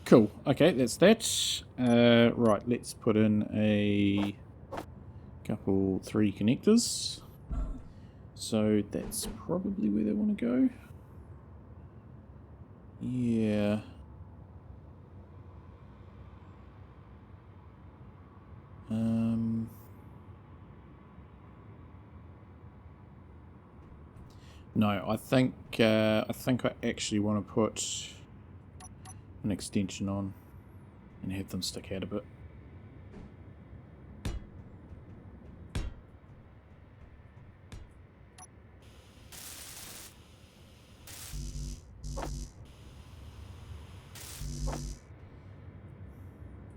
Cool. Okay, that's that. Right, let's put in a couple 3 connectors. So that's probably where they want to go. Yeah. No, I think I actually want to put an extension on and have them stick out a bit.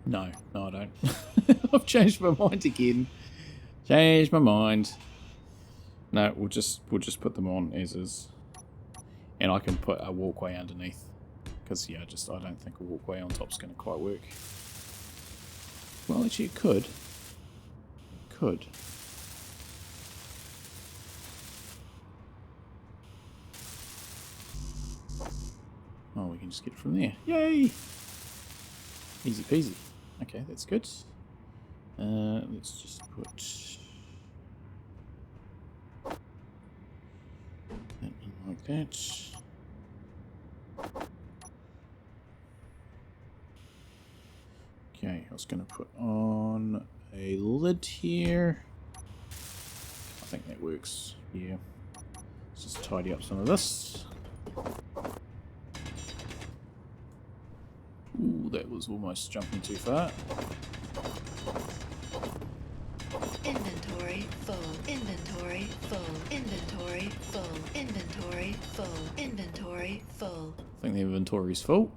No, I don't. I've changed my mind again. Changed my mind. No, we'll just put them on as is, and I can put a walkway underneath because yeah, I don't think a walkway on top's going to quite work. Well, actually, it could. It could. Oh, we can just get it from there. Yay! Easy peasy. Okay, that's good. Let's just put that in like that. Okay, I was going to put on a lid here. I think that works. Yeah. Let's just tidy up some of this. Ooh, that was almost jumping too far. Inventory full. Inventory full. Inventory full. Inventory full. Inventory full. I think the inventory's full.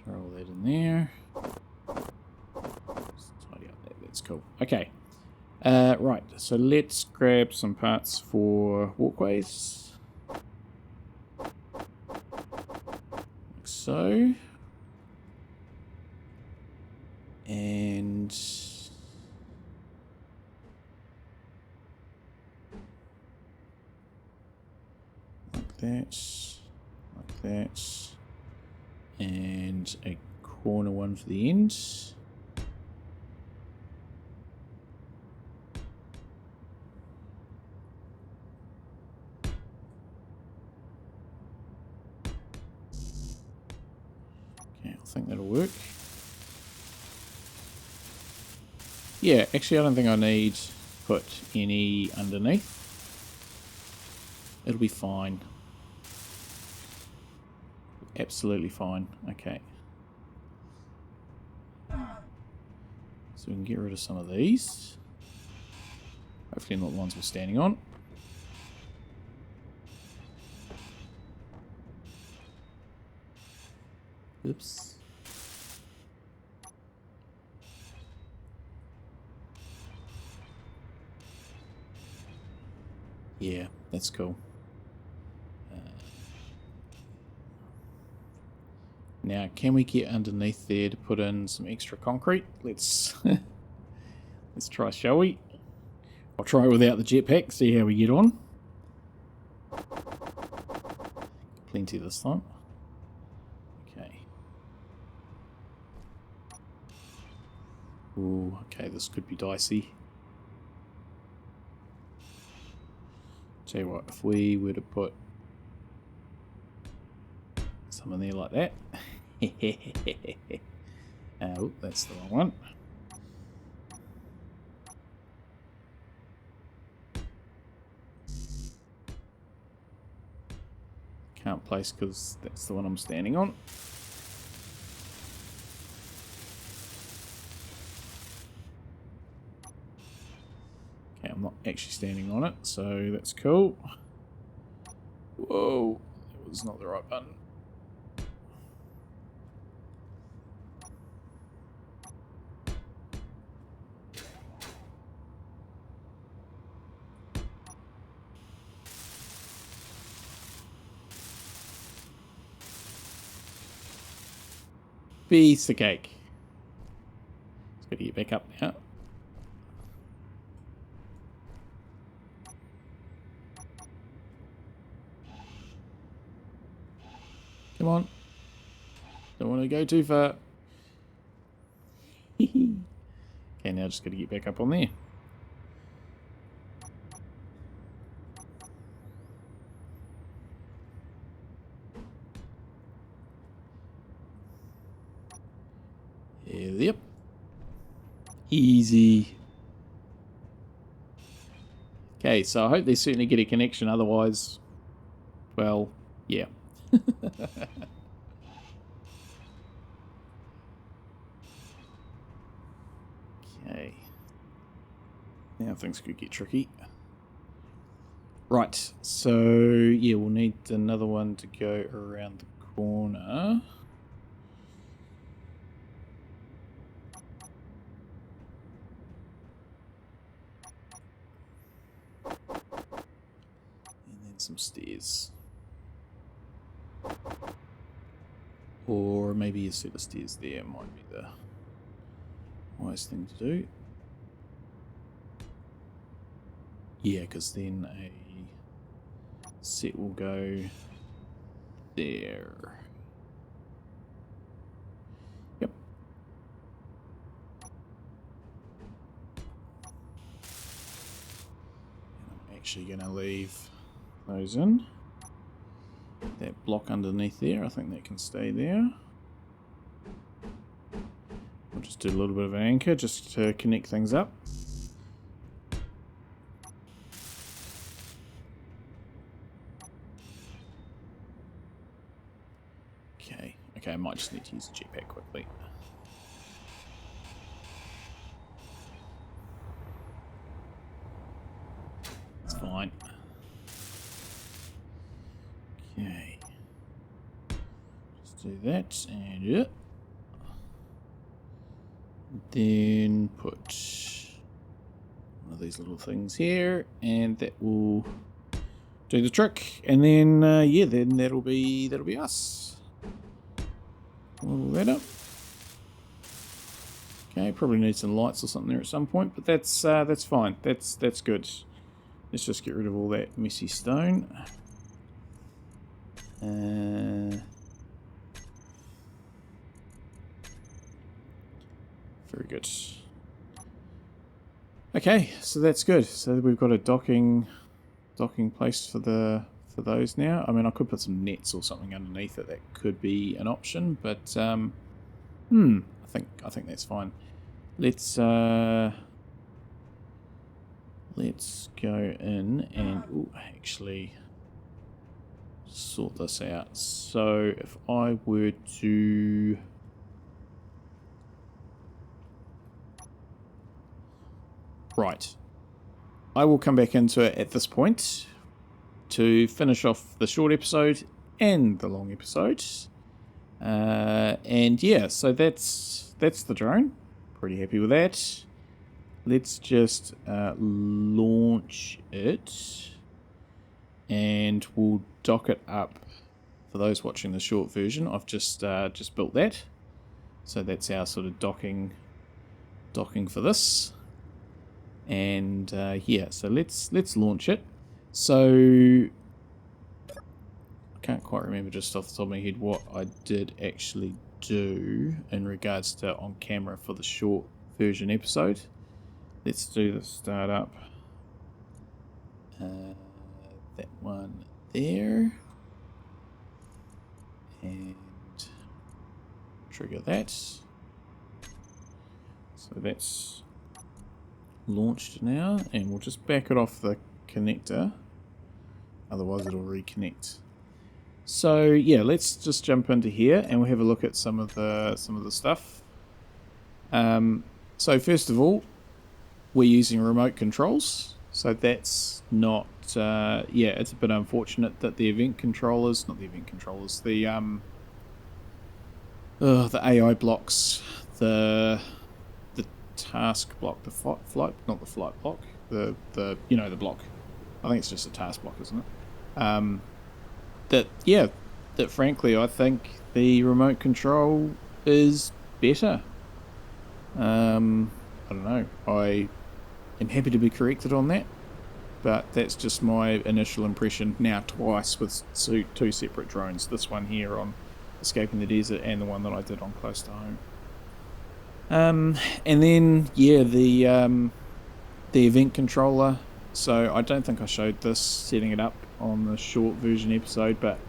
Throw all that in there. Just tidy up that. That's cool. Okay. Right. So let's grab some parts for walkways. So, and like that, and a corner one for the end. Okay, I think that'll work. Yeah, actually I don't think I need to put any underneath. It'll be fine. Absolutely fine. Okay. So we can get rid of some of these. Hopefully not the ones we're standing on. Oops. Yeah, that's cool. Now, can we get underneath there to put in some extra concrete? Let's let's try, shall we? I'll try it without the jetpack, see how we get on. Plenty this time. Okay. Ooh, okay, this could be dicey. Tell you what, if we were to put some in there like that. Oh, that's the wrong one. Can't place because that's the one I'm standing on. Okay, I'm not actually standing on it, so that's cool. Whoa, that was not the right button. Piece of cake. Let's gotta get back up now. Come on. Don't want to go too far. Okay, now just gotta get back up on there. Yep. Easy. Okay, so I hope they certainly get a connection, otherwise, well, yeah. Okay. Now things could get tricky. Right, so yeah, we'll need another one to go around the corner. Some stairs, or maybe a set of stairs there might be the wise thing to do. Yeah, because then a set will go there. Yep. And I'm actually going to leave those in. That block underneath there, I think that can stay there. We'll just do a little bit of an anchor just to connect things up. Okay, I might just need to use the jetpack quickly. It's fine. Okay, just do that and yeah. Then put one of these little things here, and that will do the trick. And then yeah, then that'll be us. Level that up. Okay, probably need some lights or something there at some point, but that's fine. That's good. Let's just get rid of all that messy stone. Very good. Okay, so that's good. So we've got a docking place for those now. I mean, I could put some nets or something underneath it. That could be an option, but I think that's fine. Let's go in and actually sort this out. So if I were to right, I will come back into it at this point to finish off the short episode and the long episode. And yeah, so that's the drone. Pretty happy with that. Let's just launch it, and we'll dock it up. For those watching the short version, I've just built that, so that's our sort of docking for this. And yeah, so let's launch it. So I can't quite remember just off the top of my head what I did actually do in regards to on camera for the short version episode. Let's do the startup. That one there, and trigger that. So that's launched now, and we'll just back it off the connector, otherwise it'll reconnect. So yeah, let's just jump into here and we'll have a look at some of the stuff. So first of all, we're using remote controls, so that's not yeah, it's a bit unfortunate that the event controllers, not the event controllers, the AI blocks, the task block, the flight, not the flight block, the you know, the block. I think it's just a task block, isn't it? That frankly I think the remote control is better. I don't know. I am happy to be corrected on that, but that's just my initial impression now twice with two separate drones. This one here on Escaping the Desert and the one that I did on Close to Home. And then yeah, the event controller. So I don't think I showed this setting it up on the short version episode, but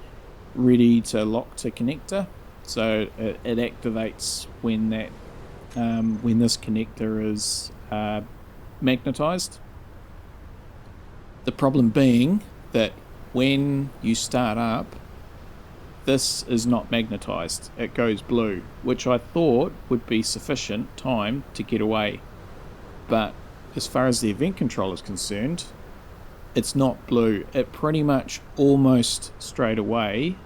ready to lock to connector. So it activates when that when this connector is magnetized. The problem being that when you start up, this is not magnetized. It goes blue, which I thought would be sufficient time to get away. But as far as the event controller is concerned, it's not blue. It pretty much almost straight away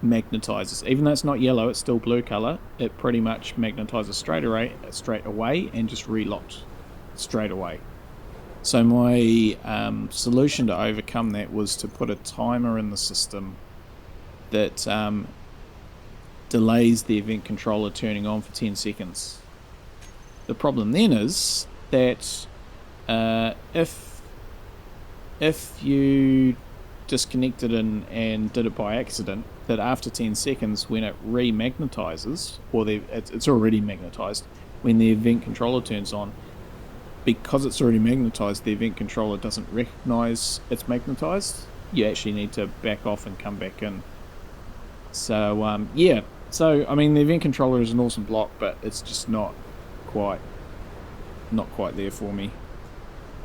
magnetizes. Even though it's not yellow, it's still blue color. It pretty much magnetizes straight away and just relocks straight away. So my solution to overcome that was to put a timer in the system that delays the event controller turning on for 10 seconds. The problem then is that if you disconnected and did it by accident, that after 10 seconds when it remagnetizes, or it's already magnetized, when the event controller turns on, because it's already magnetized, the event controller doesn't recognize it's magnetized. You actually need to back off and come back in. So yeah, so I mean the event controller is an awesome block, but it's just not quite there for me.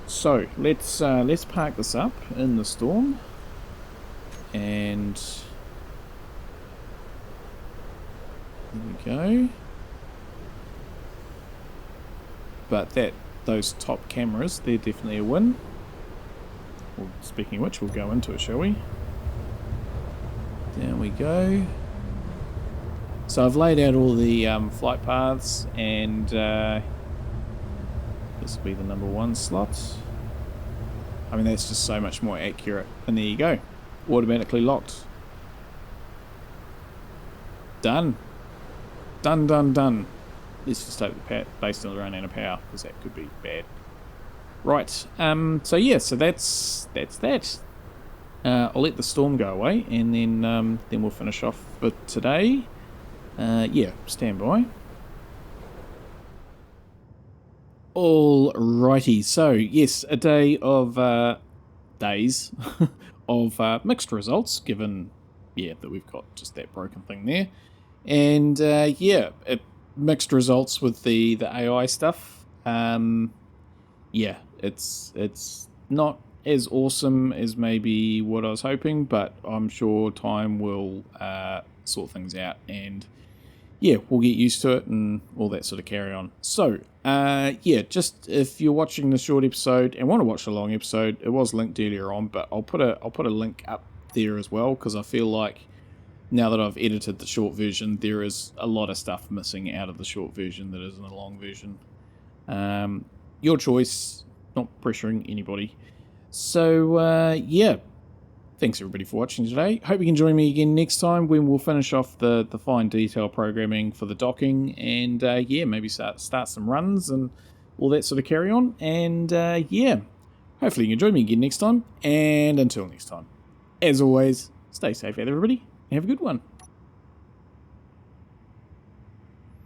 So let's park this up in the storm, and there we go. But those top cameras, they're definitely a win. Well, speaking of which, we'll go into it, shall we? There we go. So I've laid out all the flight paths, and this will be the number 1 slot. I mean, that's just so much more accurate. And there you go. Automatically locked. Done. Done. Let's just take the base till run out of power, because that could be bad. Right. So yeah. So that's that. I'll let the storm go away, and then we'll finish off for today. Yeah, stand by. Alrighty, so yes, a day of days of mixed results, given that we've got just that broken thing there, and mixed results with the AI stuff. It's not as awesome as maybe what I was hoping, but I'm sure time will sort things out, and we'll get used to it and all that sort of carry on. So, just if you're watching the short episode and want to watch the long episode, it was linked earlier on, but I'll put a link up there as well, because I feel like now that I've edited the short version, there is a lot of stuff missing out of the short version that is in the long version. Your choice, not pressuring anybody. So, thanks everybody for watching today. Hope you can join me again next time when we'll finish off the fine detail programming for the docking, and maybe start some runs and all that sort of carry on. And hopefully you can join me again next time. And until next time, as always, stay safe out there, everybody, and have a good one.